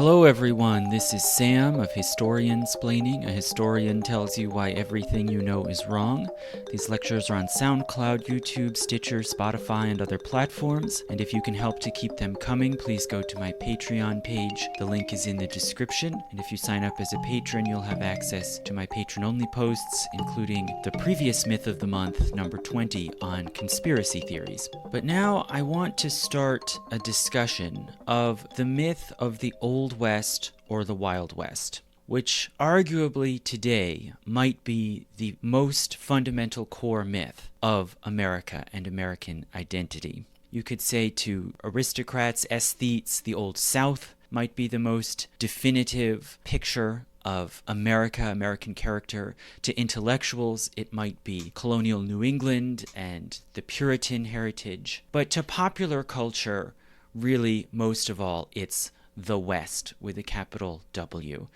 Hello everyone, this is Sam of Historiansplaining. A historian tells you why everything you know is wrong. These lectures are on SoundCloud, YouTube, Stitcher, Spotify, and other platforms. And if you can help to keep them coming, please go to my Patreon page. The link is in the description. And if you sign up as a patron, you'll have access to my patron-only posts, including the previous Myth of the Month, number 20, on conspiracy theories. But now I want to start a discussion of the myth of the Old West or the Wild West, which arguably today might be the most fundamental core myth of America and American identity. You could say to aristocrats, aesthetes, the Old South might be the most definitive picture of America, American character. To intellectuals, it might be colonial New England and the Puritan heritage. But to popular culture, really, most of all, it's the West with a capital W.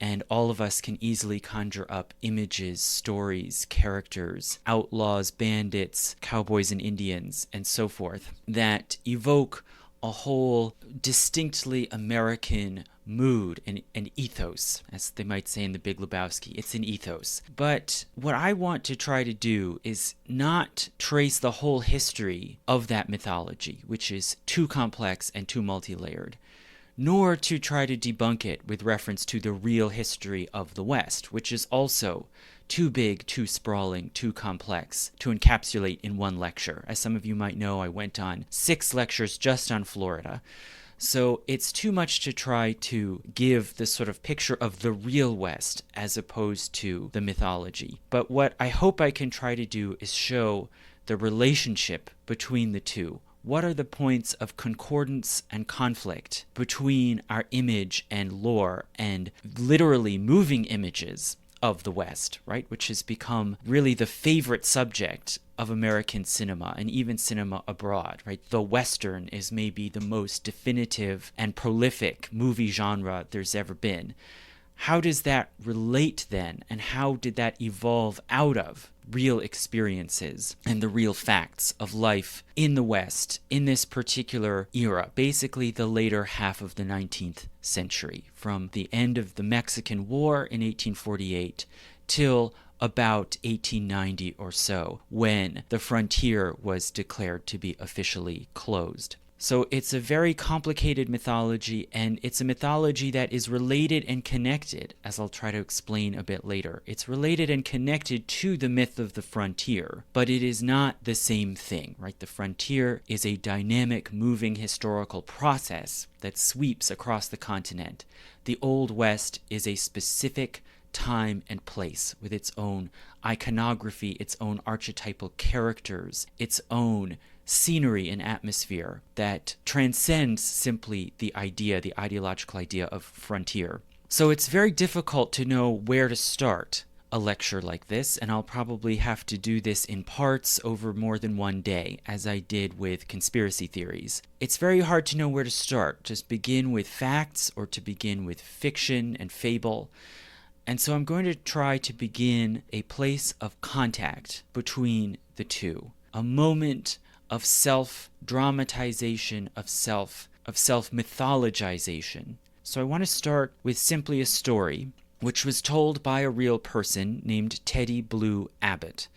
And all of us can easily conjure up images, stories, characters, outlaws, bandits, cowboys and Indians, and so forth, that evoke a whole distinctly American mood and ethos, as they might say in The Big Lebowski. It's an ethos. But what I want to try to do is not trace the whole history of that mythology, which is too complex and too multi-layered, nor to try to debunk it with reference to the real history of the West, which is also too big, too sprawling, too complex to encapsulate in one lecture. As some of you might know, I went on 6 lectures just on Florida. So it's too much to try to give the sort of picture of the real West as opposed to the mythology. But what I hope I can try to do is show the relationship between the two. What are the points of concordance and conflict between our image and lore and literally moving images of the West, right? Which has become really the favorite subject of American cinema and even cinema abroad, right? The Western is maybe the most definitive and prolific movie genre there's ever been. How does that relate then? And how did that evolve out of real experiences and the real facts of life in the West in this particular era, basically the later half of the 19th century, from the end of the Mexican War in 1848 till about 1890 or so, when the frontier was declared to be officially closed. So it's a very complicated mythology, and it's a mythology that is related and connected, as I'll try to explain a bit later. It's related and connected to the myth of the frontier, but it is not the same thing, right? The frontier is a dynamic, moving historical process that sweeps across the continent. The Old West is a specific time and place with its own iconography, its own archetypal characters, its own scenery and atmosphere that transcends simply the idea, the ideological idea of frontier. So it's very difficult to know where to start a lecture like this, and I'll probably have to do this in parts over more than one day, as I did with conspiracy theories. It's very hard to know where to start, just begin with facts or to begin with fiction and fable. And so I'm going to try to begin a place of contact between the two, a moment of self-dramatization, of self-mythologization. So I want to start with simply a story which was told by a real person named Teddy Blue Abbott,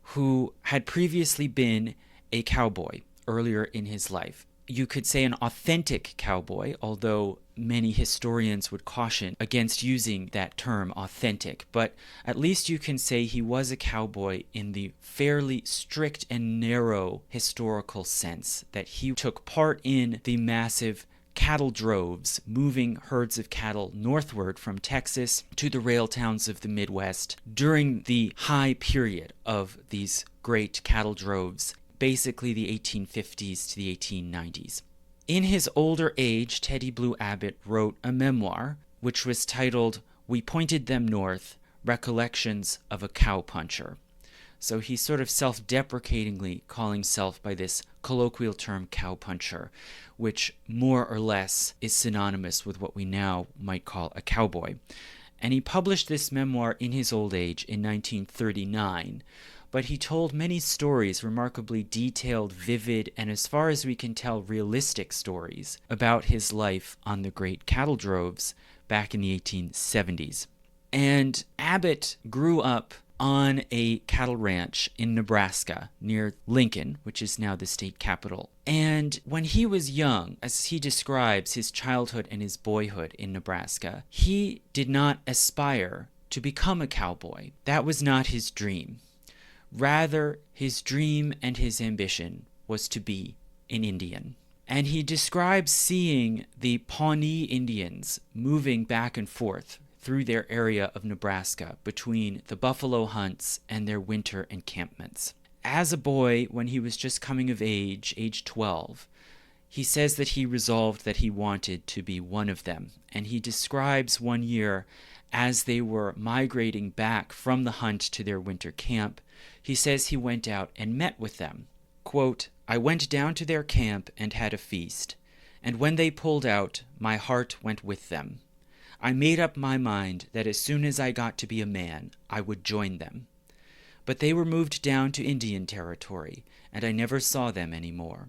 who had previously been a cowboy earlier in his life. You could say an authentic cowboy, although many historians would caution against using that term authentic, but at least you can say he was a cowboy in the fairly strict and narrow historical sense, that he took part in the massive cattle droves moving herds of cattle northward from Texas to the rail towns of the Midwest during the high period of these great cattle droves, basically the 1850s to the 1890s. In his older age, Teddy Blue Abbott wrote a memoir which was titled "We Pointed Them North, Recollections of a Cowpuncher." So he's sort of self-deprecatingly calling himself by this colloquial term cowpuncher, which more or less is synonymous with what we now might call a cowboy. And he published this memoir in his old age in 1939. but he told many stories, remarkably detailed, vivid, and as far as we can tell, realistic stories about his life on the great cattle droves back in the 1870s. And Abbott grew up on a cattle ranch in Nebraska near Lincoln, which is now the state capital. And when he was young, as he describes his childhood and his boyhood in Nebraska, he did not aspire to become a cowboy. That was not his dream. Rather, his dream and his ambition was to be an Indian. And he describes seeing the Pawnee Indians moving back and forth through their area of Nebraska between the buffalo hunts and their winter encampments. As a boy, when he was just coming of age 12, he says that he resolved that he wanted to be one of them. And he describes one year as they were migrating back from the hunt to their winter camp, he says he went out and met with them. Quote, "I went down to their camp and had a feast, and when they pulled out, my heart went with them. I made up my mind that as soon as I got to be a man, I would join them. But they were moved down to Indian territory, and I never saw them any more.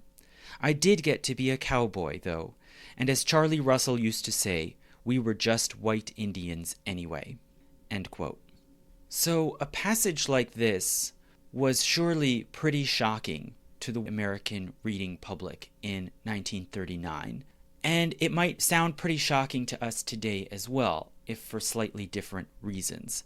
I did get to be a cowboy, though, and as Charlie Russell used to say, we were just white Indians anyway." End quote. So a passage like this was surely pretty shocking to the American reading public in 1939. And it might sound pretty shocking to us today as well, if for slightly different reasons.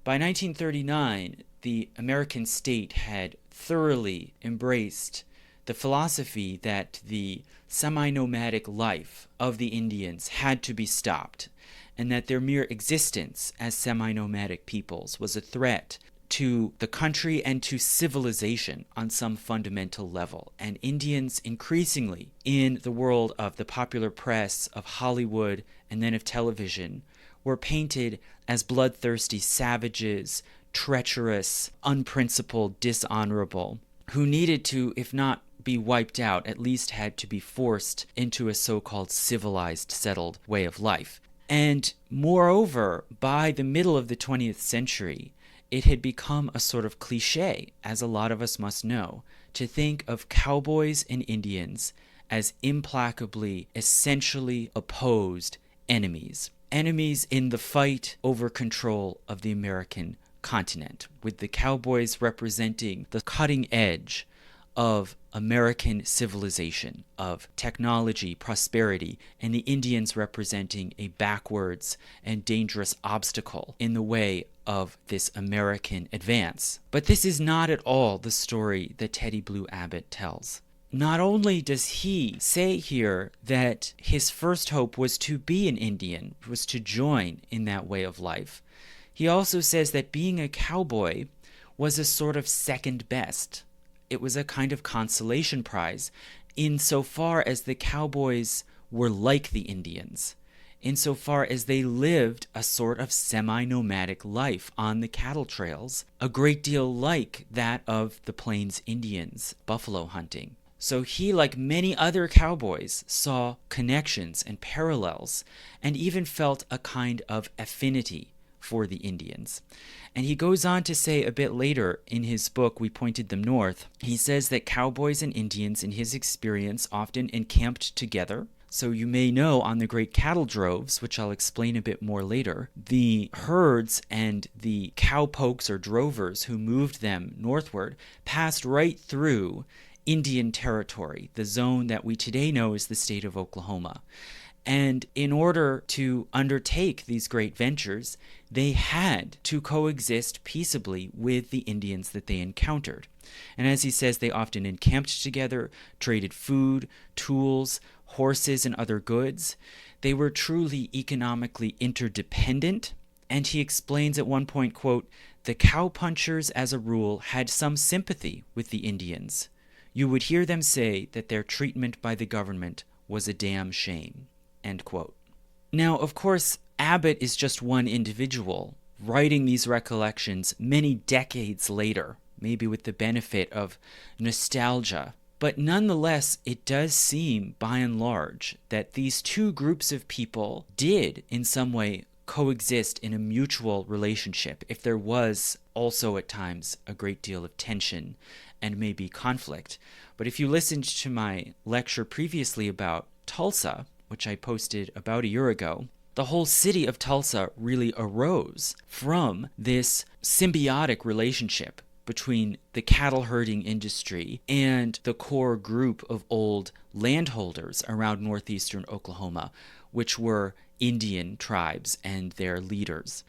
By 1939, the American state had thoroughly embraced the philosophy that the semi-nomadic life of the Indians had to be stopped, and that their mere existence as semi-nomadic peoples was a threat to the country and to civilization on some fundamental level. And Indians increasingly, in the world of the popular press, of Hollywood, and then of television, were painted as bloodthirsty savages, treacherous, unprincipled, dishonorable, who needed to, if not be wiped out, at least had to be forced into a so-called civilized, settled way of life. And moreover, by the middle of the 20th century, it had become a sort of cliche, as a lot of us must know, to think of cowboys and Indians as implacably, essentially opposed enemies. Enemies in the fight over control of the American continent, with the cowboys representing the cutting edge of American civilization, of technology, prosperity, and the Indians representing a backwards and dangerous obstacle in the way of this American advance. But this is not at all the story that Teddy Blue Abbott tells. Not only does he say here that his first hope was to be an Indian, was to join in that way of life, he also says that being a cowboy was a sort of second best. It was a kind of consolation prize insofar as the cowboys were like the Indians, insofar as they lived a sort of semi-nomadic life on the cattle trails, a great deal like that of the Plains Indians, buffalo hunting. So he, like many other cowboys, saw connections and parallels, and even felt a kind of affinity for the Indians. And he goes on to say a bit later in his book, We Pointed Them North, he says that cowboys and Indians, in his experience, often encamped together. So you may know on the great cattle droves, which I'll explain a bit more later, the herds and the cowpokes or drovers who moved them northward passed right through Indian territory, the zone that we today know as the state of Oklahoma. And in order to undertake these great ventures, they had to coexist peaceably with the Indians that they encountered. And as he says, they often encamped together, traded food, tools, horses, and other goods. They were truly economically interdependent. And he explains at one point, quote, "The cowpunchers, as a rule, had some sympathy with the Indians. You would hear them say that their treatment by the government was a damn shame." End quote. Now, of course, Abbott is just one individual writing these recollections many decades later, maybe with the benefit of nostalgia. But nonetheless, it does seem, by and large, that these two groups of people did, in some way, coexist in a mutual relationship, if there was also at times a great deal of tension and maybe conflict. But if you listened to my lecture previously about Tulsa, which I posted about a year ago, the whole city of Tulsa really arose from this symbiotic relationship between the cattle herding industry and the core group of old landholders around northeastern Oklahoma, which were Indian tribes and their leaders.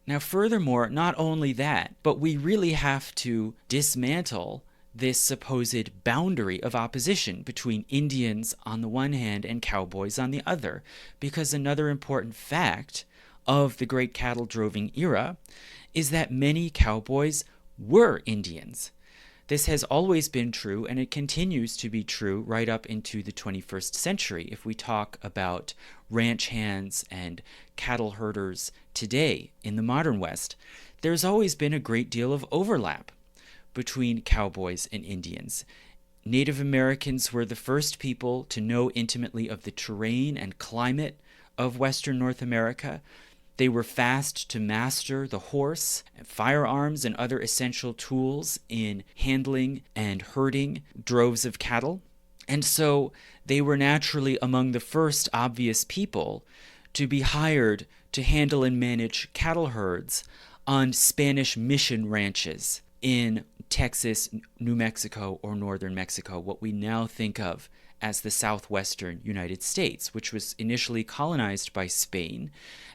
Now, furthermore, not only that, but we really have to dismantle this supposed boundary of opposition between Indians on the one hand and cowboys on the other, because another important fact of the great cattle droving era is that many cowboys were Indians. This has always been true, and it continues to be true right up into the 21st century if we talk about ranch hands and cattle herders today in the modern West. There's always been a great deal of overlap between cowboys and Indians. Native Americans were the first people to know intimately of the terrain and climate of Western North America. They were fast to master the horse, firearms, and other essential tools in handling and herding droves of cattle. And so they were naturally among the first obvious people to be hired to handle and manage cattle herds on Spanish mission ranches in Texas, New Mexico, or northern Mexico, what we now think of as the southwestern United States, which was initially colonized by Spain,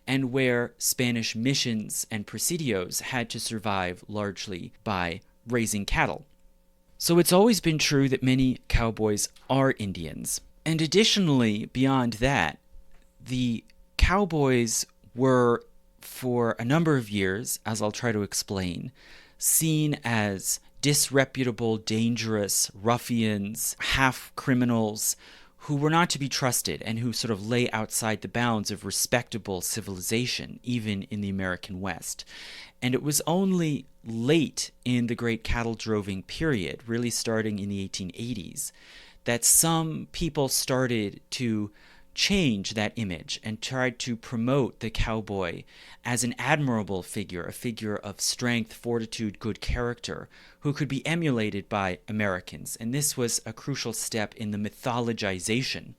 and where Spanish missions and presidios had to survive largely by raising cattle. So it's always been true that many cowboys are Indians. And additionally, beyond that, the cowboys were, for a number of years, as I'll try to explain, seen as disreputable, dangerous ruffians, half-criminals who were not to be trusted and who sort of lay outside the bounds of respectable civilization, even in the American West. And it was only late in the great cattle droving period, really starting in the 1880s, that some people started to change that image and tried to promote the cowboy as an admirable figure, a figure of strength, fortitude, good character, who could be emulated by Americans. And this was a crucial step in the mythologization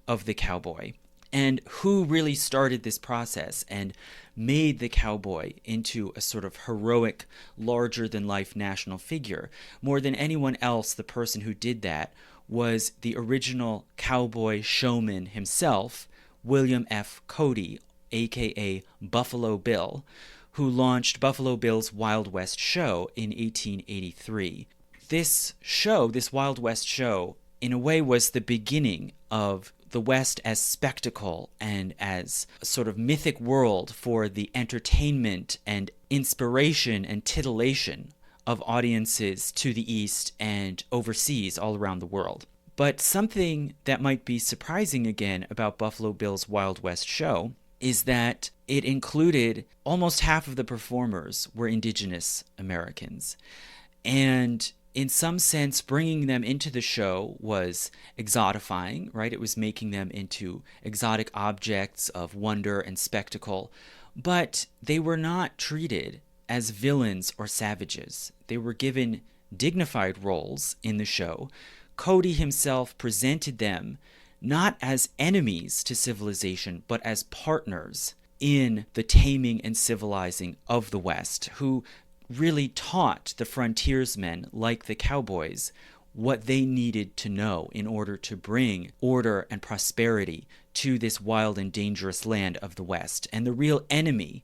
of the cowboy. And who really started this process and made the cowboy into a sort of heroic, larger-than-life national figure? More than anyone else, the person who did that was the original cowboy showman himself, William F. Cody, a.k.a. Buffalo Bill, who launched Buffalo Bill's Wild West show in 1883. This show, this Wild West show, in a way was the beginning of the West as spectacle and as a sort of mythic world for the entertainment and inspiration and titillation of audiences to the East and overseas all around the world. But something that might be surprising again about Buffalo Bill's Wild West show is that it included almost half of the performers were indigenous Americans. And in some sense, bringing them into the show was exotifying, right? It was making them into exotic objects of wonder and spectacle. But they were not treated as villains or savages. They were given dignified roles in the show. Cody himself presented them not as enemies to civilization, but as partners in the taming and civilizing of the West, who really taught the frontiersmen, like the cowboys, what they needed to know in order to bring order and prosperity to this wild and dangerous land of the West. And the real enemy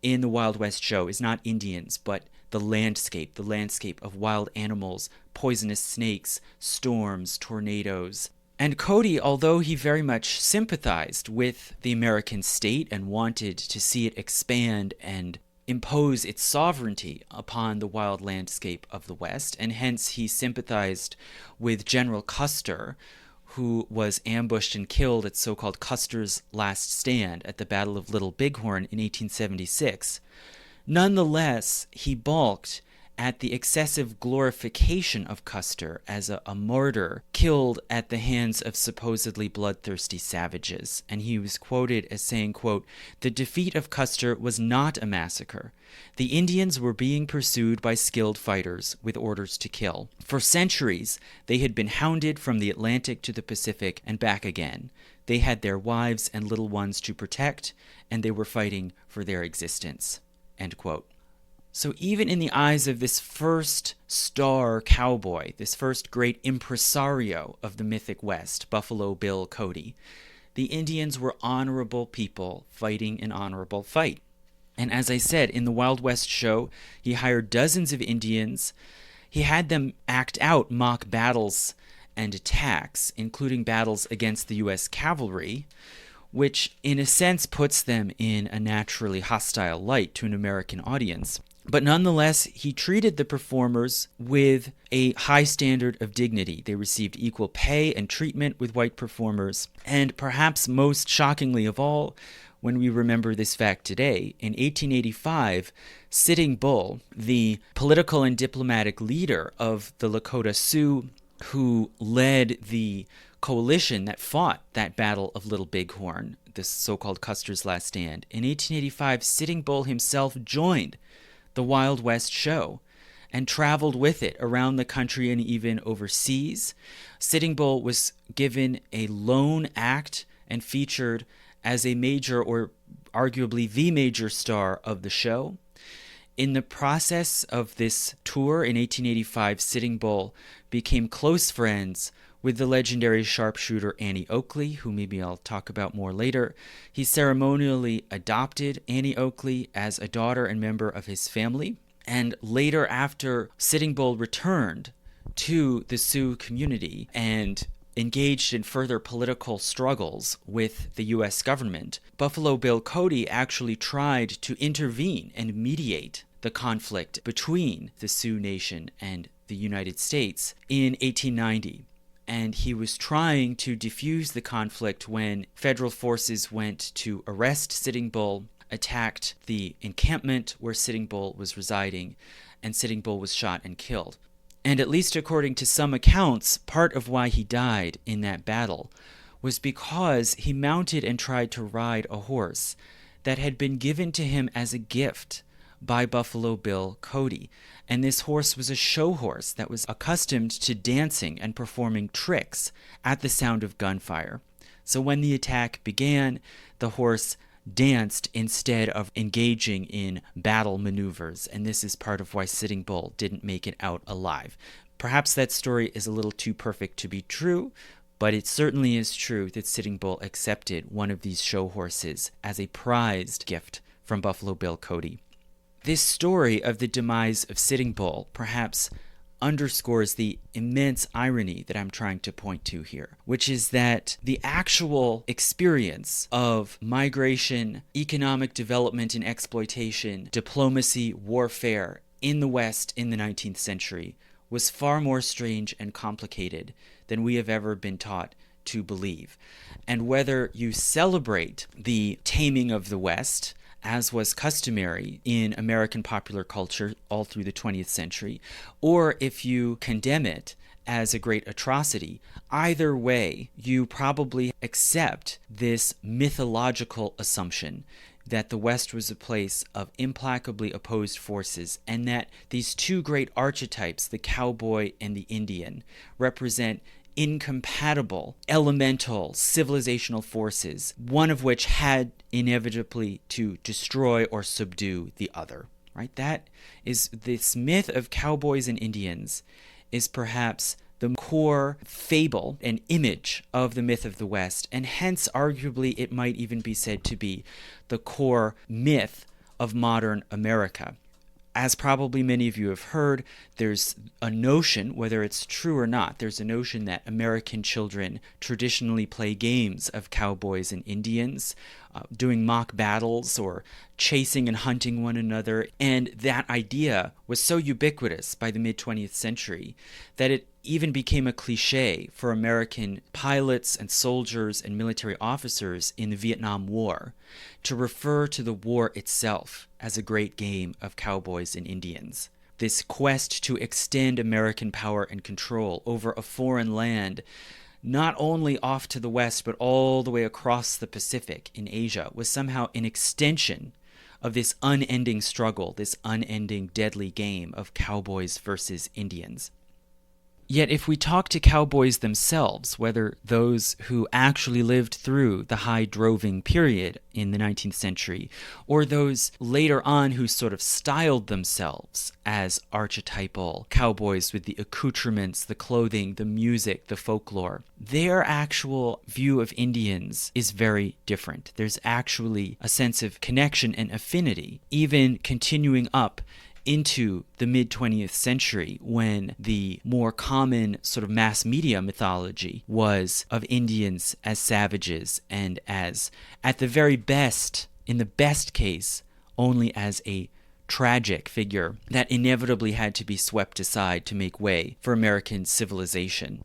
in the Wild West show is not Indians, but the landscape of wild animals, poisonous snakes, storms, tornadoes. And Cody, although he very much sympathized with the American state and wanted to see it expand and impose its sovereignty upon the wild landscape of the West, and hence he sympathized with General Custer, who was ambushed and killed at so-called Custer's Last Stand at the Battle of Little Bighorn in 1876. Nonetheless, he balked at the excessive glorification of Custer as a martyr killed at the hands of supposedly bloodthirsty savages. And he was quoted as saying, quote, "The defeat of Custer was not a massacre. The Indians were being pursued by skilled fighters with orders to kill. For centuries, they had been hounded from the Atlantic to the Pacific and back again. They had their wives and little ones to protect, and they were fighting for their existence." End quote. So even in the eyes of this first star cowboy, this first great impresario of the mythic West, Buffalo Bill Cody, the Indians were honorable people fighting an honorable fight. And as I said, in the Wild West show, he hired dozens of Indians. He had them act out mock battles and attacks, including battles against the U.S. cavalry, which in a sense puts them in a naturally hostile light to an American audience. But nonetheless, he treated the performers with a high standard of dignity. They received equal pay and treatment with white performers. And perhaps most shockingly of all, when we remember this fact today, in 1885, Sitting Bull, the political and diplomatic leader of the Lakota Sioux, who led the coalition that fought that Battle of Little Bighorn, this so-called Custer's Last Stand, in 1885, Sitting Bull himself joined the Wild West show and traveled with it around the country and even overseas. Sitting Bull was given a lone act and featured as a major, or arguably the major star of the show. In the process of this tour in 1885, Sitting Bull became close friends with the legendary sharpshooter Annie Oakley, who maybe I'll talk about more later. He ceremonially adopted Annie Oakley as a daughter and member of his family. And later, after Sitting Bull returned to the Sioux community and engaged in further political struggles with the U.S. government, Buffalo Bill Cody actually tried to intervene and mediate the conflict between the Sioux Nation and the United States in 1890. And he was trying to defuse the conflict when federal forces went to arrest Sitting Bull, attacked the encampment where Sitting Bull was residing, and Sitting Bull was shot and killed. And at least according to some accounts, part of why he died in that battle was because he mounted and tried to ride a horse that had been given to him as a gift by Buffalo Bill Cody. And this horse was a show horse that was accustomed to dancing and performing tricks at the sound of gunfire. So when the attack began, the horse danced instead of engaging in battle maneuvers, and this is part of why Sitting Bull didn't make it out alive. Perhaps that story is a little too perfect to be true, but it certainly is true that Sitting Bull accepted one of these show horses as a prized gift from Buffalo Bill Cody. This story of the demise of Sitting Bull perhaps underscores the immense irony that I'm trying to point to here, which is that the actual experience of migration, economic development and exploitation, diplomacy, warfare in the West in the 19th century was far more strange and complicated than we have ever been taught to believe. And whether you celebrate the taming of the West, as was customary in American popular culture all through the 20th century, or if you condemn it as a great atrocity, either way, you probably accept this mythological assumption that the West was a place of implacably opposed forces, and that these two great archetypes, the cowboy and the Indian, represent incompatible, elemental, civilizational forces, one of which had inevitably to destroy or subdue the other, right? That is, this myth of cowboys and Indians is perhaps the core fable and image of the myth of the West, and hence arguably it might even be said to be the core myth of modern America. As probably many of you have heard, there's a notion, whether it's true or not, there's a notion that American children traditionally play games of cowboys and Indians, doing mock battles or chasing and hunting one another. And that idea was so ubiquitous by the mid-20th century that it even became a cliche for American pilots and soldiers and military officers in the Vietnam War to refer to the war itself as a great game of cowboys and Indians, this quest to extend American power and control over a foreign land, not only off to the west, but all the way across the Pacific in Asia, was somehow an extension of this unending struggle, this unending deadly game of cowboys versus Indians. Yet if we talk to cowboys themselves, whether those who actually lived through the high droving period in the 19th century, or those later on who sort of styled themselves as archetypal cowboys with the accoutrements, the clothing, the music, the folklore, their actual view of Indians is very different. There's actually a sense of connection and affinity, even continuing up into the mid-20th century, when the more common sort of mass media mythology was of Indians as savages and as, at the very best, in the best case, only as a tragic figure that inevitably had to be swept aside to make way for American civilization.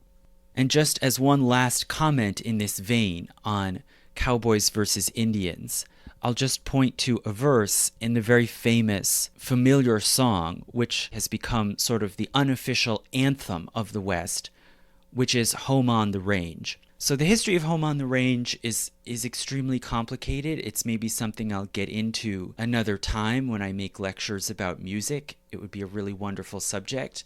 And just as one last comment in this vein on cowboys versus Indians, I'll just point to a verse in the very famous familiar song, which has become sort of the unofficial anthem of the West, which is Home on the Range. So the history of Home on the Range is extremely complicated. It's maybe something I'll get into another time when I make lectures about music. It would be a really wonderful subject.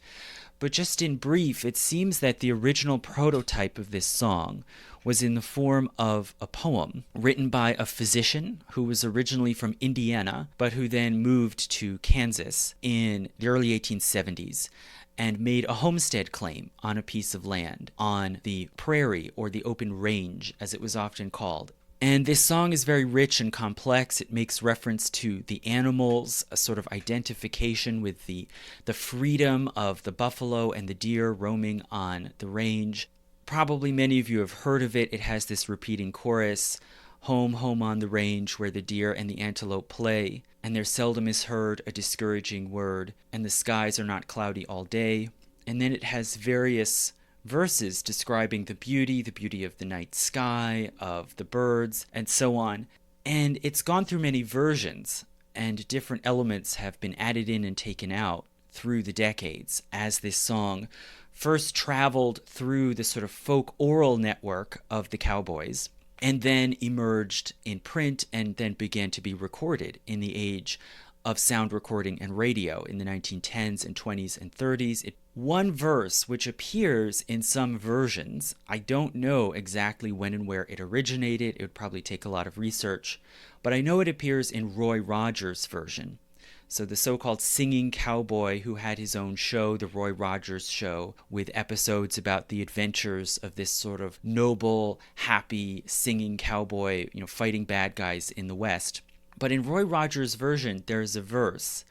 But just in brief, it seems that the original prototype of this song was in the form of a poem written by a physician who was originally from Indiana, but who then moved to Kansas in the early 1870s and made a homestead claim on a piece of land on the prairie, or the open range, as it was often called. And this song is very rich and complex. It makes reference to the animals, a sort of identification with the freedom of the buffalo and the deer roaming on the range. Probably many of you have heard of it. It has this repeating chorus, home, home on the range where the deer and the antelope play, and there seldom is heard a discouraging word, and the skies are not cloudy all day. And then it has various verses describing the beauty of the night sky, of the birds, and so on. And it's gone through many versions, and different elements have been added in and taken out through the decades as this song first traveled through the sort of folk oral network of the Cowboys, and then emerged in print, and then began to be recorded in the age of sound recording and radio in the 1910s and 20s and 30s. One verse which appears in some versions, I don't know exactly when and where it originated, it would probably take a lot of research, but I know it appears in Roy Rogers' version. So the so-called singing cowboy who had his own show, the Roy Rogers Show, with episodes about the adventures of this sort of noble, happy, singing cowboy, fighting bad guys in the West. But in Roy Rogers' version, there's a verse,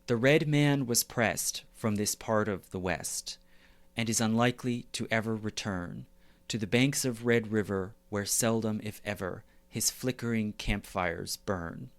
"The red man was pressed from this part of the West, and is unlikely to ever return to the banks of Red River, where seldom, if ever, his flickering campfires burn."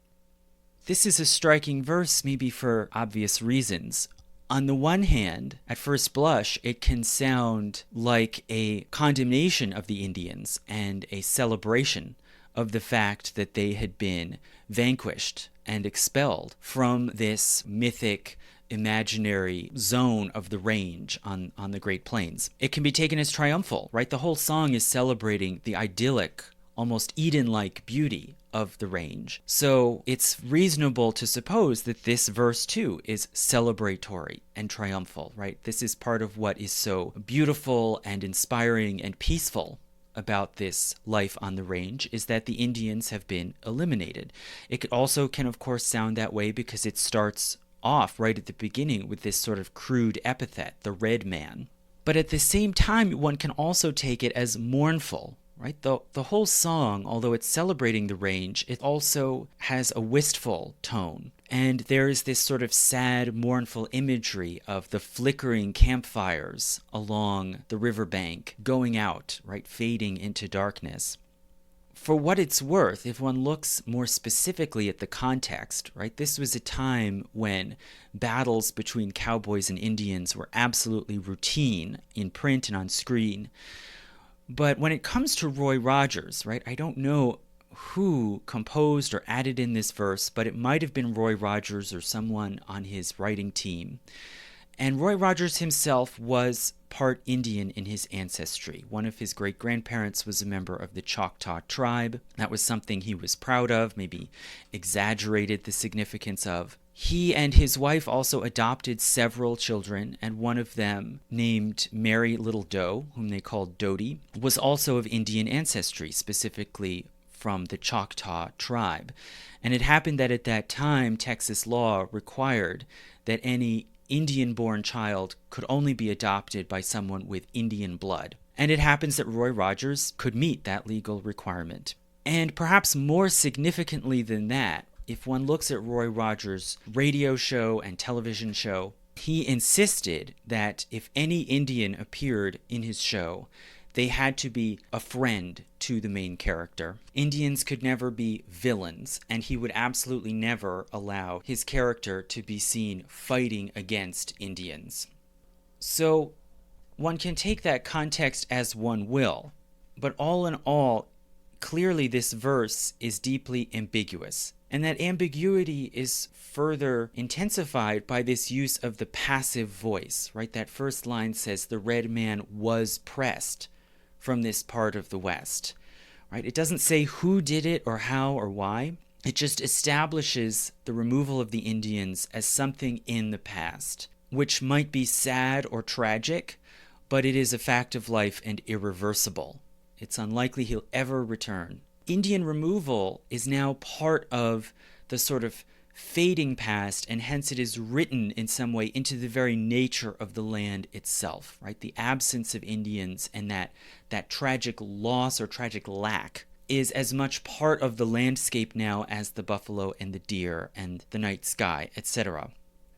This is a striking verse, maybe for obvious reasons. On the one hand, at first blush, it can sound like a condemnation of the Indians and a celebration of the fact that they had been vanquished and expelled from this mythic, imaginary zone of the range on the Great Plains. It can be taken as triumphal, right? The whole song is celebrating the idyllic, almost Eden-like beauty of the range. So it's reasonable to suppose that this verse too is celebratory and triumphal, right? This is part of what is so beautiful and inspiring and peaceful about this life on the range, is that the Indians have been eliminated. It also can, of course, sound that way because it starts off right at the beginning with this sort of crude epithet, the red man. But at the same time, one can also take it as mournful, right? The whole song, although it's celebrating the range, it also has a wistful tone. And there is this sort of sad, mournful imagery of the flickering campfires along the riverbank going out, right, fading into darkness. For what it's worth, if one looks more specifically at the context, right, this was a time when battles between cowboys and Indians were absolutely routine in print and on screen. But when it comes to Roy Rogers, right, I don't know who composed or added in this verse, but it might have been Roy Rogers or someone on his writing team. And Roy Rogers himself was part Indian in his ancestry. One of his great-grandparents was a member of the Choctaw tribe. That was something he was proud of, maybe exaggerated the significance of. He and his wife also adopted several children, and one of them, named Mary Little Doe, whom they called Dodie, was also of Indian ancestry, specifically from the Choctaw tribe. And it happened that at that time, Texas law required that any Indian-born child could only be adopted by someone with Indian blood. And it happens that Roy Rogers could meet that legal requirement. And perhaps more significantly than that, if one looks at Roy Rogers' radio show and television show, he insisted that if any Indian appeared in his show, they had to be a friend to the main character. Indians could never be villains, and he would absolutely never allow his character to be seen fighting against Indians. So one can take that context as one will, but all in all, clearly this verse is deeply ambiguous. And that ambiguity is further intensified by this use of the passive voice, right? That first line says, the red man was pressed from this part of the West, right? It doesn't say who did it or how or why. It just establishes the removal of the Indians as something in the past, which might be sad or tragic, but it is a fact of life and irreversible. It's unlikely he'll ever return. Indian removal is now part of the sort of fading past, and hence it is written in some way into the very nature of the land itself, right? The absence of Indians and that tragic loss or tragic lack is as much part of the landscape now as the buffalo and the deer and the night sky, etc.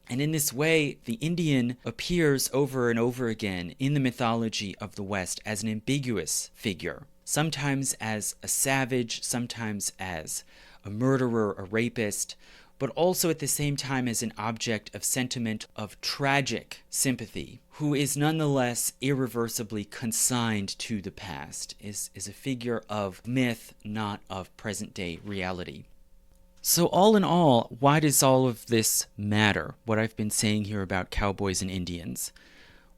And in this way, the Indian appears over and over again in the mythology of the West as an ambiguous figure, sometimes as a savage, sometimes as a murderer, a rapist, but also at the same time as an object of sentiment of tragic sympathy, who is nonetheless irreversibly consigned to the past, is a figure of myth, not of present-day reality. So all in all, why does all of this matter, what I've been saying here about cowboys and Indians?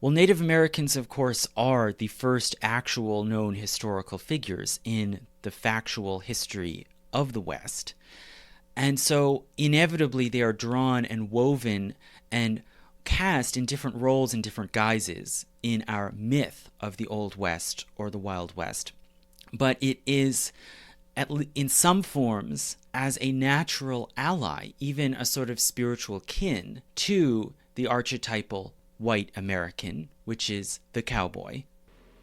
Well, Native Americans, of course, are the first actual known historical figures in the factual history of the West. And so, inevitably, they are drawn and woven and cast in different roles and different guises in our myth of the Old West or the Wild West. But it is, in some forms, as a natural ally, even a sort of spiritual kin to the archetypal white American, which is the cowboy.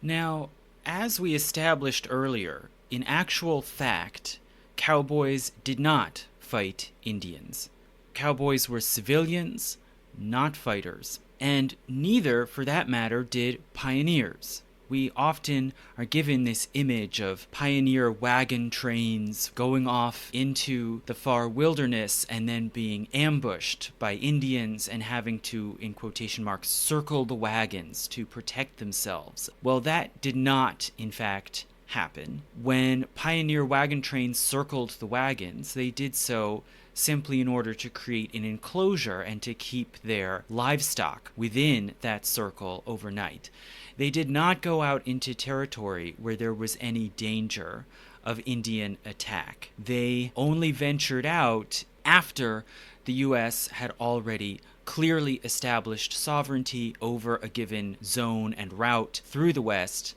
Now, as we established earlier, in actual fact, cowboys did not fight Indians. Cowboys were civilians, not fighters, and neither, for that matter, did pioneers. We often are given this image of pioneer wagon trains going off into the far wilderness and then being ambushed by Indians and having to, in quotation marks, circle the wagons to protect themselves. Well, that did not, in fact, happen. When pioneer wagon trains circled the wagons, they did so simply in order to create an enclosure and to keep their livestock within that circle overnight. They did not go out into territory where there was any danger of Indian attack. They only ventured out after the U.S. had already clearly established sovereignty over a given zone and route through the West,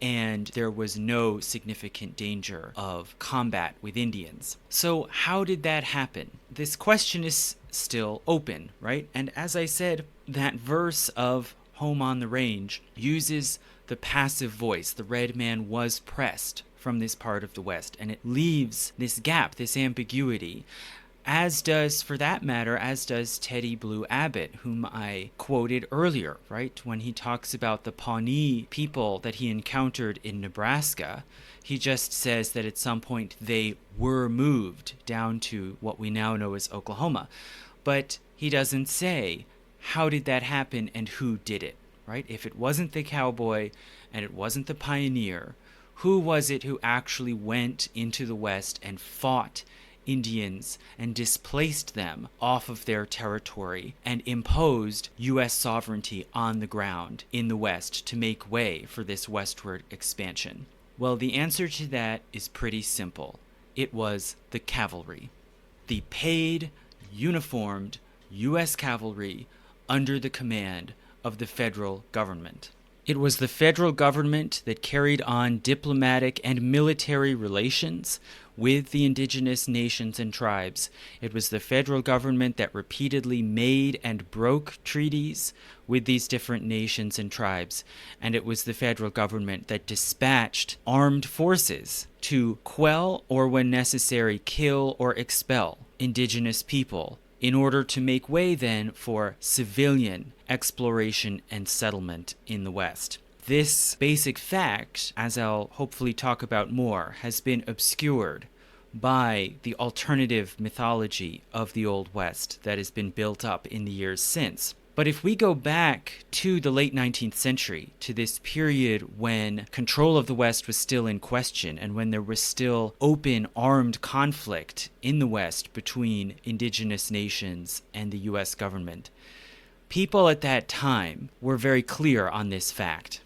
and there was no significant danger of combat with Indians. So how did that happen? This question is still open, right? And as I said, that verse of Home on the Range uses the passive voice. The red man was pressed from this part of the West, and it leaves this gap, this ambiguity, as does, for that matter, as does Teddy Blue Abbott, whom I quoted earlier, right? When he talks about the Pawnee people that he encountered in Nebraska, he just says that at some point they were moved down to what we now know as Oklahoma. But he doesn't say, how did that happen and who did it, right? If it wasn't the cowboy and it wasn't the pioneer, who was it who actually went into the West and fought Indians and displaced them off of their territory and imposed U.S. sovereignty on the ground in the West to make way for this westward expansion? Well, the answer to that is pretty simple. It was the cavalry. The paid, uniformed U.S. cavalry under the command of the federal government. It was the federal government that carried on diplomatic and military relations with the indigenous nations and tribes. It was the federal government that repeatedly made and broke treaties with these different nations and tribes. And it was the federal government that dispatched armed forces to quell or, when necessary, kill or expel indigenous people in order to make way then for civilian exploration and settlement in the West. This basic fact, as I'll hopefully talk about more, has been obscured by the alternative mythology of the Old West that has been built up in the years since. But if we go back to the late 19th century, to this period when control of the West was still in question and when there was still open armed conflict in the West between indigenous nations and the U.S. government, people at that time were very clear on this fact.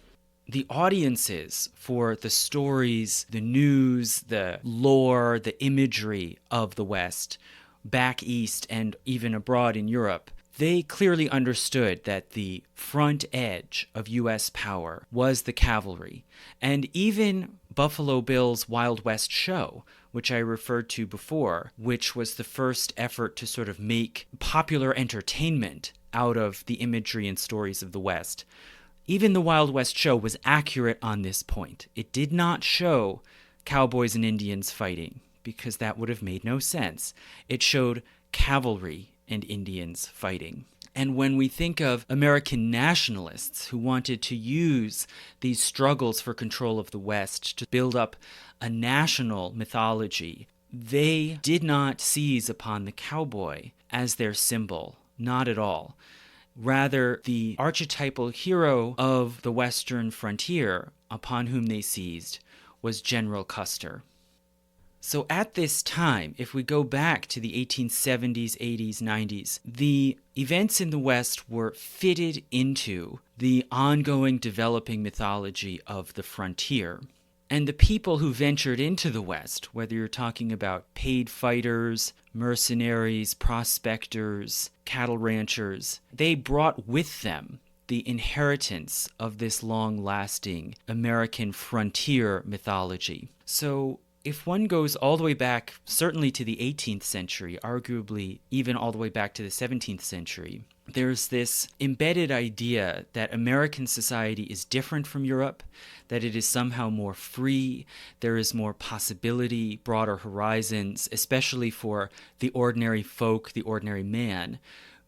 The audiences for the stories, the news, the lore, the imagery of the West, back east and even abroad in Europe, they clearly understood that the front edge of U.S. power was the cavalry. And even Buffalo Bill's Wild West show, which I referred to before, which was the first effort to sort of make popular entertainment out of the imagery and stories of the West, even the Wild West show was accurate on this point. It did not show cowboys and Indians fighting, because that would have made no sense. It showed cavalry and Indians fighting. And when we think of American nationalists who wanted to use these struggles for control of the West to build up a national mythology, they did not seize upon the cowboy as their symbol, not at all. Rather, the archetypal hero of the Western frontier upon whom they seized was General Custer. So at this time, if we go back to the 1870s, 80s, 90s, the events in the West were fitted into the ongoing developing mythology of the frontier. And the people who ventured into the West, whether you're talking about paid fighters, mercenaries, prospectors, cattle ranchers, they brought with them the inheritance of this long-lasting American frontier mythology. So if one goes all the way back, certainly to the 18th century, arguably even all the way back to the 17th century, there's this embedded idea that American society is different from Europe, that it is somehow more free, there is more possibility, broader horizons, especially for the ordinary folk, the ordinary man,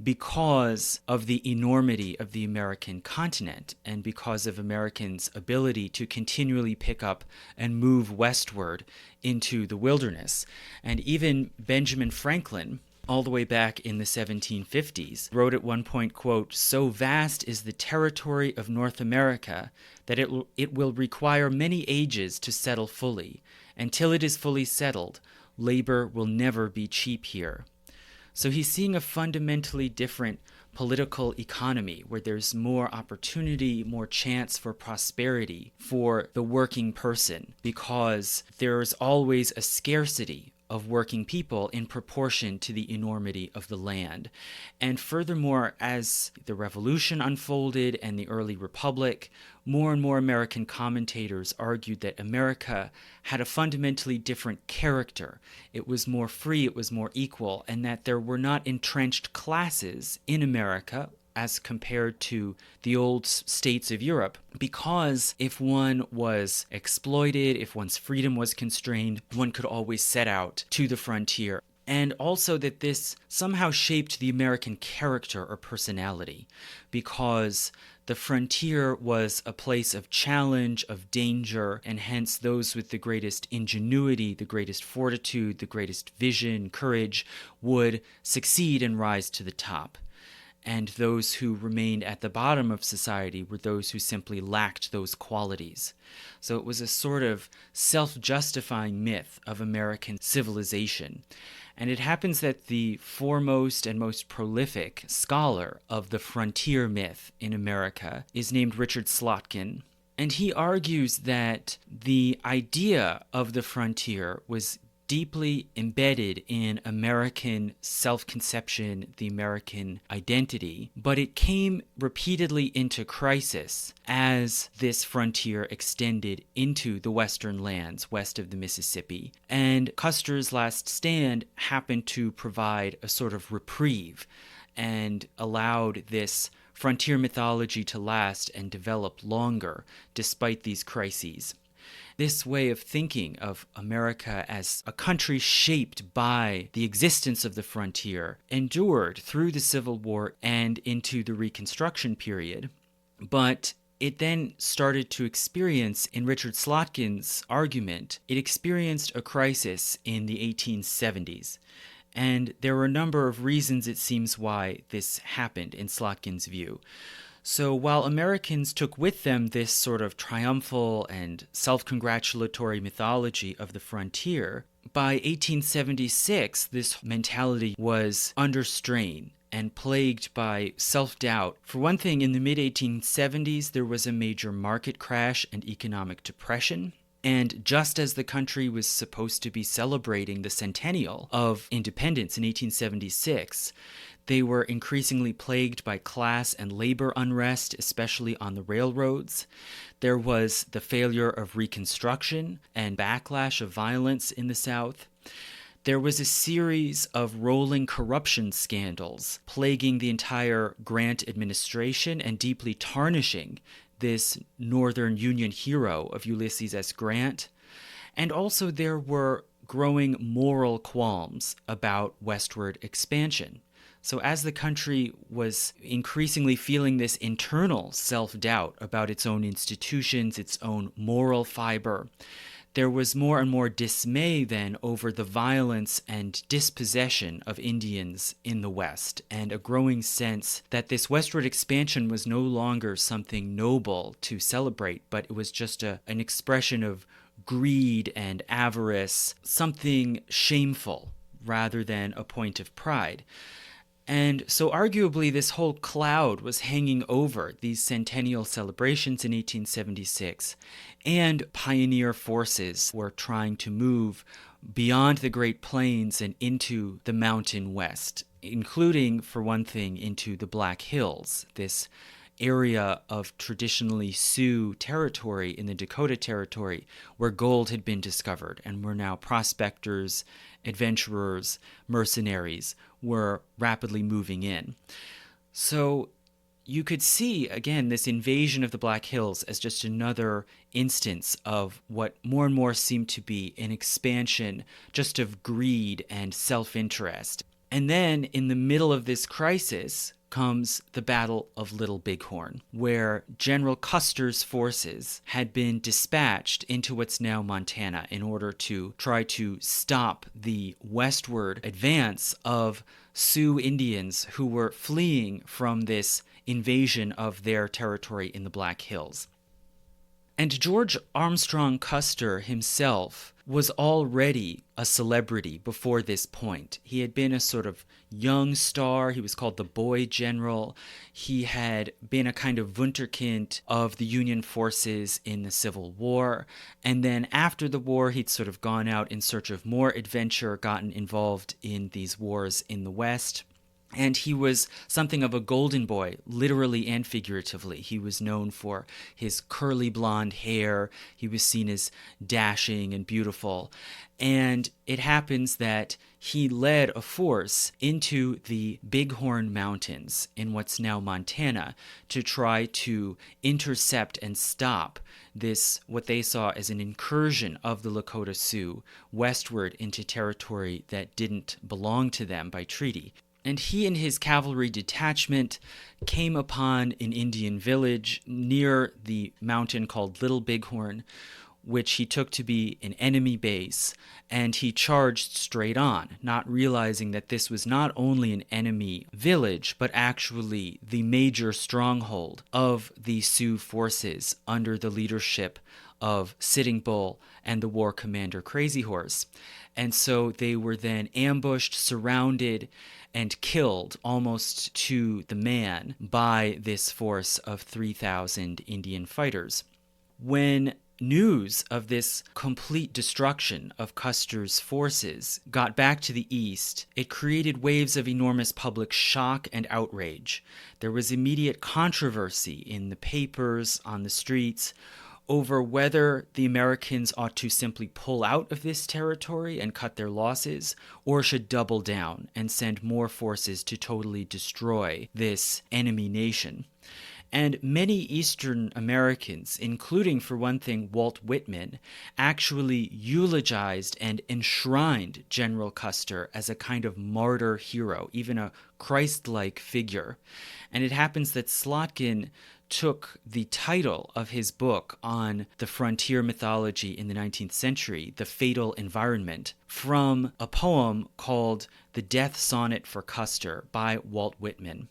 because of the enormity of the American continent and because of Americans' ability to continually pick up and move westward into the wilderness. And even Benjamin Franklin, all the way back in the 1750s, wrote at one point, quote, "So vast is the territory of North America that it will require many ages to settle fully. Until it is fully settled, labor will never be cheap here." So he's seeing a fundamentally different political economy where there's more opportunity, more chance for prosperity for the working person because there's always a scarcity of working people in proportion to the enormity of the land. And furthermore, as the Revolution unfolded and the early Republic, more and more American commentators argued that America had a fundamentally different character. It was more free, it was more equal, and that there were not entrenched classes in America as compared to the old states of Europe, because if one was exploited, if one's freedom was constrained, one could always set out to the frontier. And also that this somehow shaped the American character or personality, because the frontier was a place of challenge, of danger, and hence those with the greatest ingenuity, the greatest fortitude, the greatest vision, courage, would succeed and rise to the top. and those who remained at the bottom of society were those who simply lacked those qualities. So it was a sort of self-justifying myth of American civilization. And it happens that the foremost and most prolific scholar of the frontier myth in America is named Richard Slotkin. And he argues that the idea of the frontier was deeply embedded in American self-conception, the American identity, but it came repeatedly into crisis as this frontier extended into the western lands west of the Mississippi. And Custer's last stand happened to provide a sort of reprieve and allowed this frontier mythology to last and develop longer despite these crises. This way of thinking of America as a country shaped by the existence of the frontier endured through the Civil War and into the Reconstruction period, but it then started to experience, in Richard Slotkin's argument, it experienced a crisis in the 1870s. And there were a number of reasons, it seems, why this happened in Slotkin's view. So while Americans took with them this sort of triumphal and self-congratulatory mythology of the frontier, by 1876, this mentality was under strain and plagued by self-doubt. For one thing, in the mid-1870s, there was a major market crash and economic depression. And just as the country was supposed to be celebrating the centennial of independence in 1876, they were increasingly plagued by class and labor unrest, especially on the railroads. There was the failure of Reconstruction and backlash of violence in the South. There was a series of rolling corruption scandals plaguing the entire Grant administration and deeply tarnishing this Northern Union hero of Ulysses S. Grant. And also there were growing moral qualms about westward expansion. So as the country was increasingly feeling this internal self-doubt about its own institutions, its own moral fiber, there was more and more dismay then over the violence and dispossession of Indians in the West, and a growing sense that this westward expansion was no longer something noble to celebrate, but it was just an expression of greed and avarice, something shameful rather than a point of pride. And so arguably this whole cloud was hanging over these centennial celebrations in 1876, and pioneer forces were trying to move beyond the Great Plains and into the Mountain West, including, for one thing, into the Black Hills, this area of traditionally Sioux territory in the Dakota Territory where gold had been discovered and where now prospectors, adventurers, mercenaries were rapidly moving in. So you could see, again, this invasion of the Black Hills as just another instance of what more and more seemed to be an expansion just of greed and self-interest. And then in the middle of this crisis comes the Battle of Little Bighorn, where General Custer's forces had been dispatched into what's now Montana in order to try to stop the westward advance of Sioux Indians who were fleeing from this invasion of their territory in the Black Hills. And George Armstrong Custer himself was already a celebrity before this point. He had been a sort of young star. He was called the Boy General. He had been a kind of wunderkind of the Union forces in the Civil War. And then after the war, he'd sort of gone out in search of more adventure, gotten involved in these wars in the West. And he was something of a golden boy, literally and figuratively. He was known for his curly blonde hair. He was seen as dashing and beautiful. And it happens that he led a force into the Bighorn Mountains in what's now Montana to try to intercept and stop this, what they saw as an incursion of the Lakota Sioux westward into territory that didn't belong to them by treaty. And he and his cavalry detachment came upon an Indian village near the mountain called Little Bighorn, which he took to be an enemy base, and he charged straight on, not realizing that this was not only an enemy village, but actually the major stronghold of the Sioux forces under the leadership of Sitting Bull and the war commander Crazy Horse. And so they were then ambushed, surrounded, and killed almost to the man by this force of 3,000 Indian fighters. When news of this complete destruction of Custer's forces got back to the east, it created waves of enormous public shock and outrage. There was immediate controversy in the papers, on the streets, over whether the Americans ought to simply pull out of this territory and cut their losses, or should double down and send more forces to totally destroy this enemy nation. And many Eastern Americans, including, for one thing, Walt Whitman, actually eulogized and enshrined General Custer as a kind of martyr hero, even a Christ-like figure. And it happens that Slotkin took the title of his book on the frontier mythology in the 19th century, The Fatal Environment, from a poem called The Death Sonnet for Custer by Walt Whitman.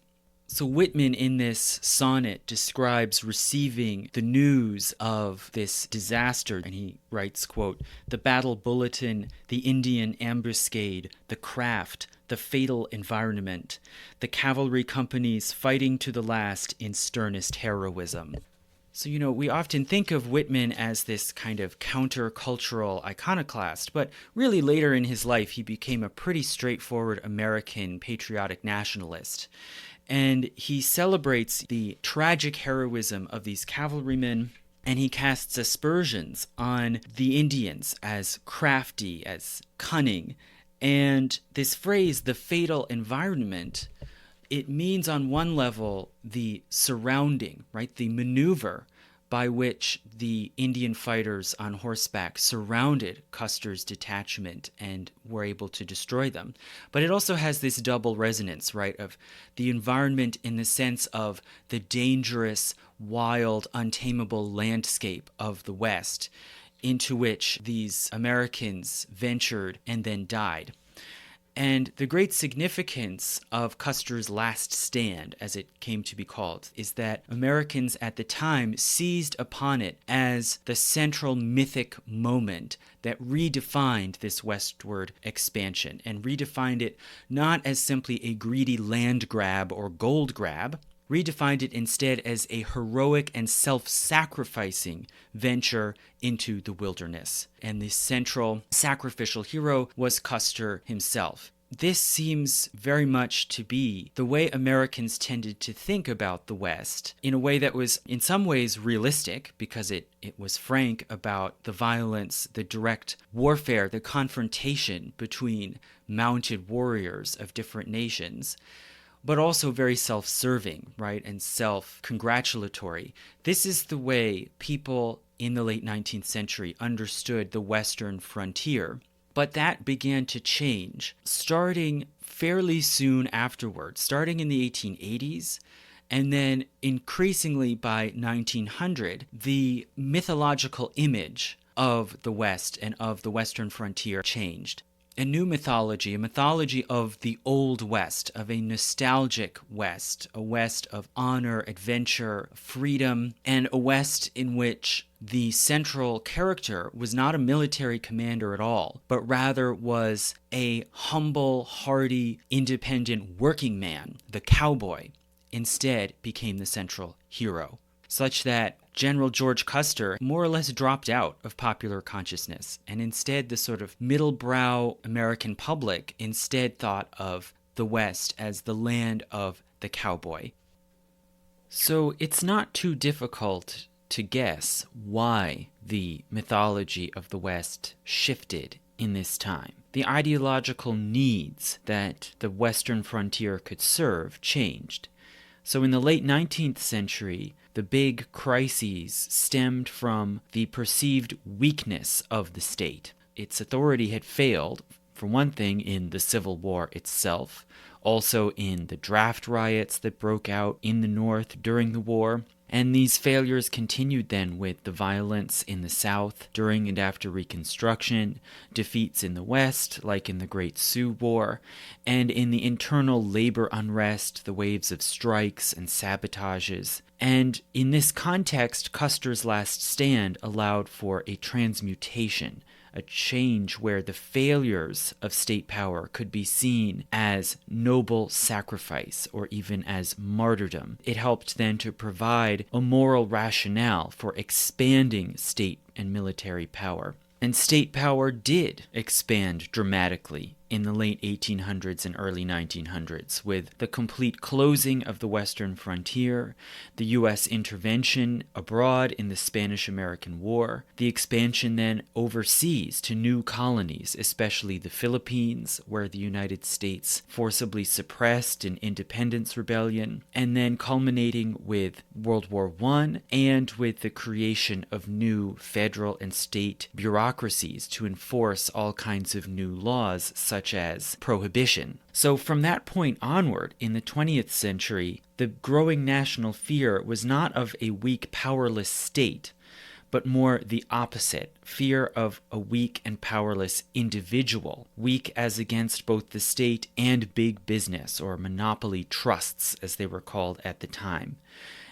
So Whitman in this sonnet describes receiving the news of this disaster, and he writes, quote, "The battle bulletin, the Indian ambuscade, the craft, the fatal environment, the cavalry companies fighting to the last in sternest heroism." So, we often think of Whitman as this kind of counter-cultural iconoclast, but really later in his life he became a pretty straightforward American patriotic nationalist. And he celebrates the tragic heroism of these cavalrymen, and he casts aspersions on the Indians as crafty, as cunning. And this phrase, the fatal environment, it means on one level the surrounding, right? The maneuver by which the Indian fighters on horseback surrounded Custer's detachment and were able to destroy them. But it also has this double resonance, right, of the environment in the sense of the dangerous, wild, untamable landscape of the West into which these Americans ventured and then died. And the great significance of Custer's last stand, as it came to be called, is that Americans at the time seized upon it as the central mythic moment that redefined this westward expansion, and redefined it not as simply a greedy land grab or gold grab, redefined it instead as a heroic and self-sacrificing venture into the wilderness. And the central sacrificial hero was Custer himself. This seems very much to be the way Americans tended to think about the West, in a way that was in some ways realistic, because it was frank about the violence, the direct warfare, the confrontation between mounted warriors of different nations, but also very self-serving, right, and self-congratulatory. This is the way people in the late 19th century understood the Western frontier. But that began to change starting fairly soon afterwards, starting in the 1880s, and then increasingly by 1900, the mythological image of the West and of the Western frontier changed. A new mythology, a mythology of the Old West, of a nostalgic West, a West of honor, adventure, freedom, and a West in which the central character was not a military commander at all, but rather was a humble, hardy, independent working man. The cowboy instead became the central hero, such that General George Custer more or less dropped out of popular consciousness, and instead the sort of middle-brow American public instead thought of the West as the land of the cowboy. So it's not too difficult to guess why the mythology of the West shifted in this time. The ideological needs that the Western frontier could serve changed. So in the late 19th century, the big crises stemmed from the perceived weakness of the state. Its authority had failed, for one thing, in the Civil War itself, also in the draft riots that broke out in the North during the war, And these failures continued then with the violence in the South during and after Reconstruction, defeats in the West, like in the Great Sioux War, and in the internal labor unrest, the waves of strikes and sabotages. And in this context, Custer's last stand allowed for a transmutation, a change where the failures of state power could be seen as noble sacrifice or even as martyrdom. It helped then to provide a moral rationale for expanding state and military power. And state power did expand dramatically in the late 1800s and early 1900s, with the complete closing of the western frontier, the U.S. intervention abroad in the Spanish-American War, the expansion then overseas to new colonies, especially the Philippines, where the United States forcibly suppressed an independence rebellion, and then culminating with World War I and with the creation of new federal and state bureaucracies to enforce all kinds of new laws, such as prohibition. So from that point onward, in the 20th century, the growing national fear was not of a weak, powerless state, but more the opposite, fear of a weak and powerless individual, weak as against both the state and big business, or monopoly trusts, as they were called at the time.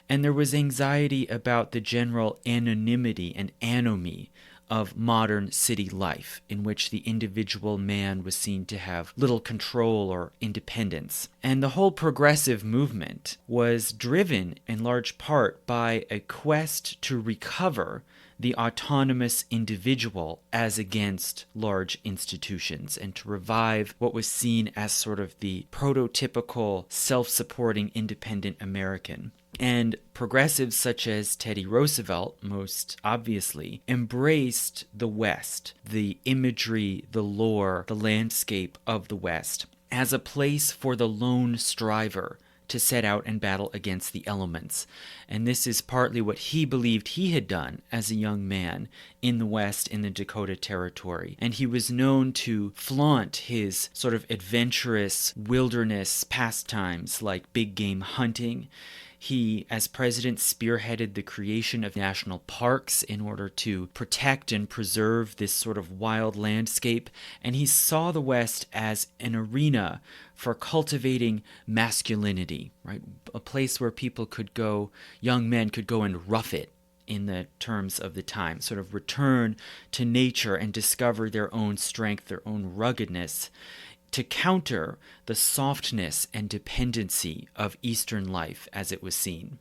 And there was anxiety about the general anonymity and anomie of modern city life, in which the individual man was seen to have little control or independence. And the whole progressive movement was driven in large part by a quest to recover the autonomous individual as against large institutions, and to revive what was seen as sort of the prototypical self-supporting independent American. And progressives such as Teddy Roosevelt, most obviously, embraced the West, the imagery, the lore, the landscape of the West, as a place for the lone striver to set out and battle against the elements. And this is partly what he believed he had done as a young man in the West, in the Dakota Territory. And he was known to flaunt his sort of adventurous wilderness pastimes like big game hunting. He, as president, spearheaded the creation of national parks in order to protect and preserve this sort of wild landscape, and he saw the West as an arena for cultivating masculinity, right? A place where people could go, young men could go and rough it, in the terms of the time, sort of return to nature and discover their own strength, their own ruggedness, to counter the softness and dependency of Eastern life as it was seen.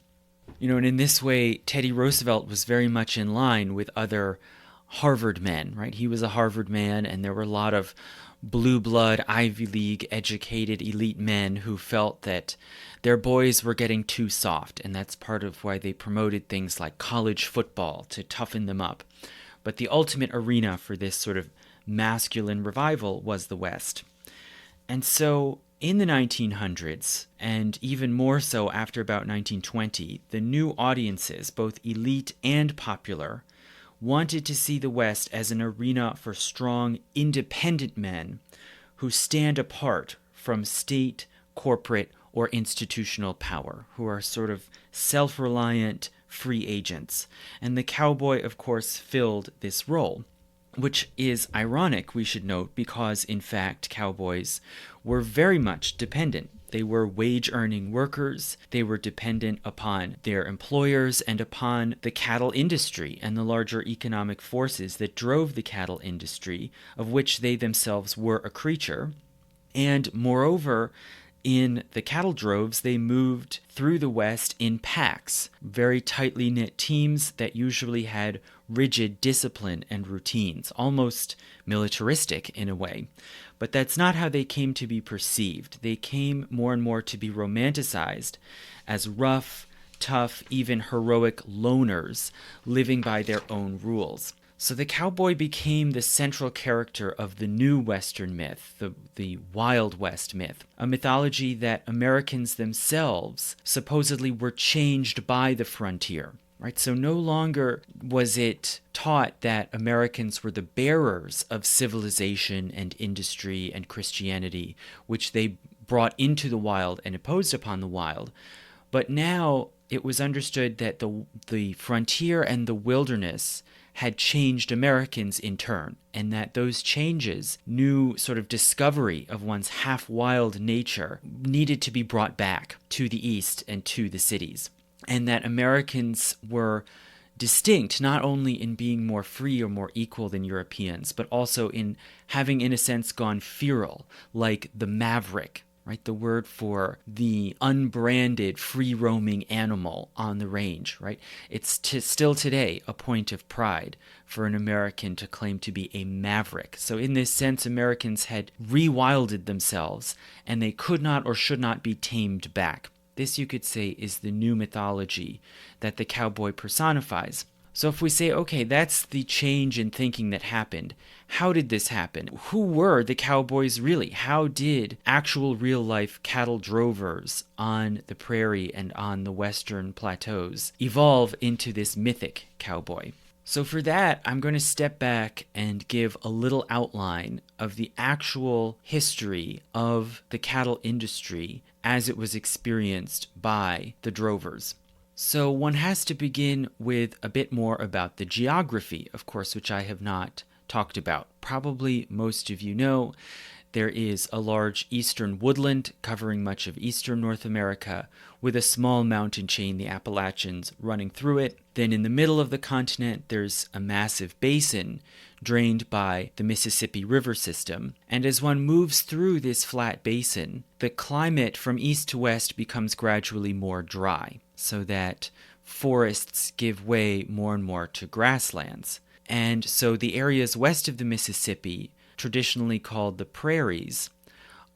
And in this way, Teddy Roosevelt was very much in line with other Harvard men, right? He was a Harvard man, and there were a lot of blue blood, Ivy League educated elite men who felt that their boys were getting too soft, and that's part of why they promoted things like college football to toughen them up. But the ultimate arena for this sort of masculine revival was the West. And so in the 1900s, and even more so after about 1920, the new audiences, both elite and popular, wanted to see the West as an arena for strong, independent men who stand apart from state, corporate, or institutional power, who are sort of self-reliant free agents. And the cowboy, of course, filled this role, which is ironic, we should note, because, in fact, cowboys were very much dependent. They were wage-earning workers. They were dependent upon their employers and upon the cattle industry and the larger economic forces that drove the cattle industry, of which they themselves were a creature. And moreover, in the cattle droves, they moved through the West in packs, very tightly knit teams that usually had rigid discipline and routines, almost militaristic in a way. But that's not how they came to be perceived. They came more and more to be romanticized as rough, tough, even heroic loners living by their own rules. So the cowboy became the central character of the new Western myth, the Wild West myth, a mythology that Americans themselves supposedly were changed by the frontier. Right? So no longer was it taught that Americans were the bearers of civilization and industry and Christianity, which they brought into the wild and imposed upon the wild. But now it was understood that the frontier and the wilderness had changed Americans in turn, and that those changes, new sort of discovery of one's half-wild nature, needed to be brought back to the East and to the cities. And that Americans were distinct not only in being more free or more equal than Europeans, but also in having, in a sense, gone feral, like the maverick, right? The word for the unbranded, free-roaming animal on the range, right? It's still today a point of pride for an American to claim to be a maverick. So in this sense, Americans had rewilded themselves, and they could not or should not be tamed back. This, you could say, is the new mythology that the cowboy personifies. So if we say, okay, that's the change in thinking that happened, how did this happen? Who were the cowboys really? How did actual real-life cattle drovers on the prairie and on the western plateaus evolve into this mythic cowboy? So for that, I'm going to step back and give a little outline of the actual history of the cattle industry as it was experienced by the drovers. So one has to begin with a bit more about the geography, of course, which I have not talked about. Probably most of you know there is a large eastern woodland covering much of eastern North America, with a small mountain chain, the Appalachians, running through it. Then in the middle of the continent, there's a massive basin drained by the Mississippi River system. And as one moves through this flat basin, the climate from east to west becomes gradually more dry, so that forests give way more and more to grasslands. And so the areas west of the Mississippi, traditionally called the prairies,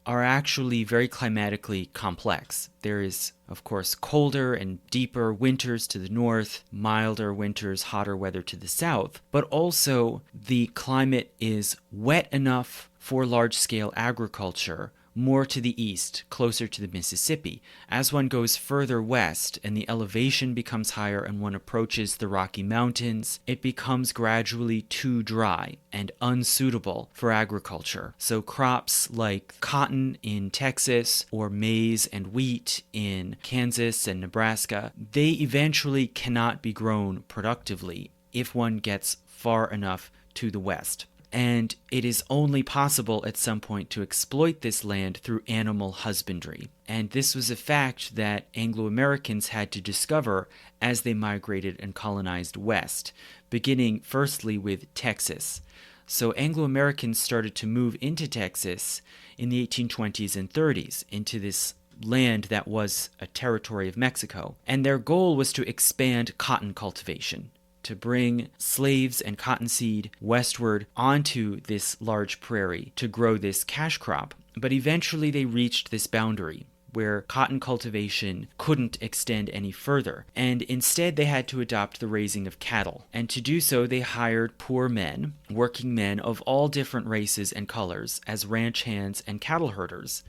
are actually very climatically complex. There is, of course, colder and deeper winters to the north, milder winters, hotter weather to the south, but also the climate is wet enough for large-scale agriculture, more to the east, closer to the Mississippi. As one goes further west and the elevation becomes higher and one approaches the Rocky Mountains, it becomes gradually too dry and unsuitable for agriculture. So crops like cotton in Texas or maize and wheat in Kansas and Nebraska, they eventually cannot be grown productively if one gets far enough to the west. And it is only possible at some point to exploit this land through animal husbandry. And this was a fact that Anglo-Americans had to discover as they migrated and colonized west, beginning firstly with Texas. So Anglo-Americans started to move into Texas in the 1820s and 30s, into this land that was a territory of Mexico. And their goal was to expand cotton cultivation, to bring slaves and cottonseed westward onto this large prairie to grow this cash crop. But eventually they reached this boundary where cotton cultivation couldn't extend any further, and instead they had to adopt the raising of cattle. And to do so, they hired poor men, working men of all different races and colors, as ranch hands and cattle herders.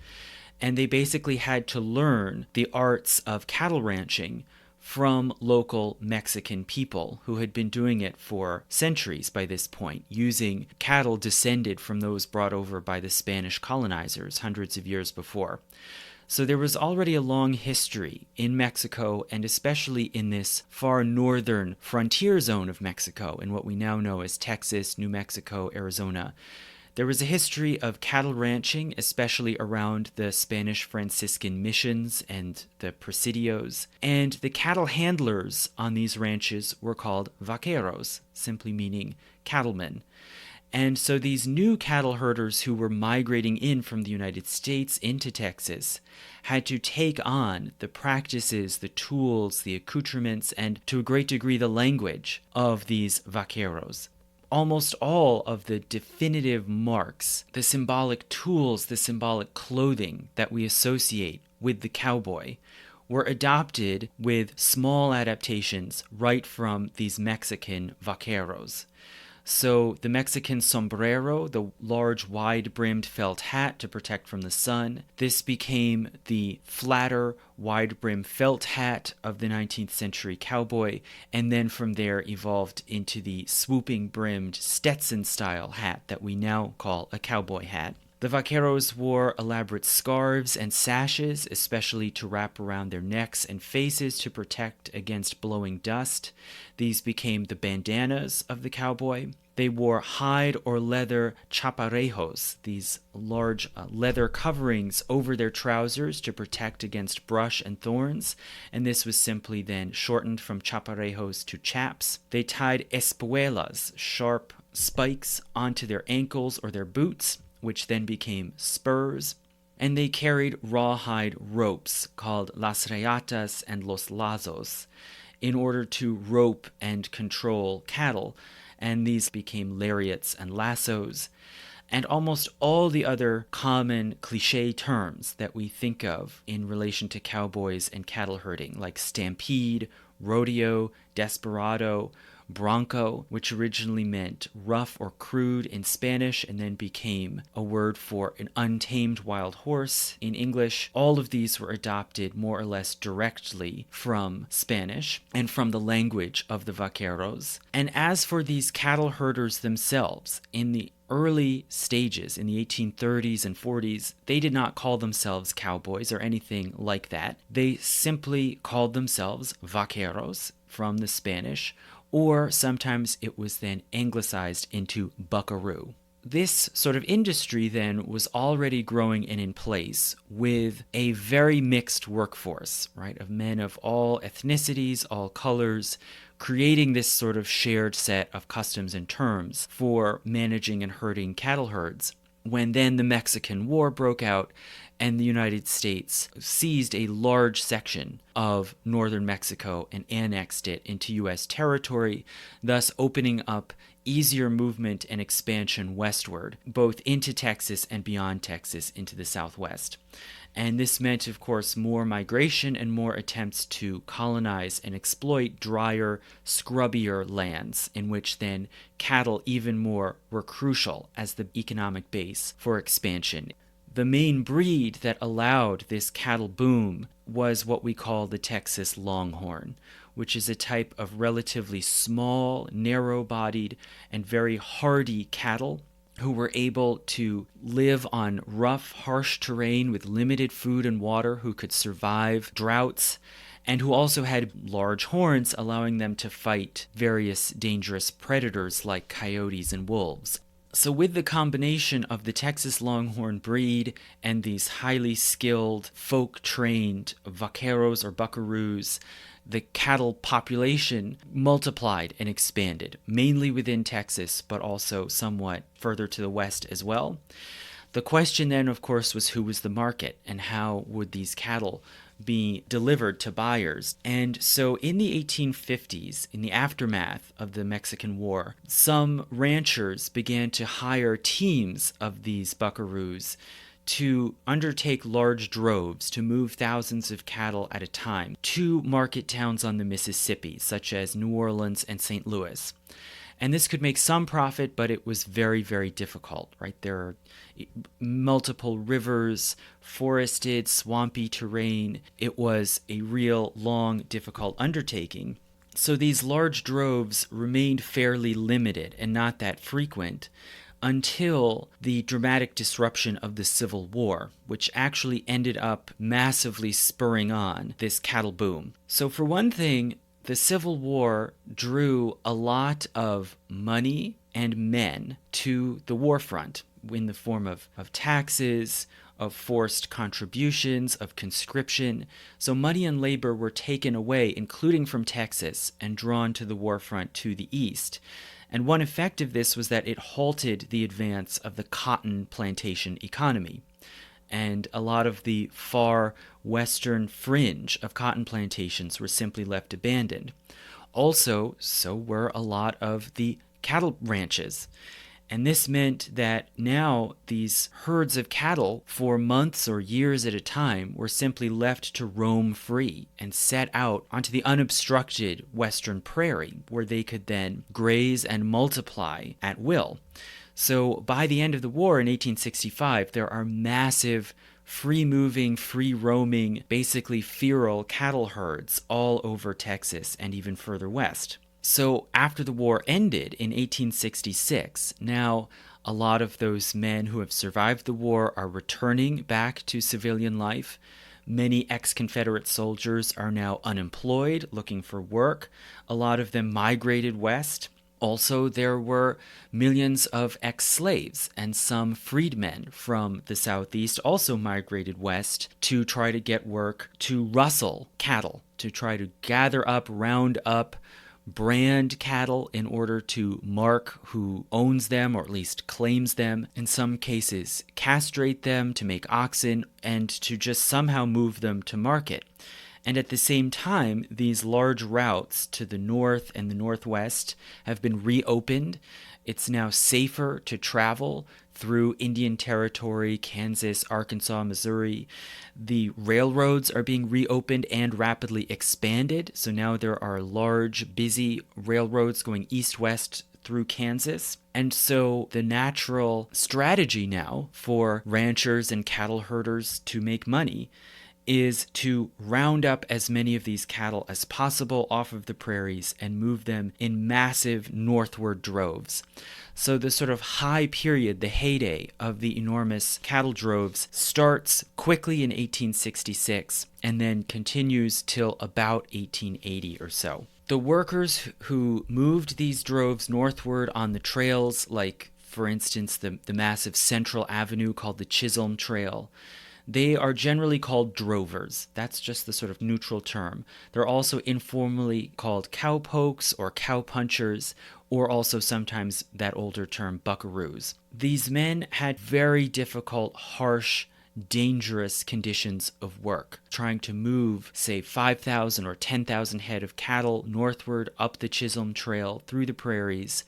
And they basically had to learn the arts of cattle ranching from local Mexican people who had been doing it for centuries by this point, using cattle descended from those brought over by the Spanish colonizers hundreds of years before. So there was already a long history in Mexico, and especially in this far northern frontier zone of Mexico, in what we now know as Texas, New Mexico, Arizona. There was a history of cattle ranching, especially around the Spanish Franciscan missions and the presidios. And the cattle handlers on these ranches were called vaqueros, simply meaning cattlemen. And so these new cattle herders who were migrating in from the United States into Texas had to take on the practices, the tools, the accoutrements, and to a great degree the language of these vaqueros. Almost all of the definitive marks, the symbolic tools, the symbolic clothing that we associate with the cowboy were adopted with small adaptations right from these Mexican vaqueros. So the Mexican sombrero, the large wide-brimmed felt hat to protect from the sun, this became the flatter, wide-brimmed felt hat of the 19th century cowboy, and then from there evolved into the swooping-brimmed Stetson-style hat that we now call a cowboy hat. The vaqueros wore elaborate scarves and sashes, especially to wrap around their necks and faces to protect against blowing dust. These became the bandanas of the cowboy. They wore hide or leather chaparejos, these large leather coverings over their trousers to protect against brush and thorns, and this was simply then shortened from chaparejos to chaps. They tied espuelas, sharp spikes, onto their ankles or their boots, which then became spurs, and they carried rawhide ropes called las reatas and los lazos in order to rope and control cattle, and these became lariats and lassos, and almost all the other common cliche terms that we think of in relation to cowboys and cattle herding, like stampede, rodeo, desperado, bronco, which originally meant rough or crude in Spanish and then became a word for an untamed wild horse in English. All of these were adopted more or less directly from Spanish and from the language of the vaqueros. And as for these cattle herders themselves, in the early stages, in the 1830s and 40s, they did not call themselves cowboys or anything like that. They simply called themselves vaqueros from the Spanish, or sometimes it was then anglicized into buckaroo. This sort of industry then was already growing and in place with a very mixed workforce, right, of men of all ethnicities, all colors, creating this sort of shared set of customs and terms for managing and herding cattle herds. When then the Mexican War broke out and the United States seized a large section of northern Mexico and annexed it into U.S. territory, thus opening up easier movement and expansion westward, both into Texas and beyond Texas into the Southwest. And this meant, of course, more migration and more attempts to colonize and exploit drier, scrubbier lands, in which then cattle even more were crucial as the economic base for expansion. The main breed that allowed this cattle boom was what we call the Texas Longhorn, which is a type of relatively small, narrow-bodied, and very hardy cattle who were able to live on rough, harsh terrain with limited food and water, who could survive droughts, and who also had large horns, allowing them to fight various dangerous predators like coyotes and wolves. So with the combination of the Texas Longhorn breed and these highly skilled, folk-trained vaqueros or buckaroos, the cattle population multiplied and expanded, mainly within Texas, but also somewhat further to the west as well. The question then, of course, was who was the market and how would these cattle be delivered to buyers. And so in the 1850s, in the aftermath of the Mexican War, some ranchers began to hire teams of these buckaroos to undertake large droves to move thousands of cattle at a time to market towns on the Mississippi, such as New Orleans and St. Louis. And this could make some profit, but it was very, very difficult, right? There are multiple rivers, forested, swampy terrain. It was a real, long, difficult undertaking. So these large droves remained fairly limited and not that frequent until the dramatic disruption of the Civil War, which actually ended up massively spurring on this cattle boom. So for one thing, the Civil War drew a lot of money and men to the war front in the form of taxes, of forced contributions, of conscription. So money and labor were taken away, including from Texas, and drawn to the war front to the east. And one effect of this was that it halted the advance of the cotton plantation economy. And a lot of the far western fringe of cotton plantations were simply left abandoned. Also, so were a lot of the cattle ranches. And this meant that now these herds of cattle, for months or years at a time, were simply left to roam free and set out onto the unobstructed western prairie, where they could then graze and multiply at will. So by the end of the war in 1865, there are massive, free-moving, free-roaming, basically feral cattle herds all over Texas and even further west. So after the war ended in 1866, now A lot of those men who have survived the war are returning back to civilian life. Many ex-Confederate soldiers are now unemployed, looking for work. A lot of them migrated west. Also, there were millions of ex-slaves and some freedmen from the Southeast also migrated west to try to get work to rustle cattle, to try to gather up, round up, brand cattle in order to mark who owns them or at least claims them. In some cases, castrate them to make oxen and to just somehow move them to market. And at the same time, these large routes to the north and the northwest have been reopened. It's now safer to travel through Indian Territory, Kansas, Arkansas, Missouri. The railroads are being reopened and rapidly expanded. So now there are large, busy railroads going east-west through Kansas. And so the natural strategy now for ranchers and cattle herders to make money is to round up as many of these cattle as possible off of the prairies and move them in massive northward droves. So the sort of high period, the heyday of the enormous cattle droves starts quickly in 1866 and then continues till about 1880 or so. The workers who moved these droves northward on the trails, like for instance the massive Central Avenue called the Chisholm Trail, they are generally called drovers. That's just the sort of neutral term. They're also informally called cowpokes or cowpunchers, or also sometimes that older term buckaroos. These men had very difficult, harsh, dangerous conditions of work, trying to move, say, 5,000 or 10,000 head of cattle northward up the Chisholm Trail through the prairies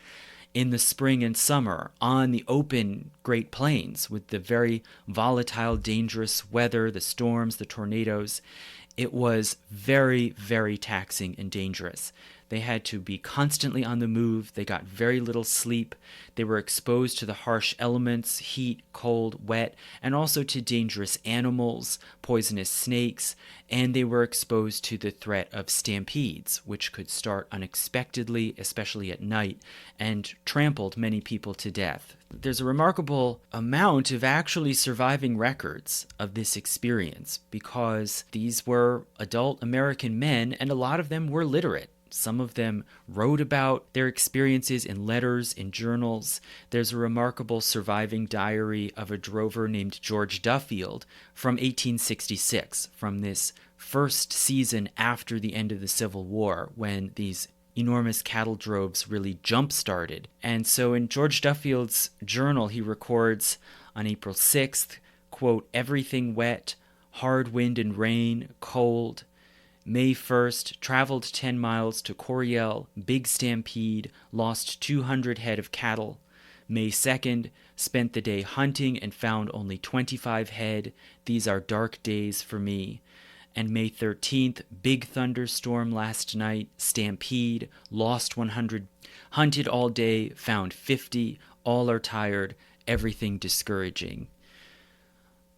in the spring and summer on the open Great Plains with the very volatile, dangerous weather, the storms, the tornadoes. It was very, very taxing and dangerous. They had to be constantly on the move. They got very little sleep. They were exposed to the harsh elements, heat, cold, wet, and also to dangerous animals, poisonous snakes, and they were exposed to the threat of stampedes, which could start unexpectedly, especially at night, and trampled many people to death. There's a remarkable amount of actually surviving records of this experience because these were adult American men, and a lot of them were literate. Some of them wrote about their experiences in letters, in journals. There's a remarkable surviving diary of a drover named George Duffield from 1866, from this first season after the end of the Civil War, when these enormous cattle droves really jump-started. And so in George Duffield's journal, he records on April 6th, quote, "Everything wet, hard wind and rain, cold. May 1st, traveled 10 miles to Coryell, big stampede, lost 200 head of cattle. May 2nd, spent the day hunting and found only 25 head. These are dark days for me. And May 13th, big thunderstorm last night, stampede, lost 100, hunted all day, found 50, all are tired, everything discouraging."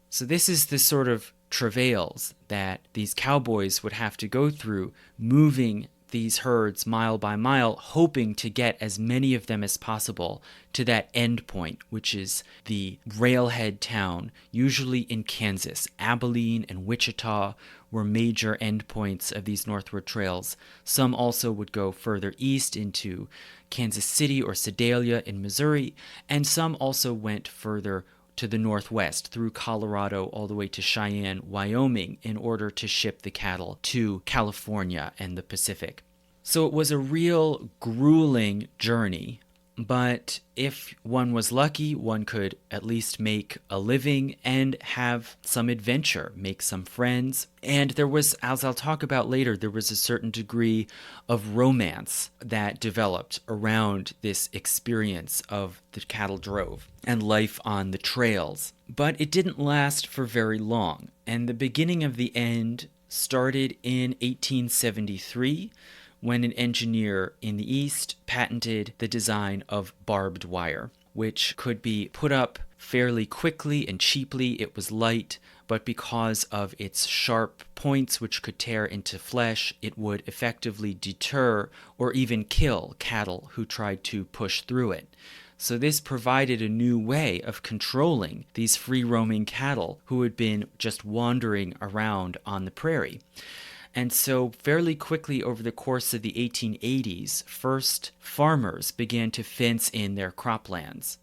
So this is the sort of travails that these cowboys would have to go through, moving these herds mile by mile, hoping to get as many of them as possible to that end point, which is the railhead town, usually in Kansas. Abilene and Wichita were major endpoints of these northward trails. Some also would go further east into Kansas City or Sedalia in Missouri, and some also went further to the northwest through Colorado all the way to Cheyenne, Wyoming, in order to ship the cattle to California and the Pacific. So it was a real grueling journey, but if one was lucky, one could at least make a living and have some adventure, make some friends. And there was, as I'll talk about later, there was a certain degree of romance that developed around this experience of the cattle drove and life on the trails. But it didn't last for very long, and the beginning of the end started in 1873, when an engineer in the East patented the design of barbed wire, which could be put up fairly quickly and cheaply. It was light, but because of its sharp points which could tear into flesh, it would effectively deter or even kill cattle who tried to push through it. So this provided a new way of controlling these free-roaming cattle who had been just wandering around on the prairie. And so fairly quickly over the course of the 1880s, first farmers began to fence in their croplands.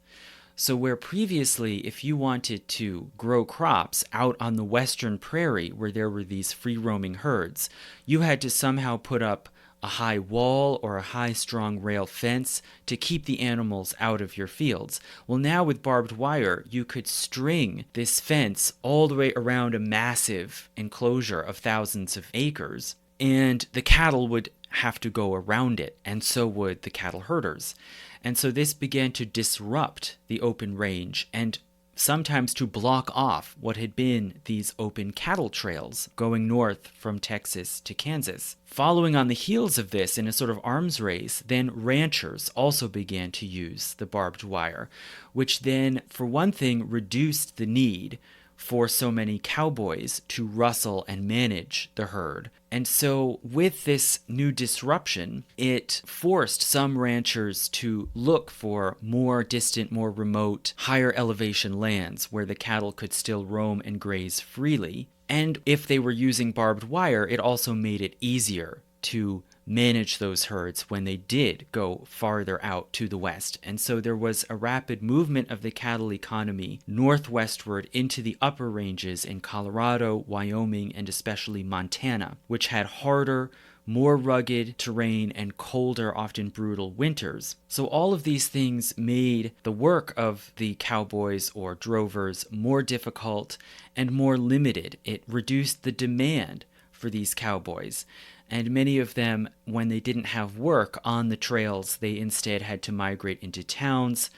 So where previously, if you wanted to grow crops out on the western prairie where there were these free-roaming herds, you had to somehow put up a high wall or a high strong rail fence to keep the animals out of your fields. Well, now with barbed wire, you could string this fence all the way around a massive enclosure of thousands of acres, and the cattle would have to go around it, and so would the cattle herders. And so this began to disrupt the open range and sometimes to block off what had been these open cattle trails going north from Texas to Kansas. Following on the heels of this, in a sort of arms race, then ranchers also began to use the barbed wire, which then, for one thing, reduced the need for so many cowboys to rustle and manage the herd. And so with this new disruption, it forced some ranchers to look for more distant, more remote, higher elevation lands where the cattle could still roam and graze freely. And if they were using barbed wire, it also made it easier to manage those herds when they did go farther out to the west. And so there was a rapid movement of the cattle economy northwestward into the upper ranges in Colorado, Wyoming, and especially Montana, which had harder, more rugged terrain and colder, often brutal winters. So all of these things made the work of the cowboys or drovers more difficult and more limited. It reduced the demand for these cowboys. And many of them, when they didn't have work on the trails, they instead had to migrate into towns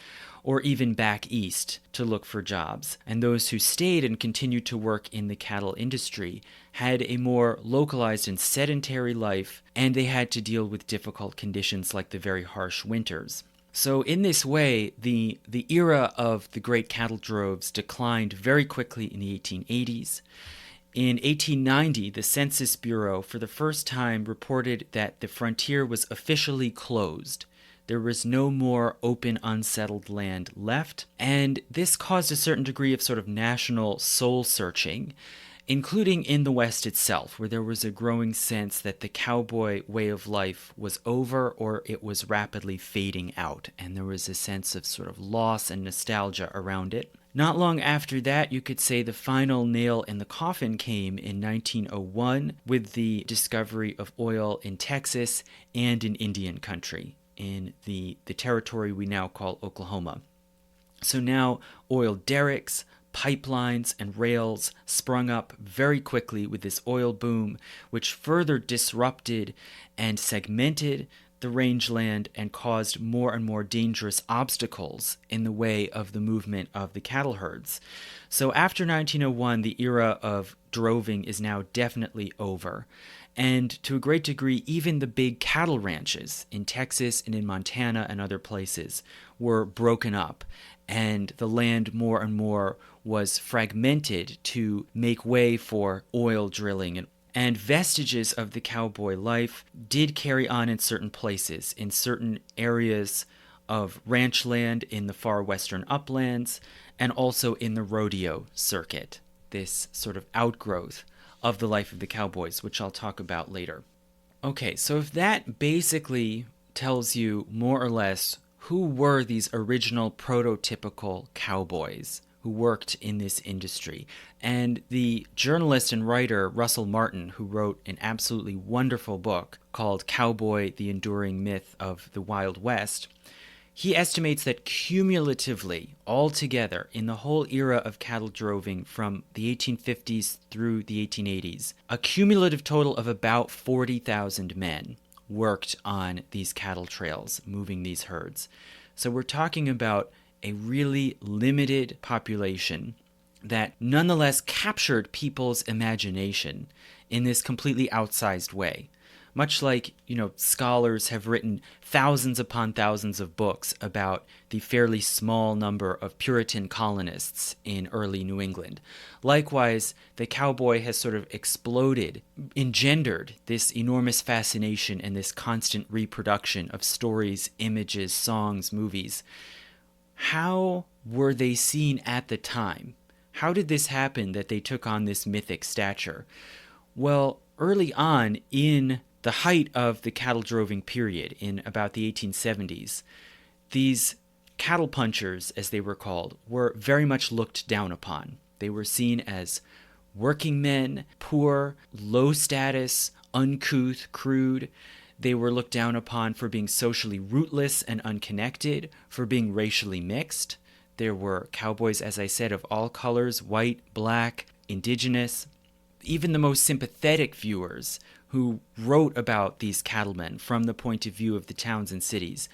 or even back east to look for jobs. And those who stayed and continued to work in the cattle industry had a more localized and sedentary life, and they had to deal with difficult conditions like the very harsh winters. So in this way, the era of the great cattle droves declined very quickly in the 1880s. In 1890, the Census Bureau for the first time reported that the frontier was officially closed. There was no more open, unsettled land left, and this caused a certain degree of sort of national soul-searching, including in the West itself, where there was a growing sense that the cowboy way of life was over or it was rapidly fading out, and there was a sense of sort of loss and nostalgia around it. Not long after that, you could say the final nail in the coffin came in 1901 with the discovery of oil in Texas and in Indian country, in the territory we now call Oklahoma. So now oil derricks, pipelines, and rails sprung up very quickly with this oil boom, which further disrupted and segmented the rangeland and caused more and more dangerous obstacles in the way of the movement of the cattle herds. So after 1901, the era of droving is now definitely over. And to a great degree, even the big cattle ranches in Texas and in Montana and other places were broken up, and the land more and more was fragmented to make way for oil drilling and vestiges of the cowboy life did carry on in certain places, in certain areas of ranch land in the far western uplands, and also in the rodeo circuit, this sort of outgrowth of the life of the cowboys, which I'll talk about later. Okay, so if that basically tells you more or less who were these original prototypical cowboys who worked in this industry. And the journalist and writer Russell Martin, who wrote an absolutely wonderful book called Cowboy, the Enduring Myth of the Wild West, he estimates that cumulatively, altogether, in the whole era of cattle droving from the 1850s through the 1880s, a cumulative total of about 40,000 men worked on these cattle trails, moving these herds. So we're talking about a really limited population that nonetheless captured people's imagination in this completely outsized way. Much like, scholars have written thousands upon thousands of books about the fairly small number of Puritan colonists in early New England. Likewise, the cowboy has sort of engendered this enormous fascination and this constant reproduction of stories, images, songs, movies, How were they seen at the time? How did this happen that they took on this mythic stature? Well, early on in the height of the cattle droving period in about the 1870s, these cattle punchers, as they were called, were very much looked down upon. They were seen as working men, poor, low status, uncouth, crude. They were looked down upon for being socially rootless and unconnected, for being racially mixed. There were cowboys, as I said, of all colors, white, black, indigenous. Even the most sympathetic viewers who wrote about these cattlemen from the point of view of the towns and cities,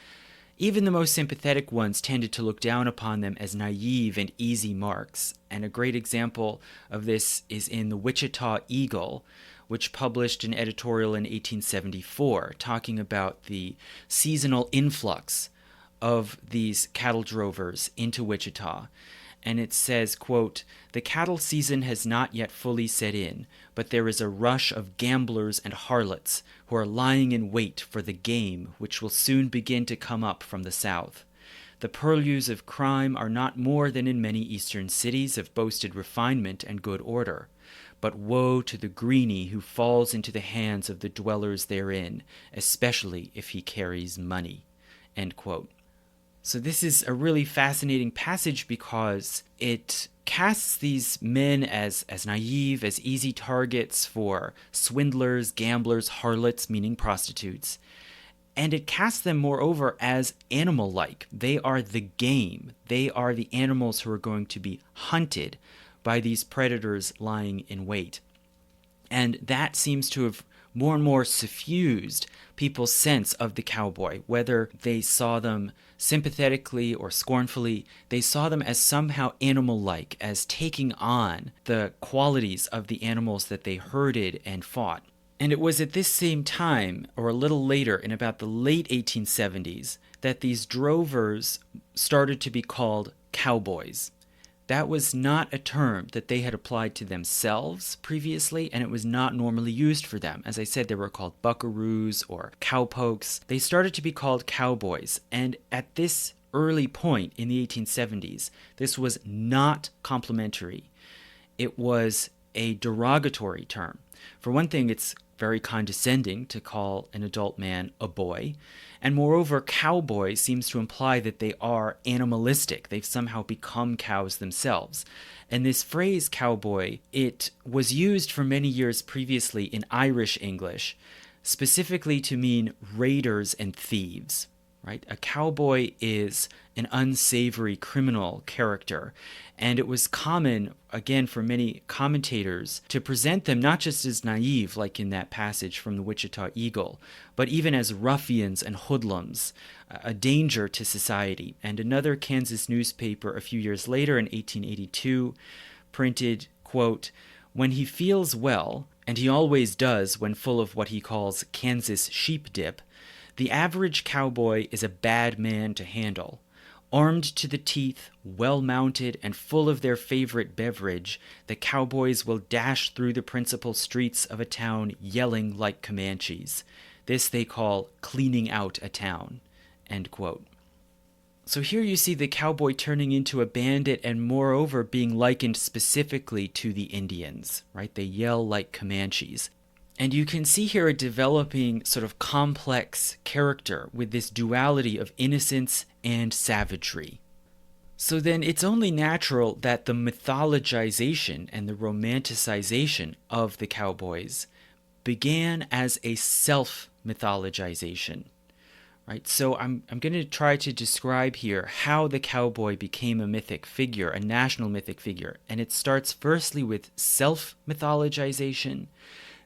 even the most sympathetic ones tended to look down upon them as naive and easy marks. And a great example of this is in the Wichita Eagle, which published an editorial in 1874 talking about the seasonal influx of these cattle drovers into Wichita. And it says, quote, "The cattle season has not yet fully set in, but there is a rush of gamblers and harlots who are lying in wait for the game which will soon begin to come up from the south. The purlieus of crime are not more than in many eastern cities of boasted refinement and good order. But woe to the greenie who falls into the hands of the dwellers therein, especially if he carries money." End quote. So this is a really fascinating passage because it casts these men as naive, as easy targets for swindlers, gamblers, harlots, meaning prostitutes. And it casts them, moreover, as animal-like. They are the game. They are the animals who are going to be hunted by these predators lying in wait. And that seems to have more and more suffused people's sense of the cowboy, whether they saw them sympathetically or scornfully. They saw them as somehow animal-like, as taking on the qualities of the animals that they herded and fought. And it was at this same time, or a little later, in about the late 1870s, that these drovers started to be called cowboys. That was not a term that they had applied to themselves previously, and it was not normally used for them. As I said, they were called buckaroos or cowpokes. They started to be called cowboys, and at this early point in the 1870s, this was not complimentary. It was a derogatory term. For one thing, it's very condescending to call an adult man a boy. And moreover, cowboy seems to imply that they are animalistic. They've somehow become cows themselves. And this phrase cowboy, it was used for many years previously in Irish English, specifically to mean raiders and thieves. Right? A cowboy is an unsavory criminal character, and it was common, again, for many commentators to present them not just as naive, like in that passage from the Wichita Eagle, but even as ruffians and hoodlums, a danger to society. And another Kansas newspaper a few years later, in 1882, printed, quote, "When he feels well, and he always does when full of what he calls Kansas sheep dip, the average cowboy is a bad man to handle. Armed to the teeth, well-mounted, and full of their favorite beverage, the cowboys will dash through the principal streets of a town yelling like Comanches. This they call cleaning out a town." End quote. So here you see the cowboy turning into a bandit and moreover being likened specifically to the Indians, right? They yell like Comanches. And you can see here a developing sort of complex character with this duality of innocence and savagery. So then it's only natural that the mythologization and the romanticization of the cowboys began as a self-mythologization. Right? So I'm going to try to describe here how the cowboy became a mythic figure, a national mythic figure. And it starts firstly with self-mythologization,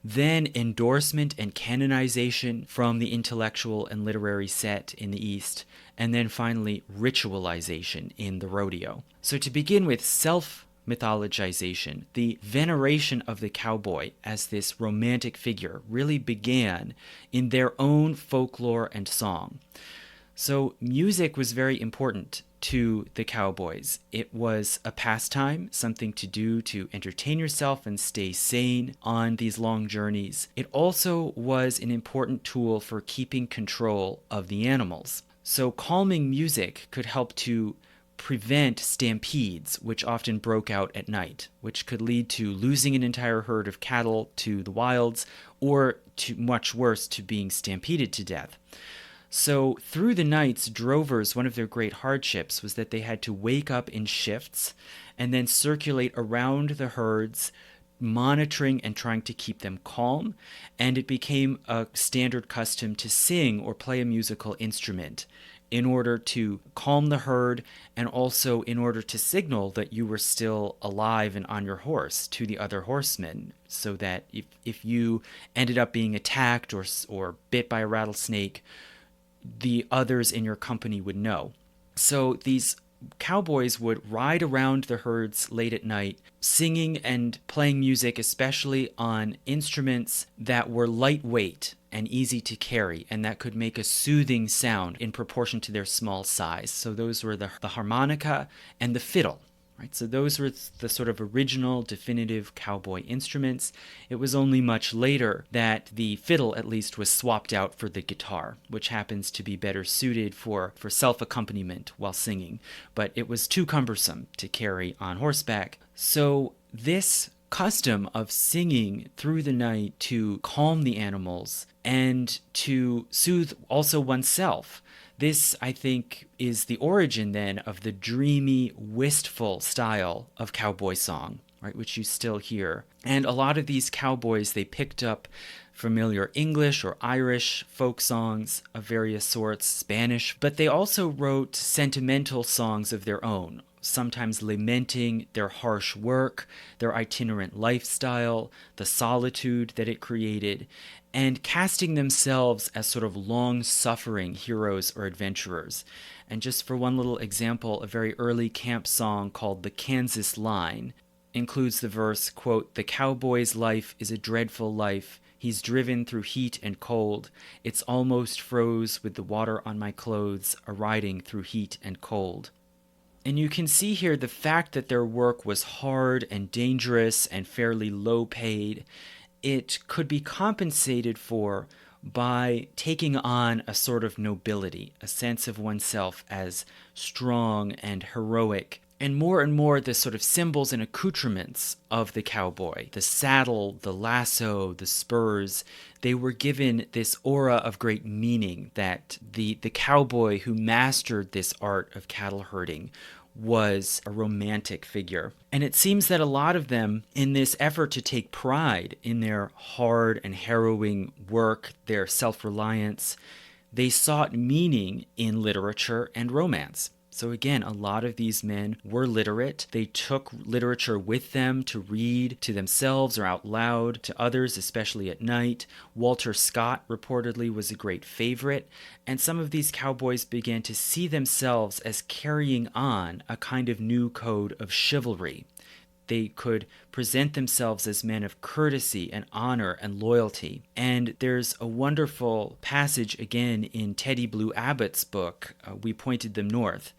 then endorsement and canonization from the intellectual and literary set in the East, and then finally ritualization in the rodeo. So to begin with self-mythologization, the veneration of the cowboy as this romantic figure really began in their own folklore and song. So music was very important to the cowboys. It was a pastime, something to do to entertain yourself and stay sane on these long journeys. It also was an important tool for keeping control of the animals. So calming music could help to prevent stampedes, which often broke out at night, which could lead to losing an entire herd of cattle to the wilds, or, to much worse, to being stampeded to death. So through the nights, drovers, one of their great hardships was that they had to wake up in shifts and then circulate around the herds, monitoring and trying to keep them calm. And it became a standard custom to sing or play a musical instrument in order to calm the herd, and also in order to signal that you were still alive and on your horse to the other horsemen, so that if you ended up being attacked or bit by a rattlesnake, the others in your company would know. So these cowboys would ride around the herds late at night, singing and playing music, especially on instruments that were lightweight and easy to carry, and that could make a soothing sound in proportion to their small size. So those were the harmonica and the fiddle. Right? So those were the sort of original, definitive cowboy instruments. It was only much later that the fiddle, at least, was swapped out for the guitar, which happens to be better suited for self-accompaniment while singing. But it was too cumbersome to carry on horseback. So this custom of singing through the night to calm the animals and to soothe also oneself, this, I think, is the origin then of the dreamy, wistful style of cowboy song, right, which you still hear. And a lot of these cowboys, they picked up familiar English or Irish folk songs of various sorts, Spanish, but they also wrote sentimental songs of their own, sometimes lamenting their harsh work, their itinerant lifestyle, the solitude that it created, and casting themselves as sort of long-suffering heroes or adventurers. And just for one little example, a very early camp song called The Kansas Line includes the verse, quote, "The cowboy's life is a dreadful life. He's driven through heat and cold. It's almost froze with the water on my clothes, a-riding through heat and cold." And you can see here the fact that their work was hard and dangerous and fairly low paid. It could be compensated for by taking on a sort of nobility, a sense of oneself as strong and heroic, and more the sort of symbols and accoutrements of the cowboy, the saddle, the lasso, the spurs, they were given this aura of great meaning that the cowboy who mastered this art of cattle herding was a romantic figure. And it seems that a lot of them, in this effort to take pride in their hard and harrowing work, their self-reliance, they sought meaning in literature and romance. So again, a lot of these men were literate. They took literature with them to read to themselves or out loud to others, especially at night. Walter Scott reportedly was a great favorite, and some of these cowboys began to see themselves as carrying on a kind of new code of chivalry. They could present themselves as men of courtesy and honor and loyalty. And there's a wonderful passage again in Teddy Blue Abbott's book, We Pointed Them North,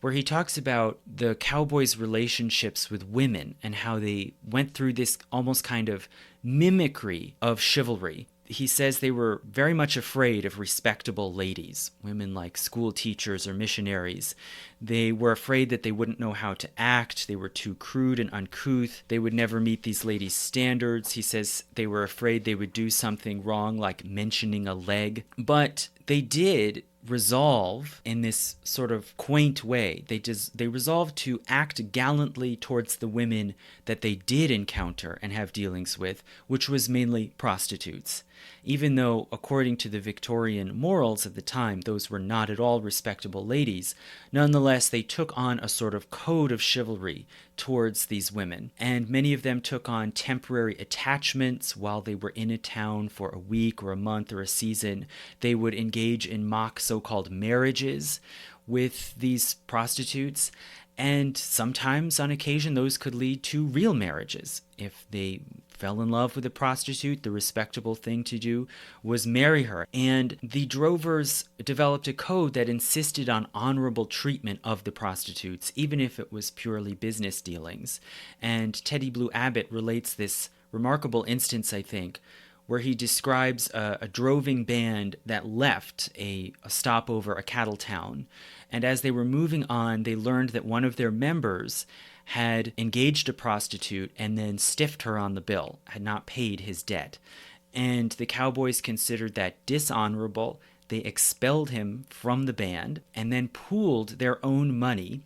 where he talks about the cowboys' relationships with women and how they went through this almost kind of mimicry of chivalry. He says they were very much afraid of respectable ladies, women like school teachers or missionaries. They were afraid that they wouldn't know how to act. They were too crude and uncouth. They would never meet these ladies' standards. He says they were afraid they would do something wrong, like mentioning a leg. But they did resolve in this sort of quaint way. They resolved to act gallantly towards the women that they did encounter and have dealings with, which was mainly prostitutes. Even though, according to the Victorian morals of the time, those were not at all respectable ladies, nonetheless, they took on a sort of code of chivalry towards these women. And many of them took on temporary attachments while they were in a town for a week or a month or a season. They would engage in mock so-called marriages with these prostitutes. And sometimes, on occasion, those could lead to real marriages. If they fell in love with a prostitute, the respectable thing to do was marry her. And the drovers developed a code that insisted on honorable treatment of the prostitutes, even if it was purely business dealings. And Teddy Blue Abbott relates this remarkable instance, I think, where he describes a droving band that left a stopover, a cattle town. And as they were moving on, they learned that one of their members had engaged a prostitute and then stiffed her on the bill, had not paid his debt. And the Cowboys considered that dishonorable. They expelled him from the band and then pooled their own money,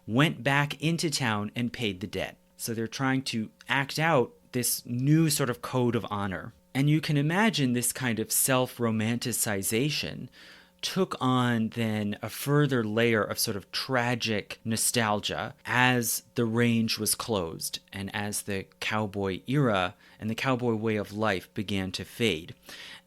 went back into town and paid the debt. So they're trying to act out this new sort of code of honor. And you can imagine this kind of self-romanticization took on then a further layer of sort of tragic nostalgia as the range was closed and as the cowboy era and the cowboy way of life began to fade.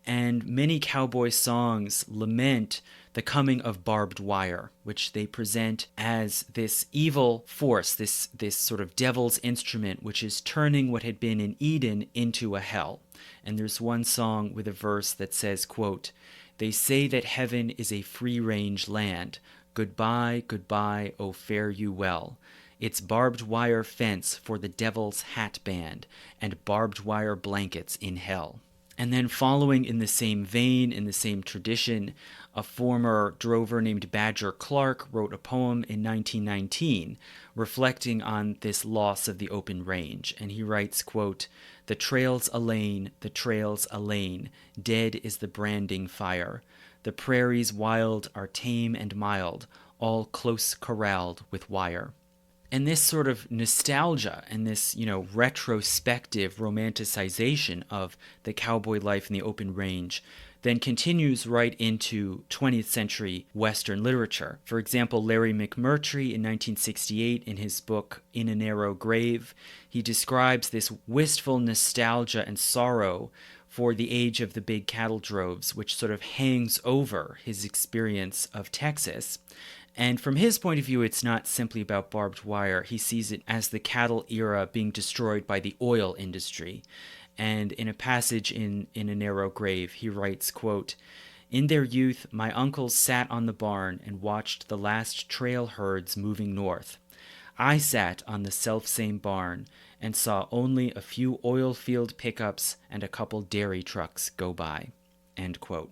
And many cowboy songs lament the coming of barbed wire, which they present as this evil force, this sort of devil's instrument, which is turning what had been an Eden into a hell. And there's one song with a verse that says, quote, "They say that heaven is a free-range land. Goodbye, goodbye, oh fare you well. It's barbed wire fence for the devil's hat band and barbed wire blankets in hell." And then following in the same vein, in the same tradition, a former drover named Badger Clark wrote a poem in 1919 reflecting on this loss of the open range. And he writes, quote, "The trails alane, the trails alane, dead is the branding fire. The prairies wild are tame and mild, all close corralled with wire." And this sort of nostalgia and this, retrospective romanticization of the cowboy life in the open range then continues right into 20th century Western literature. For example, Larry McMurtry in 1968 in his book In a Narrow Grave, he describes this wistful nostalgia and sorrow for the age of the big cattle droves, which sort of hangs over his experience of Texas. And from his point of view, it's not simply about barbed wire. He sees it as the cattle era being destroyed by the oil industry. And in a passage in A Narrow Grave, he writes, quote, "In their youth, my uncles sat on the barn and watched the last trail herds moving north. I sat on the selfsame barn and saw only a few oil field pickups and a couple dairy trucks go by." End quote.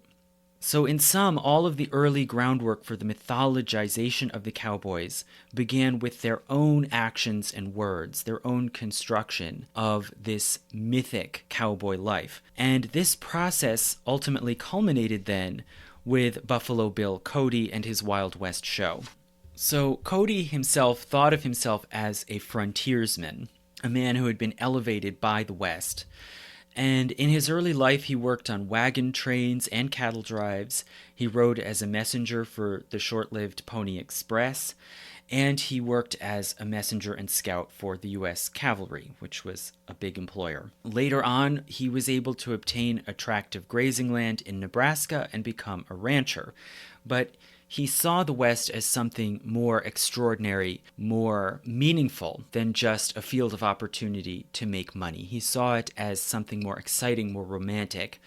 So in sum, all of the early groundwork for the mythologization of the cowboys began with their own actions and words, their own construction of this mythic cowboy life. And this process ultimately culminated then with Buffalo Bill Cody and his Wild West show. So Cody himself thought of himself as a frontiersman, a man who had been elevated by the West. And in his early life, he worked on wagon trains and cattle drives. He rode as a messenger for the short-lived Pony Express, and he worked as a messenger and scout for the U.S. Cavalry, which was a big employer. Later on, he was able to obtain a tract of grazing land in Nebraska and become a rancher. But he saw the West as something more extraordinary, more meaningful than just a field of opportunity to make money. He saw it as something more exciting, more romantic,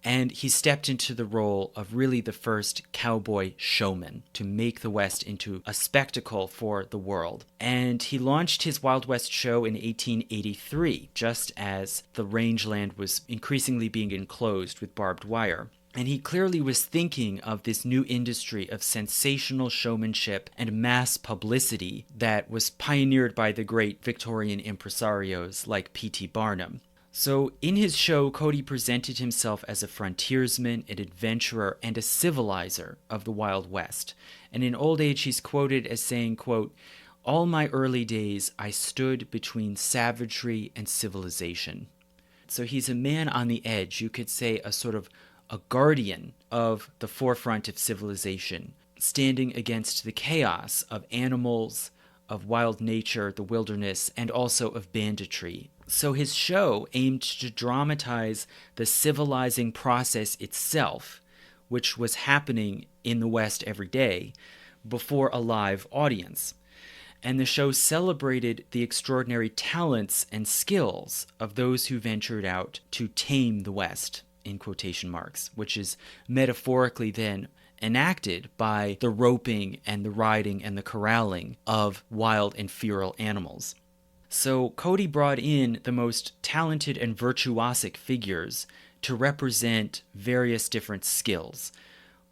and he stepped into the role of really the first cowboy showman to make the West into a spectacle for the world. And he launched his Wild West show in 1883, just as the rangeland was increasingly being enclosed with barbed wire. And he clearly was thinking of this new industry of sensational showmanship and mass publicity that was pioneered by the great Victorian impresarios like P.T. Barnum. So in his show, Cody presented himself as a frontiersman, an adventurer, and a civilizer of the Wild West. And in old age, he's quoted as saying, quote, "All my early days, I stood between savagery and civilization." So he's a man on the edge, you could say a sort of a guardian of the forefront of civilization, standing against the chaos of animals, of wild nature, the wilderness, and also of banditry. So his show aimed to dramatize the civilizing process itself, which was happening in the West every day, before a live audience. And the show celebrated the extraordinary talents and skills of those who ventured out to tame the West, in quotation marks, which is metaphorically then enacted by the roping and the riding and the corralling of wild and feral animals. So Cody brought in the most talented and virtuosic figures to represent various different skills.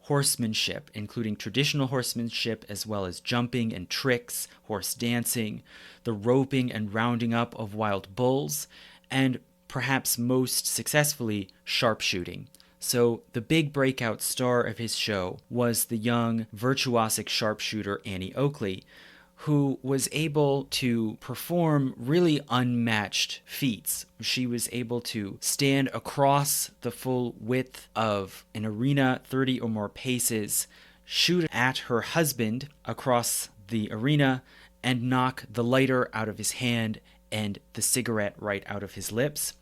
Horsemanship, including traditional horsemanship as well as jumping and tricks, horse dancing, the roping and rounding up of wild bulls, and perhaps most successfully, sharpshooting. So the big breakout star of his show was the young virtuosic sharpshooter Annie Oakley, who was able to perform really unmatched feats. She was able to stand across the full width of an arena, 30 or more paces, shoot at her husband across the arena, and knock the lighter out of his hand and the cigarette right out of his lips.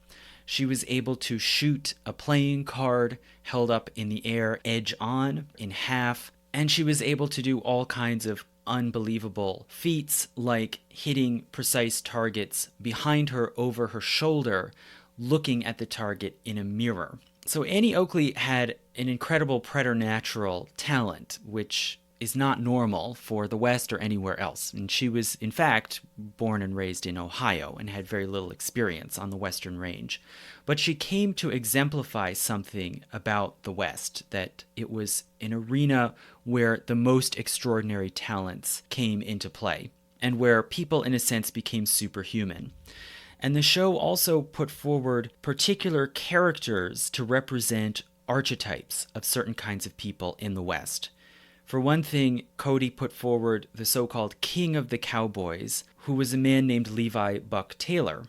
She was able to shoot a playing card held up in the air, edge on, in half, and she was able to do all kinds of unbelievable feats like hitting precise targets behind her over her shoulder, looking at the target in a mirror. So Annie Oakley had an incredible preternatural talent, which is not normal for the West or anywhere else. And she was, in fact, born and raised in Ohio and had very little experience on the Western Range. But she came to exemplify something about the West, that it was an arena where the most extraordinary talents came into play, and where people, in a sense, became superhuman. And the show also put forward particular characters to represent archetypes of certain kinds of people in the West. For one thing, Cody put forward the so-called King of the Cowboys, who was a man named Levi Buck Taylor.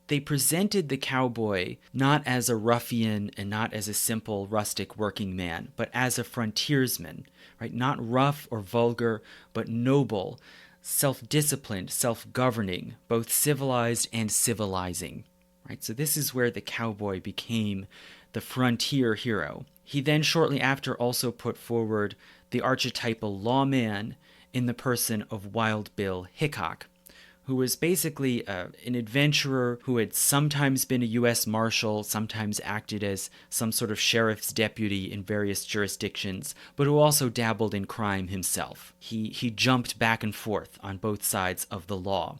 They presented the cowboy not as a ruffian and not as a simple rustic working man, but as a frontiersman, right? Not rough or vulgar, but noble, self-disciplined, self-governing, both civilized and civilizing, right? So this is where the cowboy became the frontier hero. He then shortly after also put forward the archetypal lawman in the person of Wild Bill Hickok, who was basically an adventurer who had sometimes been a U.S. Marshal, sometimes acted as some sort of sheriff's deputy in various jurisdictions, but who also dabbled in crime himself. He jumped back and forth on both sides of the law.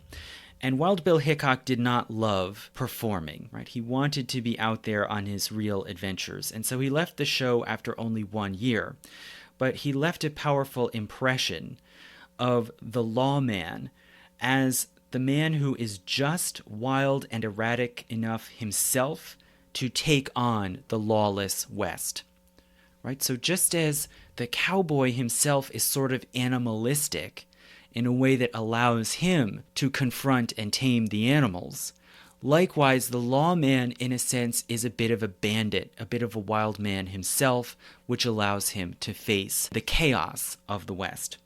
And Wild Bill Hickok did not love performing, right? He wanted to be out there on his real adventures, and so he left the show after only 1 year. But he left a powerful impression of the lawman as the man who is just wild and erratic enough himself to take on the lawless West, right? So just as the cowboy himself is sort of animalistic in a way that allows him to confront and tame the animals, likewise, the lawman, in a sense, is a bit of a bandit, a bit of a wild man himself, which allows him to face the chaos of the West.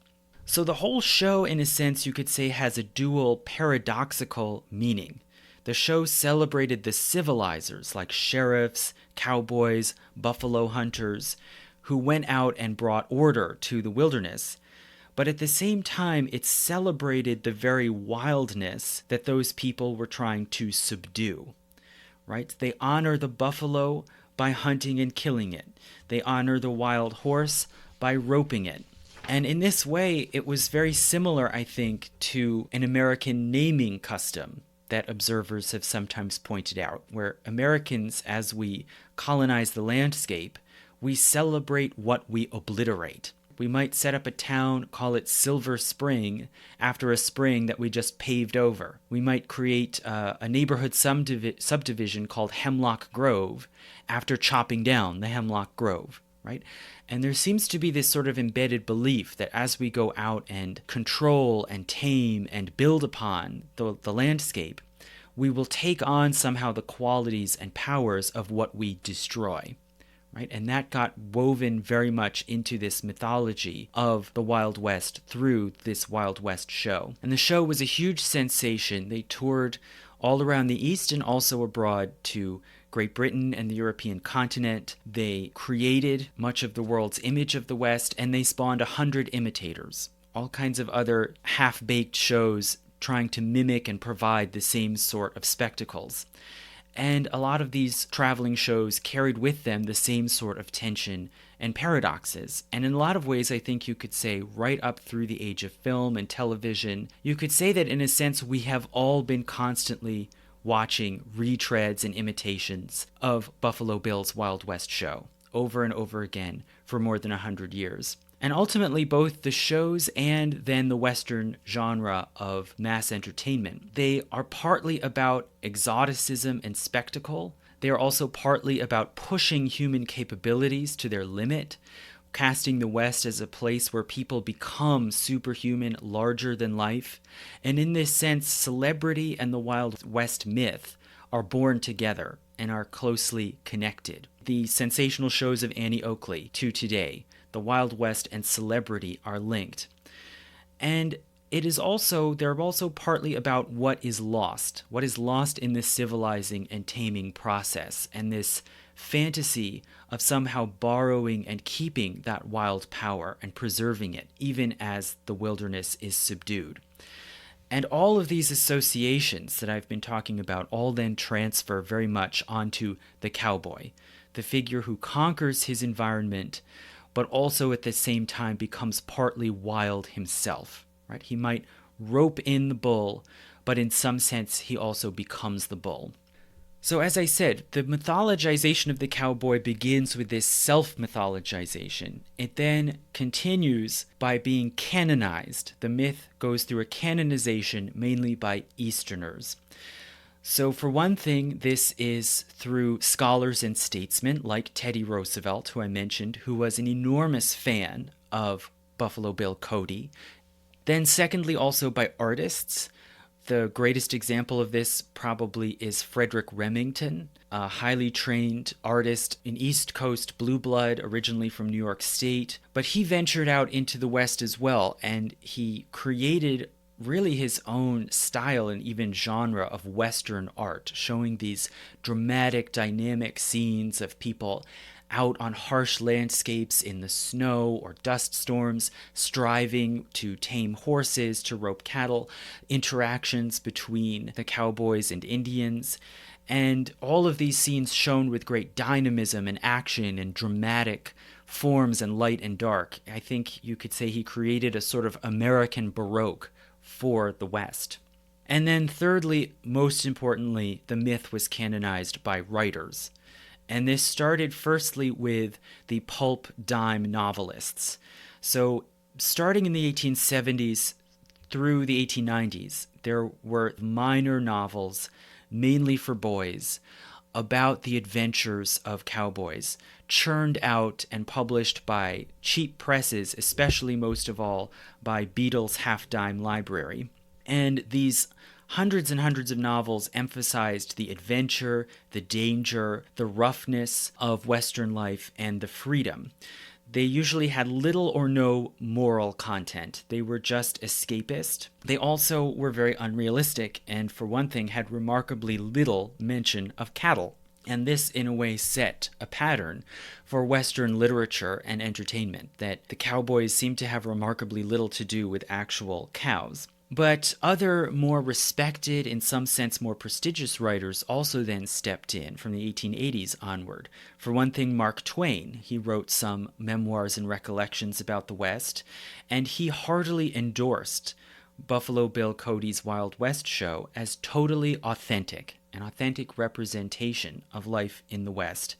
So the whole show, in a sense, you could say, has a dual paradoxical meaning. The show celebrated the civilizers like sheriffs, cowboys, buffalo hunters, who went out and brought order to the wilderness. But at the same time, it celebrated the very wildness that those people were trying to subdue, right? They honor the buffalo by hunting and killing it. They honor the wild horse by roping it. And in this way, it was very similar, I think, to an American naming custom that observers have sometimes pointed out, where Americans, as we colonize the landscape, we celebrate what we obliterate. We might set up a town, call it Silver Spring, after a spring that we just paved over. We might create a neighborhood subdivision called Hemlock Grove after chopping down the Hemlock Grove, right? And there seems to be this sort of embedded belief that as we go out and control and tame and build upon the landscape, we will take on somehow the qualities and powers of what we destroy. Right? And that got woven very much into this mythology of the Wild West through this Wild West show. And the show was a huge sensation. They toured all around the East and also abroad to Great Britain and the European continent. They created much of the world's image of the West, and they spawned 100 imitators. All kinds of other half-baked shows trying to mimic and provide the same sort of spectacles. And a lot of these traveling shows carried with them the same sort of tension and paradoxes. And in a lot of ways, I think you could say right up through the age of film and television, you could say that in a sense we have all been constantly watching retreads and imitations of Buffalo Bill's Wild West show over and over again for more than 100 years. And ultimately, both the shows and then the Western genre of mass entertainment, they are partly about exoticism and spectacle. They are also partly about pushing human capabilities to their limit, casting the West as a place where people become superhuman, larger than life. And in this sense, celebrity and the Wild West myth are born together and are closely connected. The sensational shows of Annie Oakley to today, the Wild West and celebrity are linked. And they're also partly about what is lost in this civilizing and taming process, and this fantasy of somehow borrowing and keeping that wild power and preserving it, even as the wilderness is subdued. And all of these associations that I've been talking about all then transfer very much onto the cowboy, the figure who conquers his environment, but also at the same time becomes partly wild himself, right? He might rope in the bull, but in some sense he also becomes the bull. So as I said, the mythologization of the cowboy begins with this self-mythologization. It then continues by being canonized. The myth goes through a canonization mainly by Easterners. So for one thing, this is through scholars and statesmen like Teddy Roosevelt, who I mentioned, who was an enormous fan of Buffalo Bill Cody. Then secondly, also by artists. The greatest example of this probably is Frederic Remington, a highly trained artist, an East Coast blue blood, originally from New York State. But he ventured out into the West as well, and he created really his own style and even genre of Western art, showing these dramatic, dynamic scenes of people out on harsh landscapes in the snow or dust storms, striving to tame horses, to rope cattle, interactions between the Cowboys and Indians, and all of these scenes shown with great dynamism and action and dramatic forms and light and dark. I think you could say he created a sort of American Baroque for the West. And then thirdly, most importantly, the myth was canonized by writers. And this started firstly with the pulp dime novelists. So starting in the 1870s through the 1890s, there were minor novels, mainly for boys, about the adventures of cowboys, churned out and published by cheap presses, especially most of all by Beadle's Half-Dime Library. And these hundreds and hundreds of novels emphasized the adventure, the danger, the roughness of Western life, and the freedom. They usually had little or no moral content. They were just escapist. They also were very unrealistic, and for one thing, had remarkably little mention of cattle. And this, in a way, set a pattern for Western literature and entertainment, that the cowboys seemed to have remarkably little to do with actual cows. But other more respected, in some sense more prestigious writers also then stepped in from the 1880s onward. For one thing, Mark Twain. He wrote some memoirs and recollections about the West, and he heartily endorsed Buffalo Bill Cody's Wild West show as totally authentic, an authentic representation of life in the West.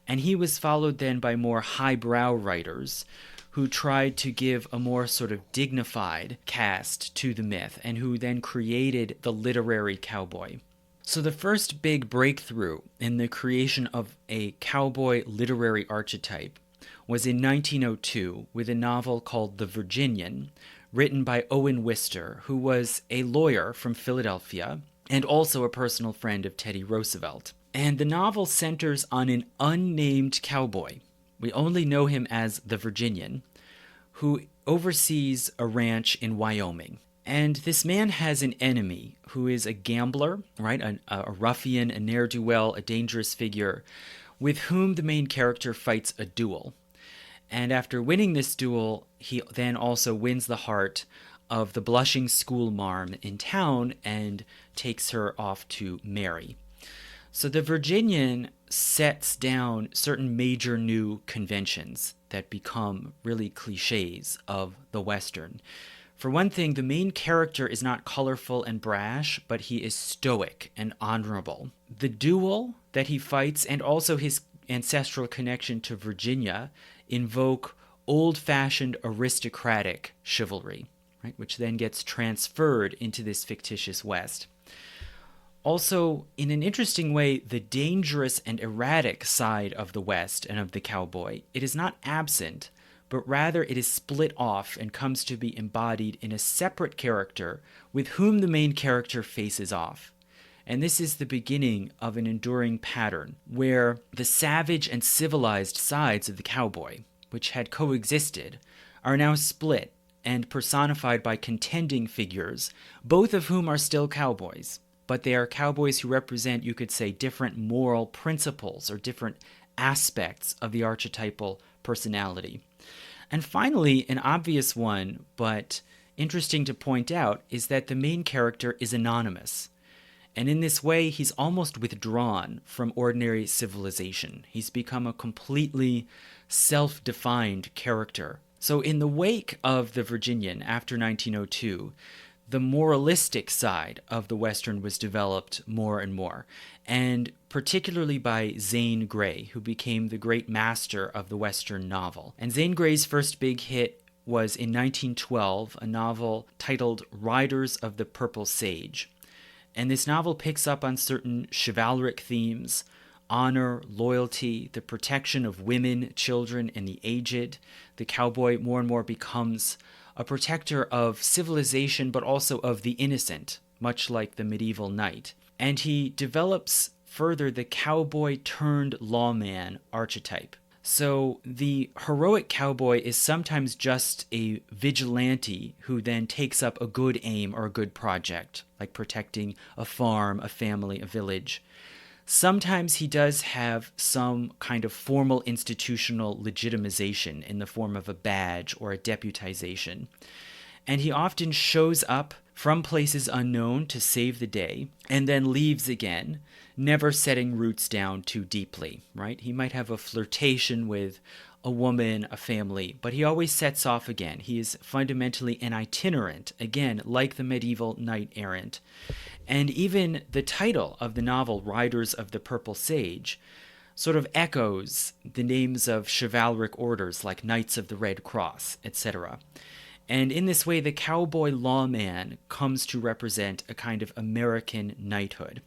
And he was followed then by more highbrow writers who tried to give a more sort of dignified cast to the myth, and who then created the literary cowboy. So the first big breakthrough in the creation of a cowboy literary archetype was in 1902 with a novel called The Virginian, written by Owen Wister, who was a lawyer from Philadelphia and also a personal friend of Teddy Roosevelt. And the novel centers on an unnamed cowboy. We only know him as the Virginian, who oversees a ranch in Wyoming. And this man has an enemy who is a gambler, right? A ruffian, a ne'er-do-well, a dangerous figure, with whom the main character fights a duel. And after winning this duel, he then also wins the heart of the blushing schoolmarm in town and takes her off to marry. So the Virginian sets down certain major new conventions that become really cliches of the Western. For one thing, the main character is not colorful and brash, but he is stoic and honorable. The duel that he fights and also his ancestral connection to Virginia invoke old-fashioned aristocratic chivalry, right, which then gets transferred into this fictitious West. Also, in an interesting way, the dangerous and erratic side of the West and of the cowboy, it is not absent, but rather it is split off and comes to be embodied in a separate character with whom the main character faces off. And this is the beginning of an enduring pattern where the savage and civilized sides of the cowboy, which had coexisted, are now split and personified by contending figures, both of whom are still cowboys. But they are cowboys who represent, you could say, different moral principles or different aspects of the archetypal personality. And finally, an obvious one, but interesting to point out, is that the main character is anonymous. And in this way, he's almost withdrawn from ordinary civilization. He's become a completely self-defined character. So in the wake of the Virginian after 1902, the moralistic side of the Western was developed more and more, and particularly by Zane Grey, who became the great master of the Western novel. And Zane Grey's first big hit was in 1912, a novel titled Riders of the Purple Sage. And this novel picks up on certain chivalric themes: honor, loyalty, the protection of women, children, and the aged. The cowboy more and more becomes a protector of civilization, but also of the innocent, much like the medieval knight. And he develops further the cowboy turned lawman archetype. So the heroic cowboy is sometimes just a vigilante who then takes up a good aim or a good project, like protecting a farm, a family, a village. Sometimes he does have some kind of formal institutional legitimization in the form of a badge or a deputization. And he often shows up from places unknown to save the day and then leaves again, never setting roots down too deeply, right? He might have a flirtation with a woman, a family, but he always sets off again. He is fundamentally an itinerant, again, like the medieval knight errant. And even the title of the novel, Riders of the Purple Sage, sort of echoes the names of chivalric orders like Knights of the Red Cross, etc. And in this way, the cowboy lawman comes to represent a kind of American knighthood.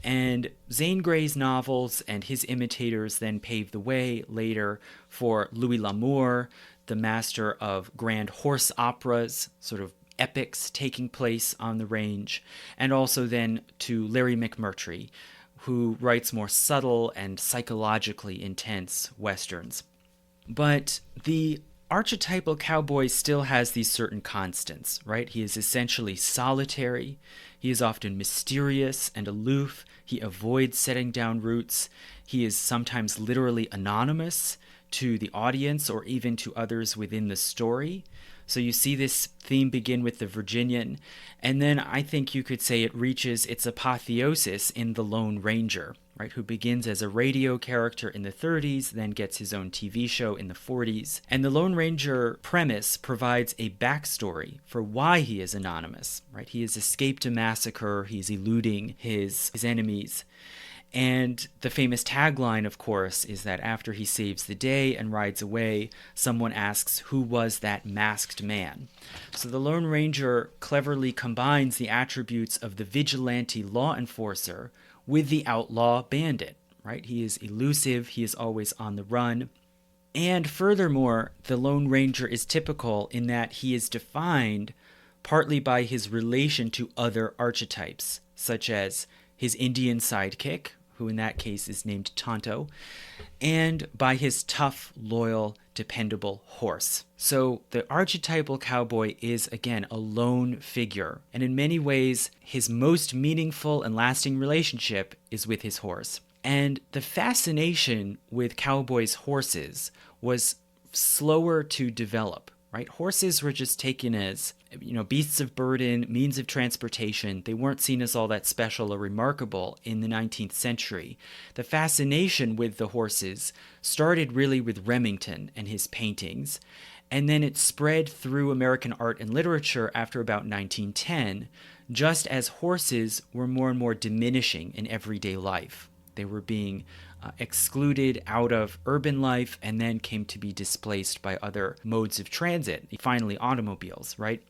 And Zane Grey's novels and his imitators then paved the way later for Louis L'Amour, the master of grand horse operas, sort of epics taking place on the range, and also then to Larry McMurtry, who writes more subtle and psychologically intense westerns. But the archetypal cowboy still has these certain constants, right? He is essentially solitary. He is often mysterious and aloof. He avoids setting down roots. He is sometimes literally anonymous to the audience or even to others within the story. So you see this theme begin with the Virginian, and then I think you could say it reaches its apotheosis in the Lone Ranger, right, who begins as a radio character in the 30s, then gets his own TV show in the 40s. And the Lone Ranger premise provides a backstory for why he is anonymous, right? He has escaped a massacre, he's eluding his enemies. And the famous tagline, of course, is that after he saves the day and rides away, someone asks, "Who was that masked man?" So the Lone Ranger cleverly combines the attributes of the vigilante law enforcer with the outlaw bandit, right? He is elusive, he is always on the run. And furthermore, the Lone Ranger is typical in that he is defined partly by his relation to other archetypes, such as his Indian sidekick, who in that case is named Tonto, and by his tough, loyal, dependable horse. So the archetypal cowboy is, again, a lone figure, and in many ways, his most meaningful and lasting relationship is with his horse. And the fascination with cowboys' horses was slower to develop, right? Horses were just taken as, beasts of burden, means of transportation. They weren't seen as all that special or remarkable in the 19th century. The fascination with the horses started really with Remington and his paintings. And then it spread through American art and literature after about 1910, just as horses were more and more diminishing in everyday life. They were being excluded out of urban life and then came to be displaced by other modes of transit, finally automobiles, right?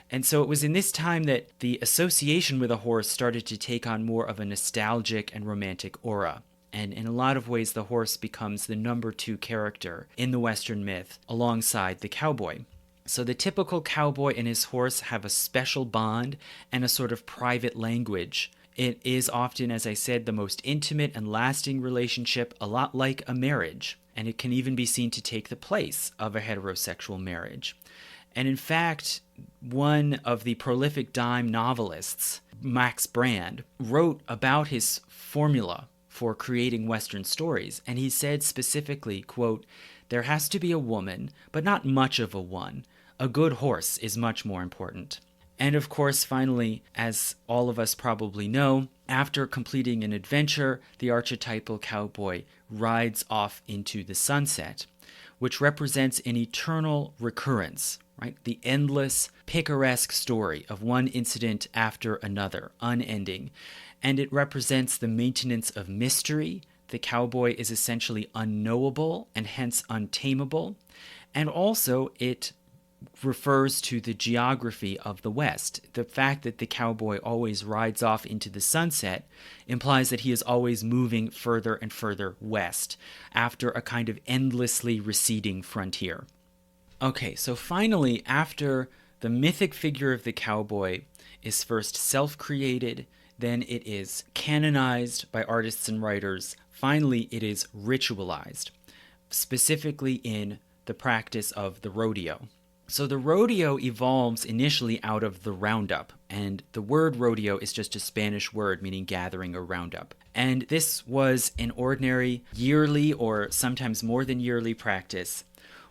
And so it was in this time that the association with a horse started to take on more of a nostalgic and romantic aura. And in a lot of ways, the horse becomes the number two character in the Western myth alongside the cowboy. So the typical cowboy and his horse have a special bond and a sort of private language. It is often, as I said, the most intimate and lasting relationship, a lot like a marriage. And it can even be seen to take the place of a heterosexual marriage. And in fact, one of the prolific dime novelists, Max Brand, wrote about his formula for creating Western stories. And he said specifically, quote, "There has to be a woman, but not much of a one. A good horse is much more important." And of course, finally, as all of us probably know, after completing an adventure, the archetypal cowboy rides off into the sunset, which represents an eternal recurrence, right? The endless, picaresque story of one incident after another, unending. And it represents the maintenance of mystery. The cowboy is essentially unknowable and hence untamable. And also, it refers to the geography of the West. The fact that the cowboy always rides off into the sunset implies that he is always moving further and further west after a kind of endlessly receding frontier. Okay, so finally, after the mythic figure of the cowboy is first self-created, then it is canonized by artists and writers. Finally, it is ritualized, specifically in the practice of the rodeo. So the rodeo evolves initially out of the roundup, and the word rodeo is just a Spanish word meaning gathering or roundup. And this was an ordinary yearly or sometimes more than yearly practice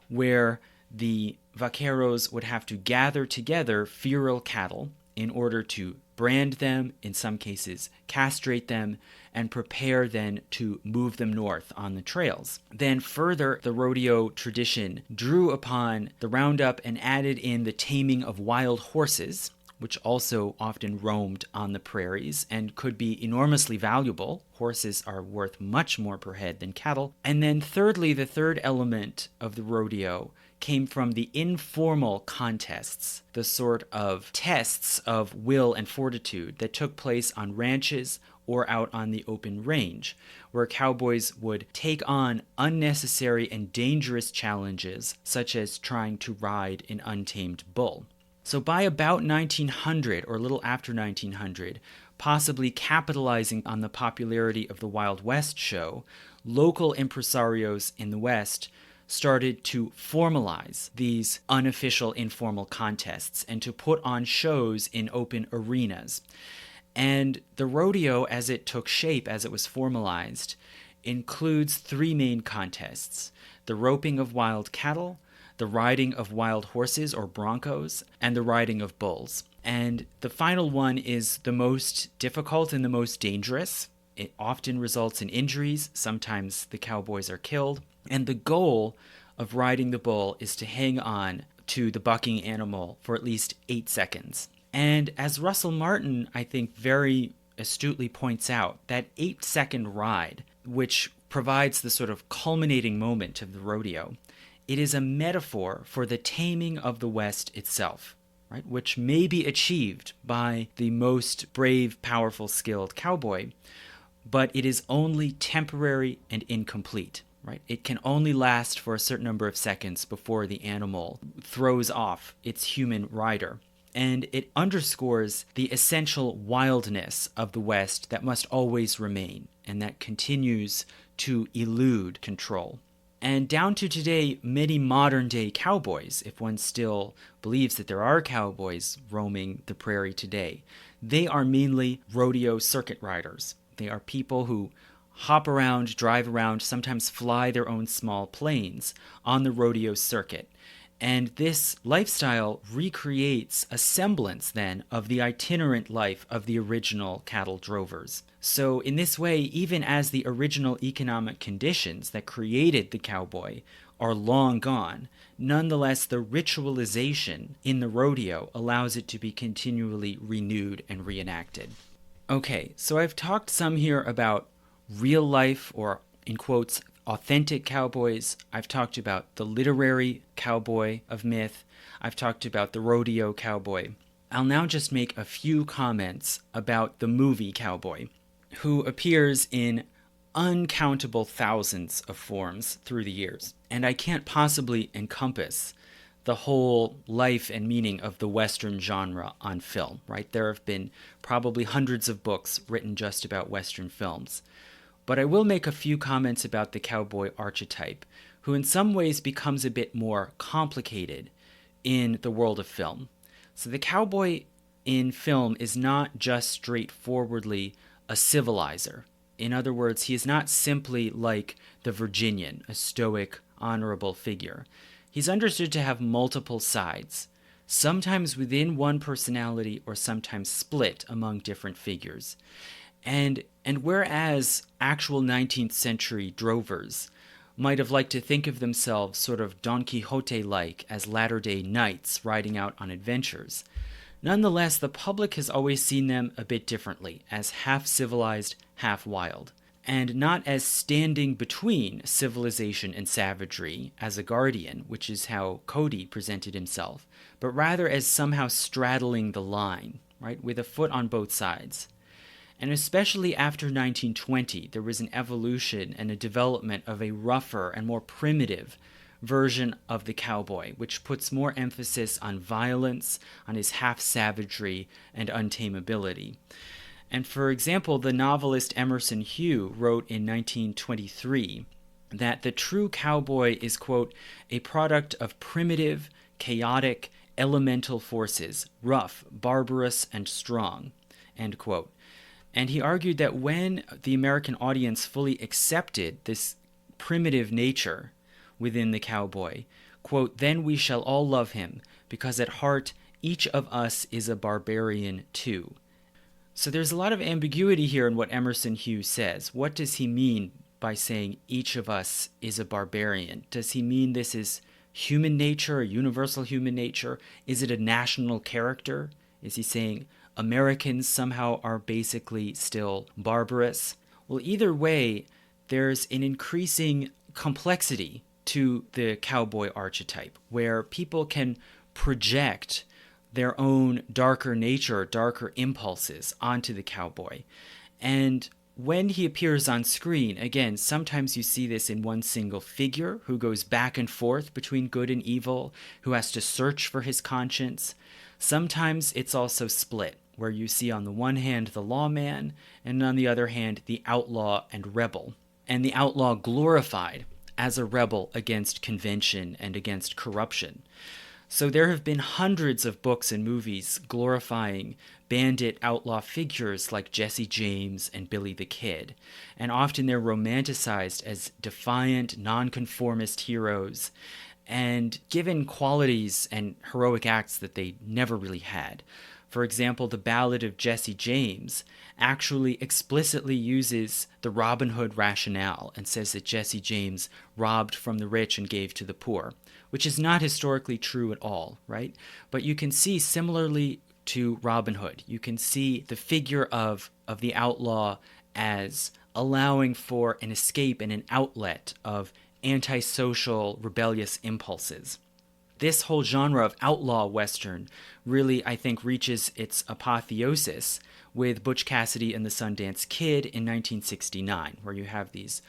where the vaqueros would have to gather together feral cattle in order to brand them, in some cases castrate them, and prepare then to move them north on the trails. Then further, the rodeo tradition drew upon the roundup and added in the taming of wild horses, which also often roamed on the prairies and could be enormously valuable. Horses are worth much more per head than cattle. And then thirdly, the third element of the rodeo came from the informal contests, the sort of tests of will and fortitude that took place on ranches or out on the open range, where cowboys would take on unnecessary and dangerous challenges, such as trying to ride an untamed bull. So by about 1900, or a little after 1900, possibly capitalizing on the popularity of the Wild West show, local impresarios in the West started to formalize these unofficial informal contests and to put on shows in open arenas. And the rodeo, as it took shape, as it was formalized, includes three main contests: the roping of wild cattle, the riding of wild horses or broncos, and the riding of bulls. And the final one is the most difficult and the most dangerous. It often results in injuries. Sometimes the cowboys are killed. And the goal of riding the bull is to hang on to the bucking animal for at least 8 seconds. And as Russell Martin, I think, very astutely points out, that 8-second ride, which provides the sort of culminating moment of the rodeo, it is a metaphor for the taming of the West itself, right? Which may be achieved by the most brave, powerful, skilled cowboy, but it is only temporary and incomplete. Right? It can only last for a certain number of seconds before the animal throws off its human rider. And it underscores the essential wildness of the West that must always remain and that continues to elude control. And down to today, many modern-day cowboys, if one still believes that there are cowboys roaming the prairie today, they are mainly rodeo circuit riders. They are people who hop around, drive around, sometimes fly their own small planes on the rodeo circuit. And this lifestyle recreates a semblance then of the itinerant life of the original cattle drovers. So in this way, even as the original economic conditions that created the cowboy are long gone, nonetheless the ritualization in the rodeo allows it to be continually renewed and reenacted. Okay, so I've talked some here about real life, or in quotes, authentic cowboys. I've talked about the literary cowboy of myth. I've talked about the rodeo cowboy. I'll now just make a few comments about the movie Cowboy, who appears in uncountable thousands of forms through the years. And I can't possibly encompass the whole life and meaning of the Western genre on film, right? There have been probably hundreds of books written just about Western films. But I will make a few comments about the cowboy archetype, who in some ways becomes a bit more complicated in the world of film. So the cowboy in film is not just straightforwardly a civilizer. In other words, he is not simply like the Virginian, a stoic, honorable figure. He's understood to have multiple sides, sometimes within one personality or sometimes split among different figures. And whereas actual 19th century drovers might have liked to think of themselves sort of Don Quixote-like as latter-day knights riding out on adventures, nonetheless, the public has always seen them a bit differently, as half-civilized, half-wild, and not as standing between civilization and savagery as a guardian, which is how Cody presented himself, but rather as somehow straddling the line, right, with a foot on both sides. And especially after 1920, there was an evolution and a development of a rougher and more primitive version of the cowboy, which puts more emphasis on violence, on his half-savagery, and untamability. And for example, the novelist Emerson Hugh wrote in 1923 that the true cowboy is, quote, a product of primitive, chaotic, elemental forces, rough, barbarous, and strong, end quote. And he argued that when the American audience fully accepted this primitive nature within the cowboy, quote, then we shall all love him, because at heart each of us is a barbarian too. So there's a lot of ambiguity here in what Emerson Hughes says. What does he mean by saying each of us is a barbarian? Does he mean this is human nature, a universal human nature? Is it a national character? Is he saying Americans somehow are basically still barbarous? Well, either way, there's an increasing complexity to the cowboy archetype, where people can project their own darker nature, darker impulses onto the cowboy. And when he appears on screen, again, sometimes you see this in one single figure who goes back and forth between good and evil, who has to search for his conscience. Sometimes it's also split, where you see on the one hand the lawman, and on the other hand the outlaw and rebel. And the outlaw glorified as a rebel against convention and against corruption. So there have been hundreds of books and movies glorifying bandit outlaw figures like Jesse James and Billy the Kid, and often they're romanticized as defiant, nonconformist heroes and given qualities and heroic acts that they never really had. For example, the Ballad of Jesse James actually explicitly uses the Robin Hood rationale and says that Jesse James robbed from the rich and gave to the poor, which is not historically true at all, right? But you can see, similarly to Robin Hood, you can see the figure of the outlaw as allowing for an escape and an outlet of antisocial, rebellious impulses. This whole genre of outlaw Western really, I think, reaches its apotheosis with Butch Cassidy and the Sundance Kid in 1969, where you have these,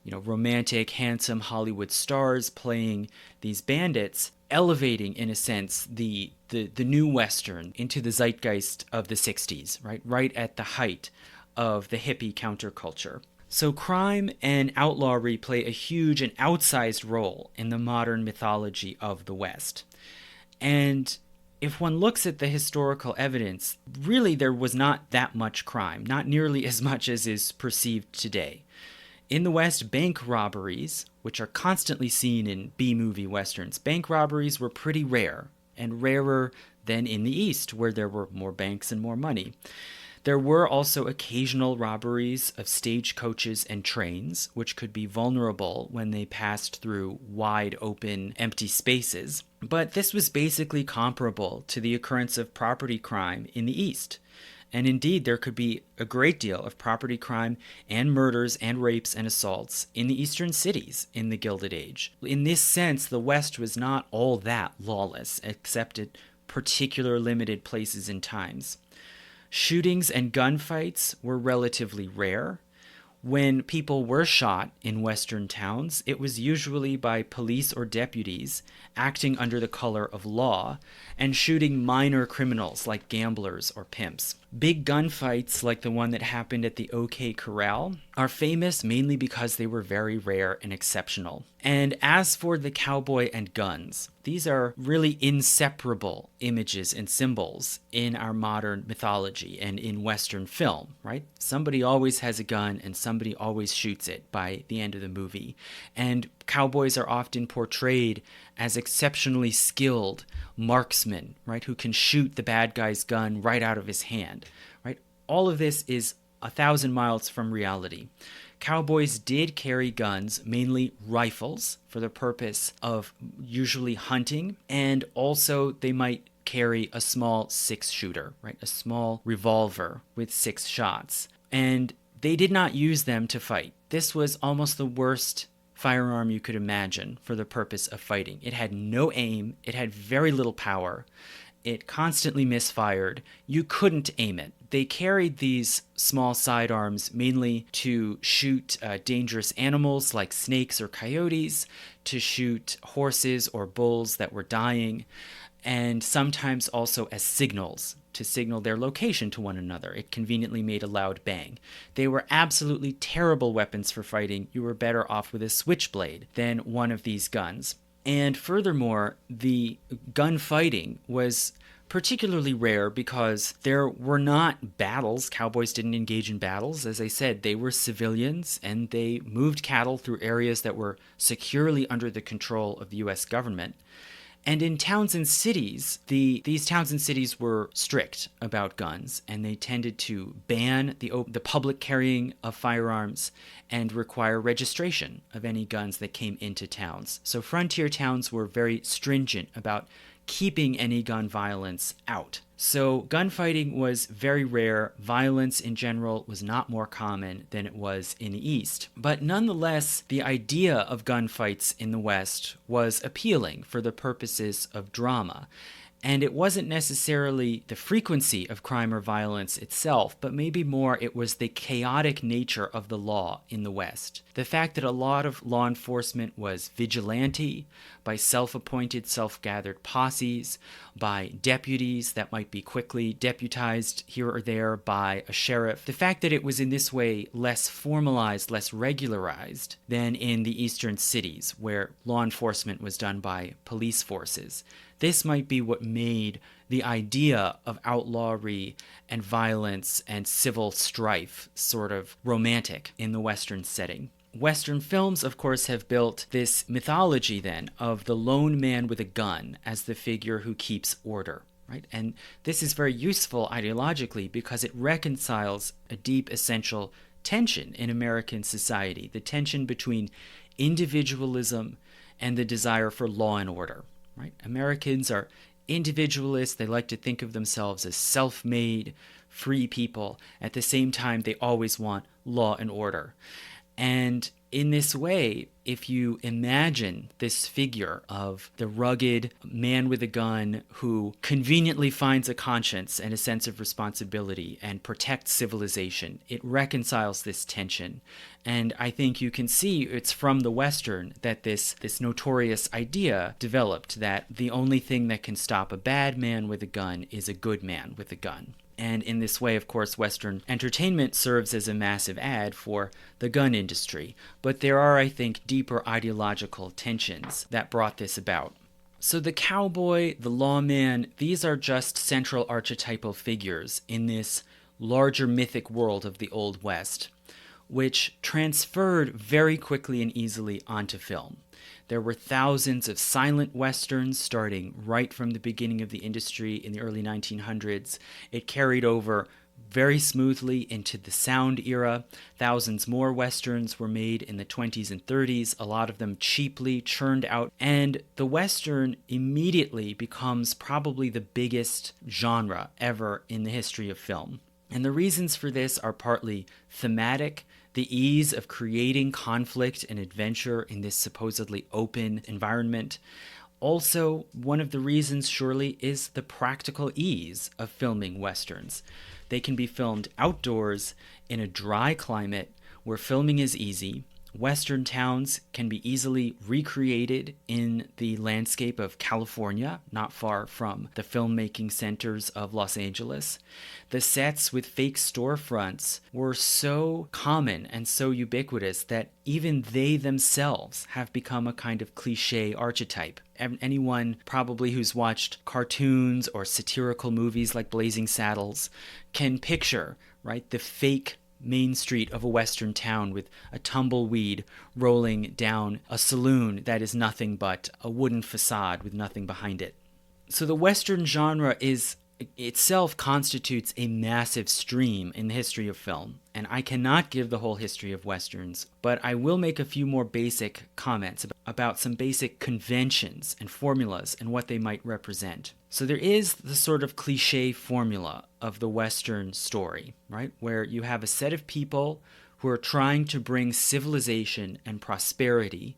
romantic, handsome Hollywood stars playing these bandits, elevating, in a sense, the new Western into the zeitgeist of the 60s, right at the height of the hippie counterculture. So crime and outlawry play a huge and outsized role in the modern mythology of the West. And if one looks at the historical evidence, really there was not that much crime, not nearly as much as is perceived today. In the West, bank robberies, which are constantly seen in B-movie westerns, bank robberies were pretty rare, and rarer than in the East, where there were more banks and more money. There were also occasional robberies of stagecoaches and trains, which could be vulnerable when they passed through wide open, empty spaces. But this was basically comparable to the occurrence of property crime in the East. And indeed, there could be a great deal of property crime and murders and rapes and assaults in the eastern cities in the Gilded Age. In this sense, the West was not all that lawless, except at particular limited places and times. Shootings and gunfights were relatively rare. When people were shot in Western towns, it was usually by police or deputies acting under the color of law and shooting minor criminals like gamblers or pimps. Big gunfights like the one that happened at the OK Corral are famous mainly because they were very rare and exceptional. And as for the cowboy and guns, these are really inseparable images and symbols in our modern mythology and in Western film, right? Somebody always has a gun and somebody always shoots it by the end of the movie. And cowboys are often portrayed as exceptionally skilled marksmen, right, who can shoot the bad guy's gun right out of his hand, right? All of this is 1,000 miles from reality. Cowboys did carry guns, mainly rifles, for the purpose of usually hunting, and also they might carry a small 6-shooter, right, a small revolver with 6 shots. And they did not use them to fight. This was almost the worst firearm you could imagine for the purpose of fighting. It had no aim, it had very little power, it constantly misfired, you couldn't aim it. They carried these small sidearms mainly to shoot dangerous animals like snakes or coyotes, to shoot horses or bulls that were dying, and sometimes also as signals, to signal their location to one another. It conveniently made a loud bang. They were absolutely terrible weapons for fighting. You were better off with a switchblade than one of these guns. And furthermore, the gunfighting was particularly rare because there were not battles. Cowboys didn't engage in battles. As I said, they were civilians and they moved cattle through areas that were securely under the control of the U.S. government. And in towns and cities, these towns and cities were strict about guns, and they tended to ban the public carrying of firearms and require registration of any guns that came into towns. So frontier towns were very stringent about keeping any gun violence out. So gunfighting was very rare. Violence in general was not more common than it was in the East. But nonetheless, the idea of gunfights in the West was appealing for the purposes of drama. And it wasn't necessarily the frequency of crime or violence itself, but maybe more it was the chaotic nature of the law in the West. The fact that a lot of law enforcement was vigilante, by self-appointed, self-gathered posses, by deputies that might be quickly deputized here or there by a sheriff. The fact that it was in this way less formalized, less regularized than in the eastern cities, where law enforcement was done by police forces. This might be what made the idea of outlawry and violence and civil strife sort of romantic in the Western setting. Western films, of course, have built this mythology then of the lone man with a gun as the figure who keeps order, right? And this is very useful ideologically because it reconciles a deep essential tension in American society, the tension between individualism and the desire for law and order. Right? Americans are individualists. They like to think of themselves as self-made, free people. At the same time, they always want law and order. And in this way, if you imagine this figure of the rugged man with a gun who conveniently finds a conscience and a sense of responsibility and protects civilization, it reconciles this tension. And I think you can see it's from the Western that this notorious idea developed that the only thing that can stop a bad man with a gun is a good man with a gun. And in this way, of course, Western entertainment serves as a massive ad for the gun industry. But there are, I think, deeper ideological tensions that brought this about. So the cowboy, the lawman, these are just central archetypal figures in this larger mythic world of the Old West. which transferred very quickly and easily onto film. There were thousands of silent westerns starting right from the beginning of the industry in the early 1900s. It carried over very smoothly into the sound era. Thousands more westerns were made in the 20s and 30s, a lot of them cheaply churned out, and the western immediately becomes probably the biggest genre ever in the history of film. And the reasons for this are partly thematic, the ease of creating conflict and adventure in this supposedly open environment. Also, one of the reasons surely is the practical ease of filming westerns. They can be filmed outdoors in a dry climate where filming is easy. Western towns can be easily recreated in the landscape of California, not far from the filmmaking centers of Los Angeles. The sets with fake storefronts were so common and so ubiquitous that even they themselves have become a kind of cliche archetype. Anyone probably who's watched cartoons or satirical movies like Blazing Saddles can picture, right, the fake main street of a western town with a tumbleweed rolling down a saloon that is nothing but a wooden facade with nothing behind it. So the western genre itself constitutes a massive stream in the history of film, and I cannot give the whole history of westerns, but I will make a few more basic comments about some basic conventions and formulas and what they might represent. So there is the sort of cliche formula of the western story, right, where you have a set of people who are trying to bring civilization and prosperity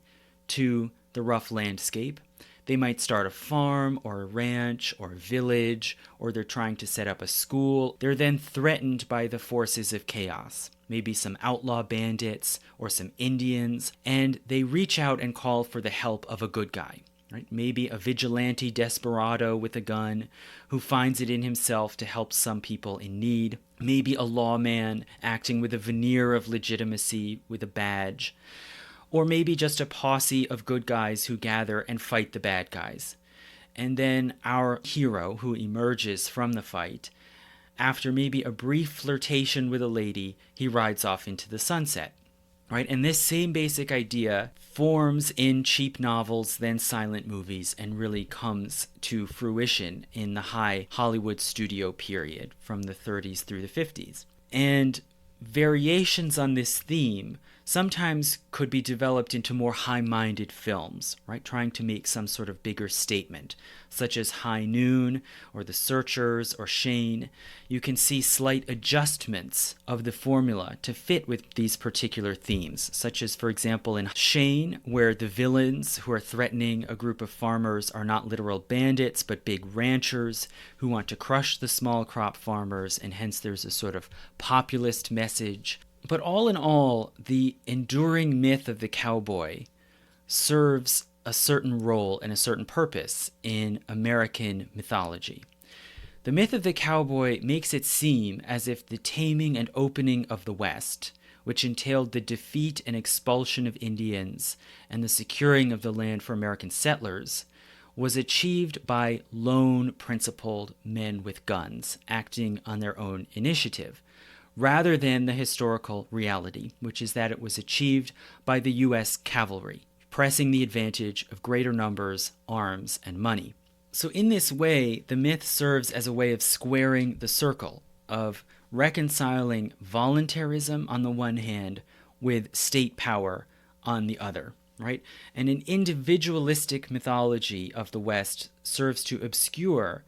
to the rough landscape. They might start a farm or a ranch or a village, or they're trying to set up a school. They're then threatened by the forces of chaos, maybe some outlaw bandits or some Indians, and they reach out and call for the help of a good guy, right? Maybe a vigilante desperado with a gun who finds it in himself to help some people in need. Maybe a lawman acting with a veneer of legitimacy with a badge. Or maybe just a posse of good guys who gather and fight the bad guys. And then our hero, who emerges from the fight, after maybe a brief flirtation with a lady, he rides off into the sunset. Right? And this same basic idea forms in cheap novels, then silent movies, and really comes to fruition in the high Hollywood studio period from the 30s through the 50s. And variations on this theme sometimes could be developed into more high-minded films, right? Trying to make some sort of bigger statement, such as High Noon or The Searchers or Shane. You can see slight adjustments of the formula to fit with these particular themes, such as, for example, in Shane, where the villains who are threatening a group of farmers are not literal bandits, but big ranchers who want to crush the small crop farmers, and hence there's a sort of populist message. But all in all, the enduring myth of the cowboy serves a certain role and a certain purpose in American mythology. The myth of the cowboy makes it seem as if the taming and opening of the West, which entailed the defeat and expulsion of Indians and the securing of the land for American settlers, was achieved by lone, principled men with guns acting on their own initiative, rather than the historical reality, which is that it was achieved by the U.S. cavalry, pressing the advantage of greater numbers, arms, and money. So in this way, the myth serves as a way of squaring the circle, of reconciling voluntarism on the one hand with state power on the other, right? And an individualistic mythology of the West serves to obscure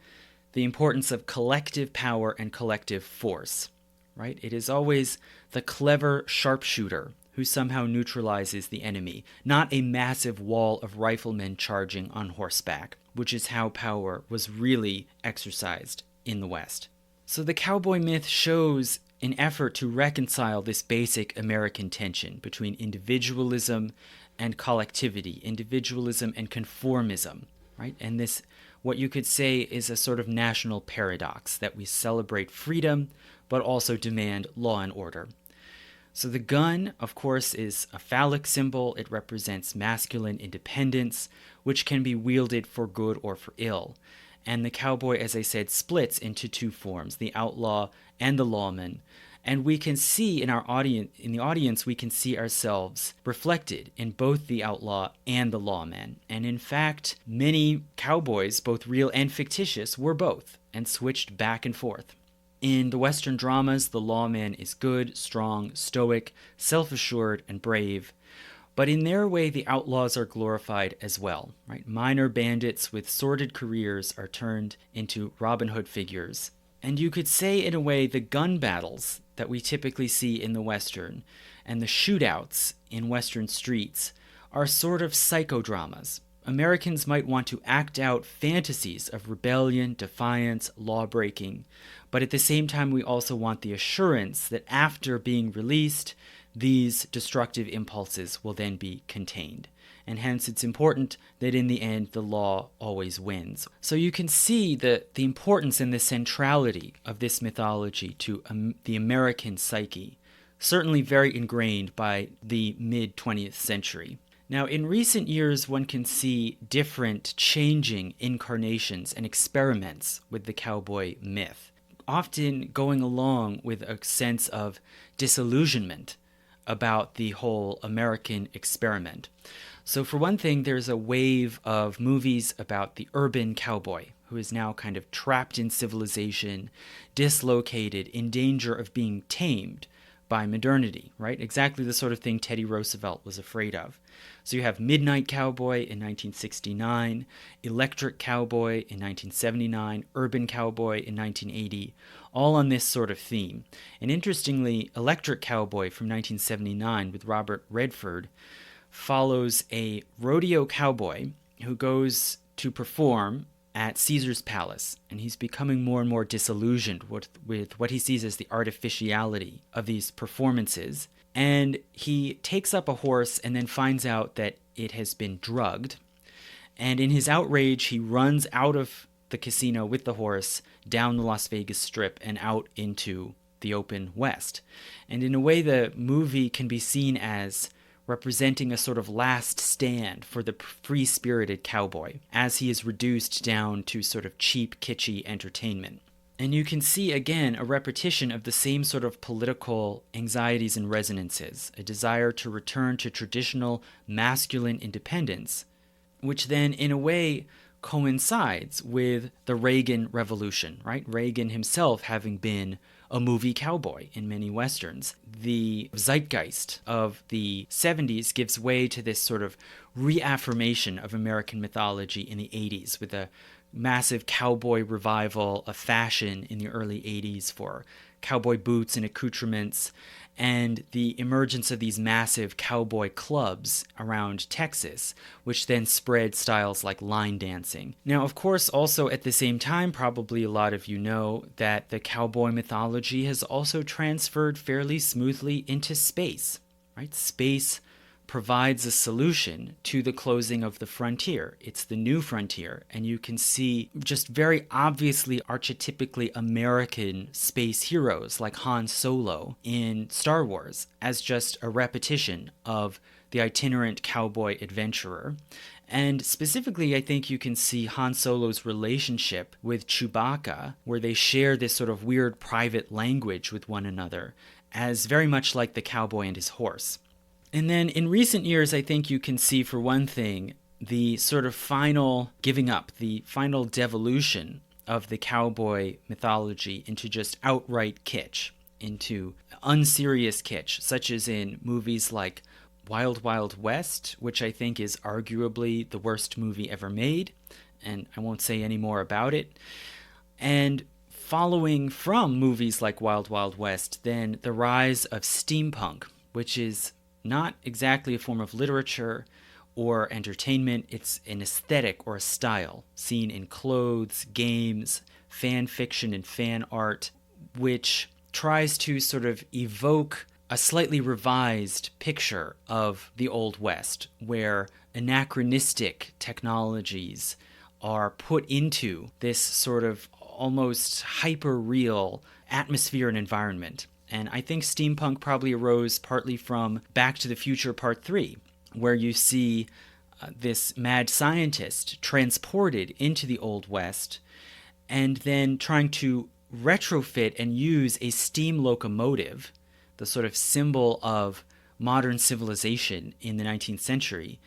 the importance of collective power and collective force. Right? It is always the clever sharpshooter who somehow neutralizes the enemy, not a massive wall of riflemen charging on horseback, which is how power was really exercised in the West. So the cowboy myth shows an effort to reconcile this basic American tension between individualism and collectivity, individualism and conformism, right? And this, what you could say, is a sort of national paradox, that we celebrate freedom but also demand law and order. So the gun, of course, is a phallic symbol. It represents masculine independence, which can be wielded for good or for ill. And the cowboy, as I said, splits into two forms, the outlaw and the lawman. And we can see in the audience, we can see ourselves reflected in both the outlaw and the lawman. And in fact, many cowboys, both real and fictitious, were both and switched back and forth. In the Western dramas, the lawman is good, strong, stoic, self-assured, and brave. But in their way, the outlaws are glorified as well, right? Minor bandits with sordid careers are turned into Robin Hood figures. And you could say, in a way, the gun battles that we typically see in the Western and the shootouts in Western streets are sort of psychodramas. Americans might want to act out fantasies of rebellion, defiance, law-breaking, but at the same time we also want the assurance that after being released, these destructive impulses will then be contained. And hence it's important that in the end the law always wins. So you can see the importance and the centrality of this mythology to the American psyche, certainly very ingrained by the mid-20th century. Now, in recent years, one can see different changing incarnations and experiments with the cowboy myth, often going along with a sense of disillusionment about the whole American experiment. So for one thing, there's a wave of movies about the urban cowboy who is now kind of trapped in civilization, dislocated, in danger of being tamed by modernity, right? Exactly the sort of thing Teddy Roosevelt was afraid of. So you have Midnight Cowboy in 1969, Electric Cowboy in 1979, Urban Cowboy in 1980, all on this sort of theme. And interestingly, Electric Cowboy from 1979 with Robert Redford follows a rodeo cowboy who goes to perform at Caesar's Palace, and he's becoming more and more disillusioned with what he sees as the artificiality of these performances. And he takes up a horse and then finds out that it has been drugged. And in his outrage, he runs out of the casino with the horse down the Las Vegas Strip and out into the open West. And in a way, the movie can be seen as representing a sort of last stand for the free-spirited cowboy, as he is reduced down to sort of cheap, kitschy entertainment. And you can see, again, a repetition of the same sort of political anxieties and resonances, a desire to return to traditional masculine independence, which then, in a way, coincides with the Reagan Revolution, right? Reagan himself having been a movie cowboy in many westerns. The zeitgeist of the 70s gives way to this sort of reaffirmation of American mythology in the 80s with a massive cowboy revival of fashion in the early 80s for cowboy boots and accoutrements, and the emergence of these massive cowboy clubs around Texas, which then spread styles like line dancing. Now, of course, also at the same time, probably a lot of you know that the cowboy mythology has also transferred fairly smoothly into space, right? Space provides a solution to the closing of the frontier. It's the new frontier, and you can see just very obviously archetypically American space heroes like Han Solo in Star Wars as just a repetition of the itinerant cowboy adventurer. And specifically, I think you can see Han Solo's relationship with Chewbacca, where they share this sort of weird private language with one another, as very much like the cowboy and his horse. And then in recent years, I think you can see, for one thing, the sort of final giving up, the final devolution of the cowboy mythology into just outright kitsch, into unserious kitsch, such as in movies like Wild Wild West, which I think is arguably the worst movie ever made, and I won't say any more about it. And following from movies like Wild Wild West, then the rise of steampunk, which is not exactly a form of literature or entertainment. It's an aesthetic or a style seen in clothes, games, fan fiction, and fan art, which tries to sort of evoke a slightly revised picture of the Old West, where anachronistic technologies are put into this sort of almost hyper-real atmosphere and environment. And I think steampunk probably arose partly from Back to the Future Part 3, where you see this mad scientist transported into the Old West and then trying to retrofit and use a steam locomotive, the sort of symbol of modern civilization in the 19th century,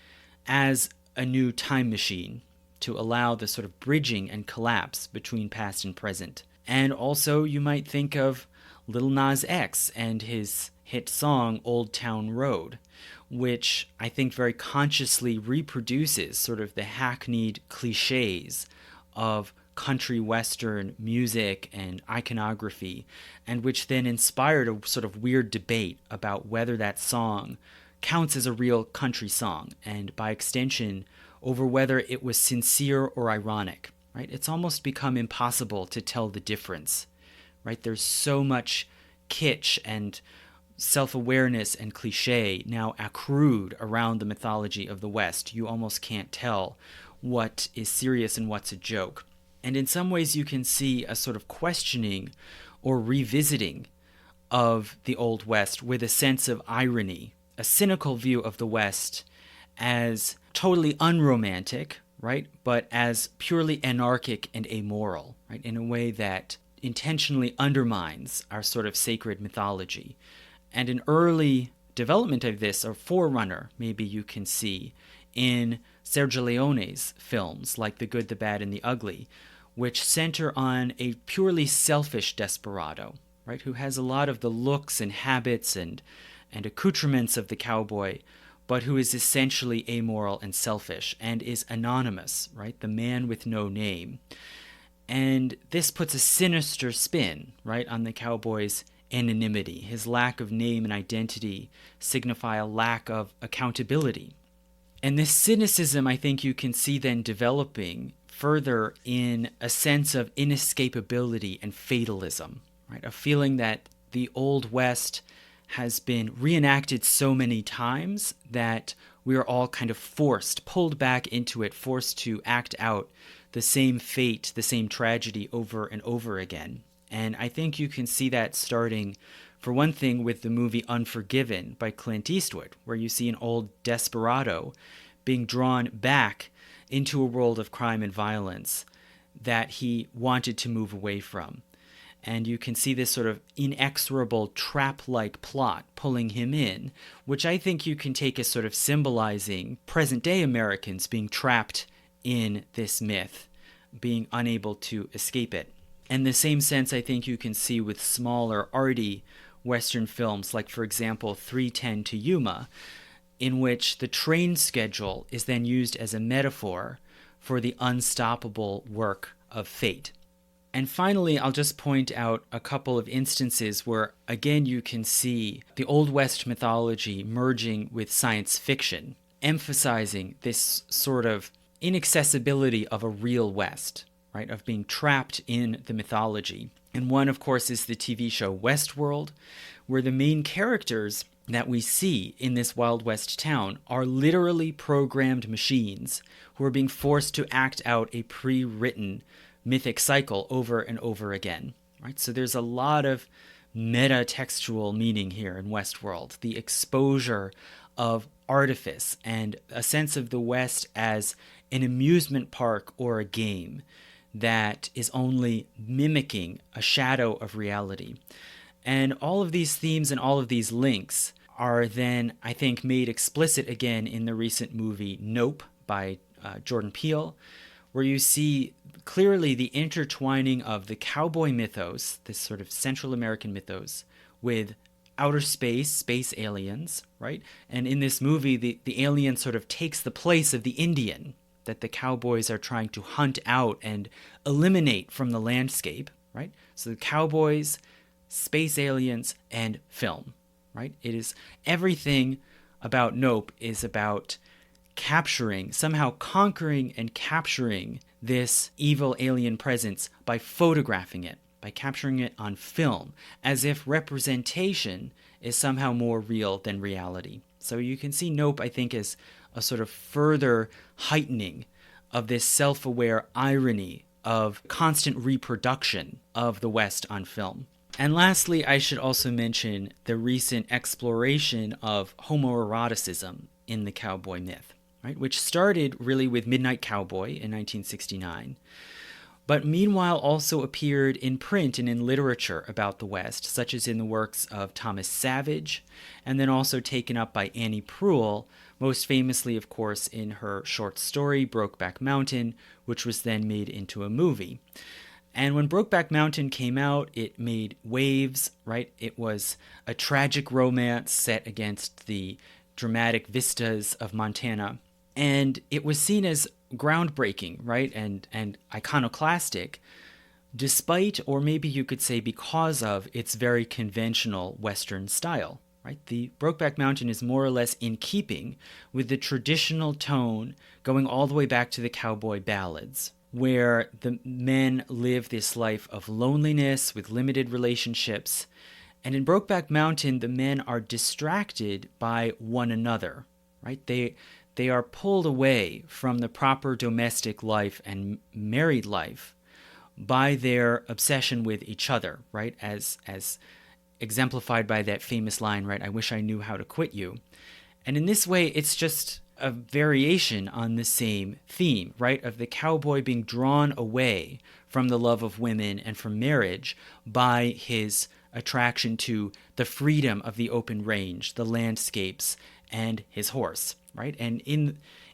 as a new time machine to allow the sort of bridging and collapse between past and present. And also you might think of Lil Nas X and his hit song Old Town Road, which I think very consciously reproduces sort of the hackneyed cliches of country western music and iconography, and which then inspired a sort of weird debate about whether that song counts as a real country song, and by extension over whether it was sincere or ironic, right? It's almost become impossible to tell the difference, right? There's so much kitsch and self-awareness and cliche now accrued around the mythology of the West. You almost can't tell what is serious and what's a joke. And in some ways you can see a sort of questioning or revisiting of the Old West with a sense of irony, a cynical view of the West as totally unromantic, right? But as purely anarchic and amoral, right? In a way that intentionally undermines our sort of sacred mythology. And an early development of this, or forerunner, maybe you can see in Sergio Leone's films like The Good, the Bad, and the Ugly, which center on a purely selfish desperado, right, who has a lot of the looks and habits and accoutrements of the cowboy, but who is essentially amoral and selfish and is anonymous, right, the man with no name. And this puts a sinister spin, right, on the cowboy's anonymity. His lack of name and identity signify a lack of accountability. And this cynicism, I think you can see then developing further in a sense of inescapability and fatalism, right? A feeling that the Old West has been reenacted so many times that we are all kind of pulled back into it, forced to act out the same fate, the same tragedy over and over again. And I think you can see that starting, for one thing, with the movie Unforgiven by Clint Eastwood, where you see an old desperado being drawn back into a world of crime and violence that he wanted to move away from. And you can see this sort of inexorable trap-like plot pulling him in, which I think you can take as sort of symbolizing present-day Americans being trapped in this myth, being unable to escape it. And the same sense I think you can see with smaller, arty Western films, like, for example, 3:10 to Yuma, in which the train schedule is then used as a metaphor for the unstoppable work of fate. And finally, I'll just point out a couple of instances where, again, you can see the Old West mythology merging with science fiction, emphasizing this sort of inaccessibility of a real West, right, of being trapped in the mythology. And one, of course, is the TV show Westworld, where the main characters that we see in this Wild West town are literally programmed machines who are being forced to act out a pre-written mythic cycle over and over again, right? So there's a lot of meta-textual meaning here in Westworld, the exposure of artifice and a sense of the West as an amusement park or a game that is only mimicking a shadow of reality. And all of these themes and all of these links are then, I think, made explicit again in the recent movie Nope by Jordan Peele, where you see clearly the intertwining of the cowboy mythos, this sort of Central American mythos, with outer space aliens, right? And in this movie, the alien sort of takes the place of the Indian that the cowboys are trying to hunt out and eliminate from the landscape, right? So the cowboys, space aliens, and film, right? It is everything about Nope is about capturing, somehow conquering and capturing this evil alien presence by photographing it, by capturing it on film, as if representation is somehow more real than reality. So you can see Nope, I think, as a sort of further heightening of this self-aware irony of constant reproduction of the West on film. And lastly, I should also mention the recent exploration of homoeroticism in the cowboy myth, right? Which started really with Midnight Cowboy in 1969, but meanwhile also appeared in print and in literature about the West, such as in the works of Thomas Savage, and then also taken up by Annie Proulx, most famously, of course, in her short story, Brokeback Mountain, which was then made into a movie. And when Brokeback Mountain came out, it made waves, right? It was a tragic romance set against the dramatic vistas of Montana. And it was seen as groundbreaking, right? And iconoclastic, despite, or maybe you could say because of, its very conventional Western style. Right? The Brokeback Mountain is more or less in keeping with the traditional tone going all the way back to the cowboy ballads, where the men live this life of loneliness with limited relationships. And in Brokeback Mountain, the men are distracted by one another. Right? They are pulled away from the proper domestic life and married life by their obsession with each other, right? As exemplified by that famous line, right? I wish I knew how to quit you. And in this way, it's just a variation on the same theme, right? Of the cowboy being drawn away from the love of women and from marriage by his attraction to the freedom of the open range, the landscapes, and his horse, right? And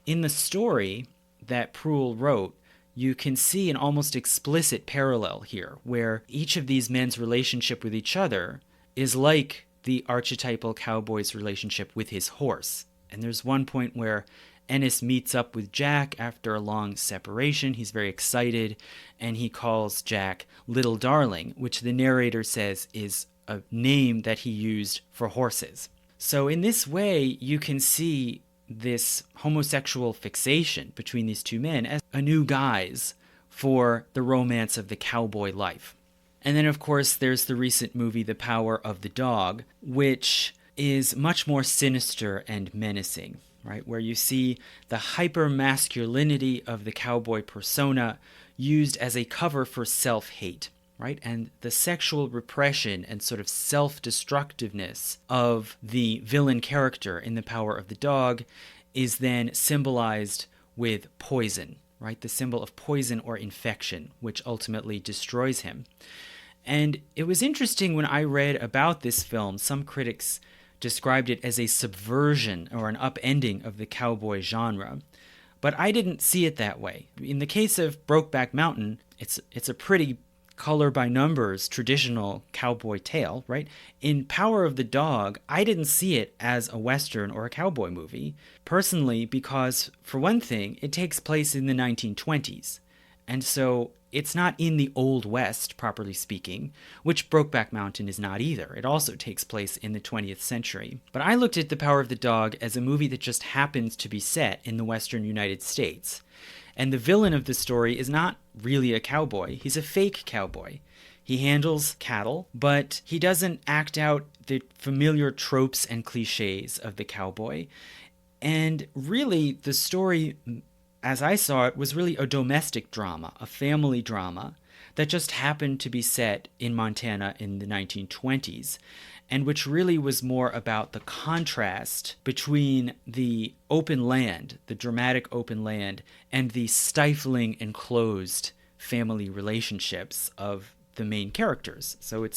in the story that Proulx wrote, you can see an almost explicit parallel here, where each of these men's relationship with each other is like the archetypal cowboy's relationship with his horse. And there's one point where Ennis meets up with Jack after a long separation. He's very excited, and he calls Jack Little Darling, which the narrator says is a name that he used for horses. So in this way, you can see this homosexual fixation between these two men as a new guise for the romance of the cowboy life. And then, of course, there's the recent movie, The Power of the Dog, which is much more sinister and menacing, right? Where you see the hyper-masculinity of the cowboy persona used as a cover for self-hate, right? And the sexual repression and sort of self-destructiveness of the villain character in The Power of the Dog is then symbolized with poison, right? The symbol of poison or infection, which ultimately destroys him. And it was interesting when I read about this film, some critics described it as a subversion or an upending of the cowboy genre. But I didn't see it that way. In the case of Brokeback Mountain, it's a pretty color by numbers traditional cowboy tale, right? In Power of the Dog, I didn't see it as a Western or a cowboy movie, personally, because, for one thing, it takes place in the 1920s. And so it's not in the Old West, properly speaking, which Brokeback Mountain is not either. It also takes place in the 20th century. But I looked at The Power of the Dog as a movie that just happens to be set in the Western United States. And the villain of the story is not really a cowboy. He's a fake cowboy. He handles cattle, but he doesn't act out the familiar tropes and cliches of the cowboy. And really, the story, as I saw it, was really a domestic drama, a family drama that just happened to be set in Montana in the 1920s, and which really was more about the contrast between the open land, the dramatic open land, and the stifling, enclosed family relationships of the main characters. So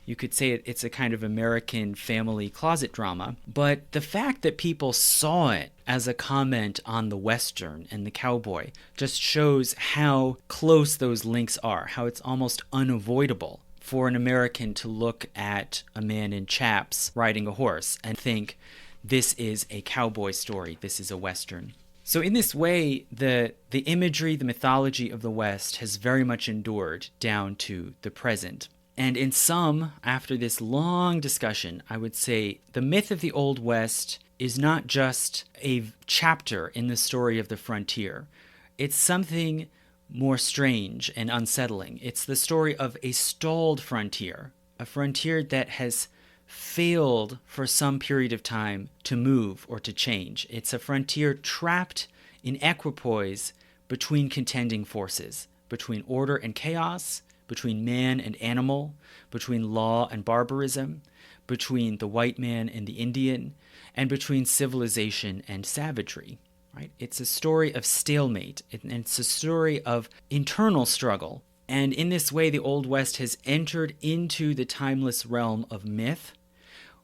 you could say it's a kind of American family closet drama, but the fact that people saw it as a comment on the Western and the cowboy just shows how close those links are, how it's almost unavoidable for an American to look at a man in chaps riding a horse and think, this is a cowboy story, this is a Western. So in this way, the imagery, the mythology of the West has very much endured down to the present. And in sum, after this long discussion, I would say the myth of the Old West is not just a chapter in the story of the frontier. It's something more strange and unsettling. It's the story of a stalled frontier, a frontier that has failed for some period of time to move or to change. It's a frontier trapped in equipoise between contending forces, between order and chaos, between man and animal, between law and barbarism, between the white man and the Indian, and between civilization and savagery. right? It's a story of stalemate, and it's a story of internal struggle. And in this way, the Old West has entered into the timeless realm of myth,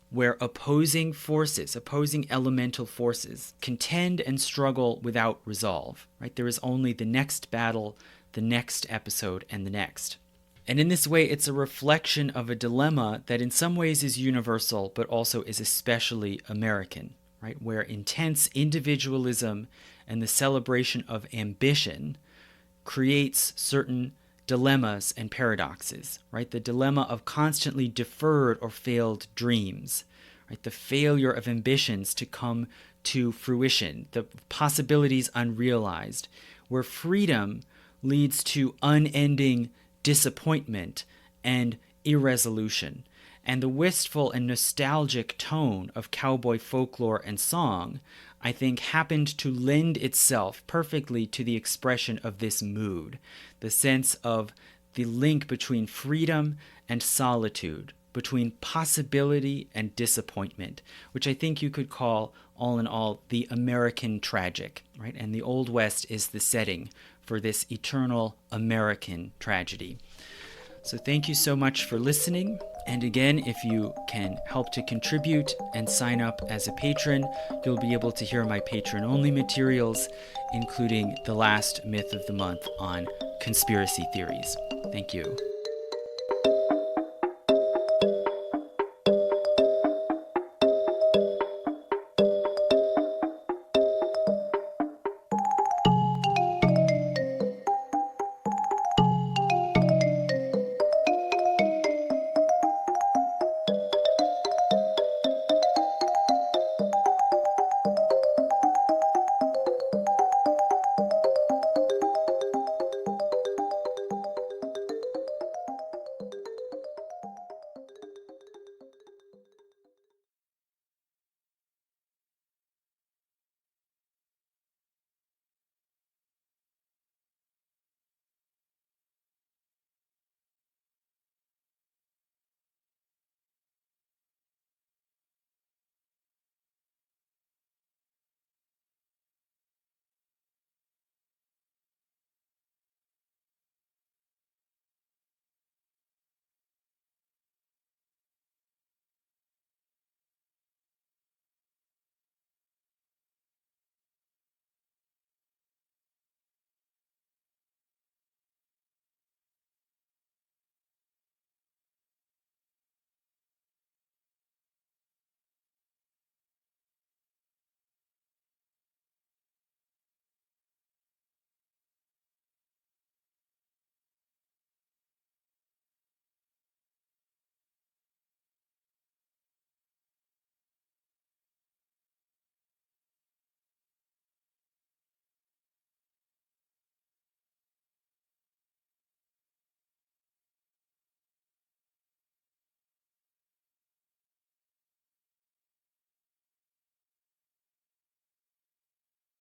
where opposing forces, opposing elemental forces, contend and struggle without resolve, right? There is only the next battle, the next episode, and the next. And in this way, it's a reflection of a dilemma that in some ways is universal, but also is especially American, right? Where intense individualism and the celebration of ambition creates certain dilemmas and paradoxes, right? The dilemma of constantly deferred or failed dreams, right? The failure of ambitions to come to fruition, the possibilities unrealized, where freedom leads to unending disappointment and irresolution. And the wistful and nostalgic tone of cowboy folklore and song, I think, happened to lend itself perfectly to the expression of this mood, the sense of the link between freedom and solitude, between possibility and disappointment, which I think you could call, all in all, the American tragic, right? And the Old West is the setting for this eternal American tragedy. So thank you so much for listening. And again, if you can help to contribute and sign up as a patron, you'll be able to hear my patron-only materials, including the last myth of the month on conspiracy theories. Thank you.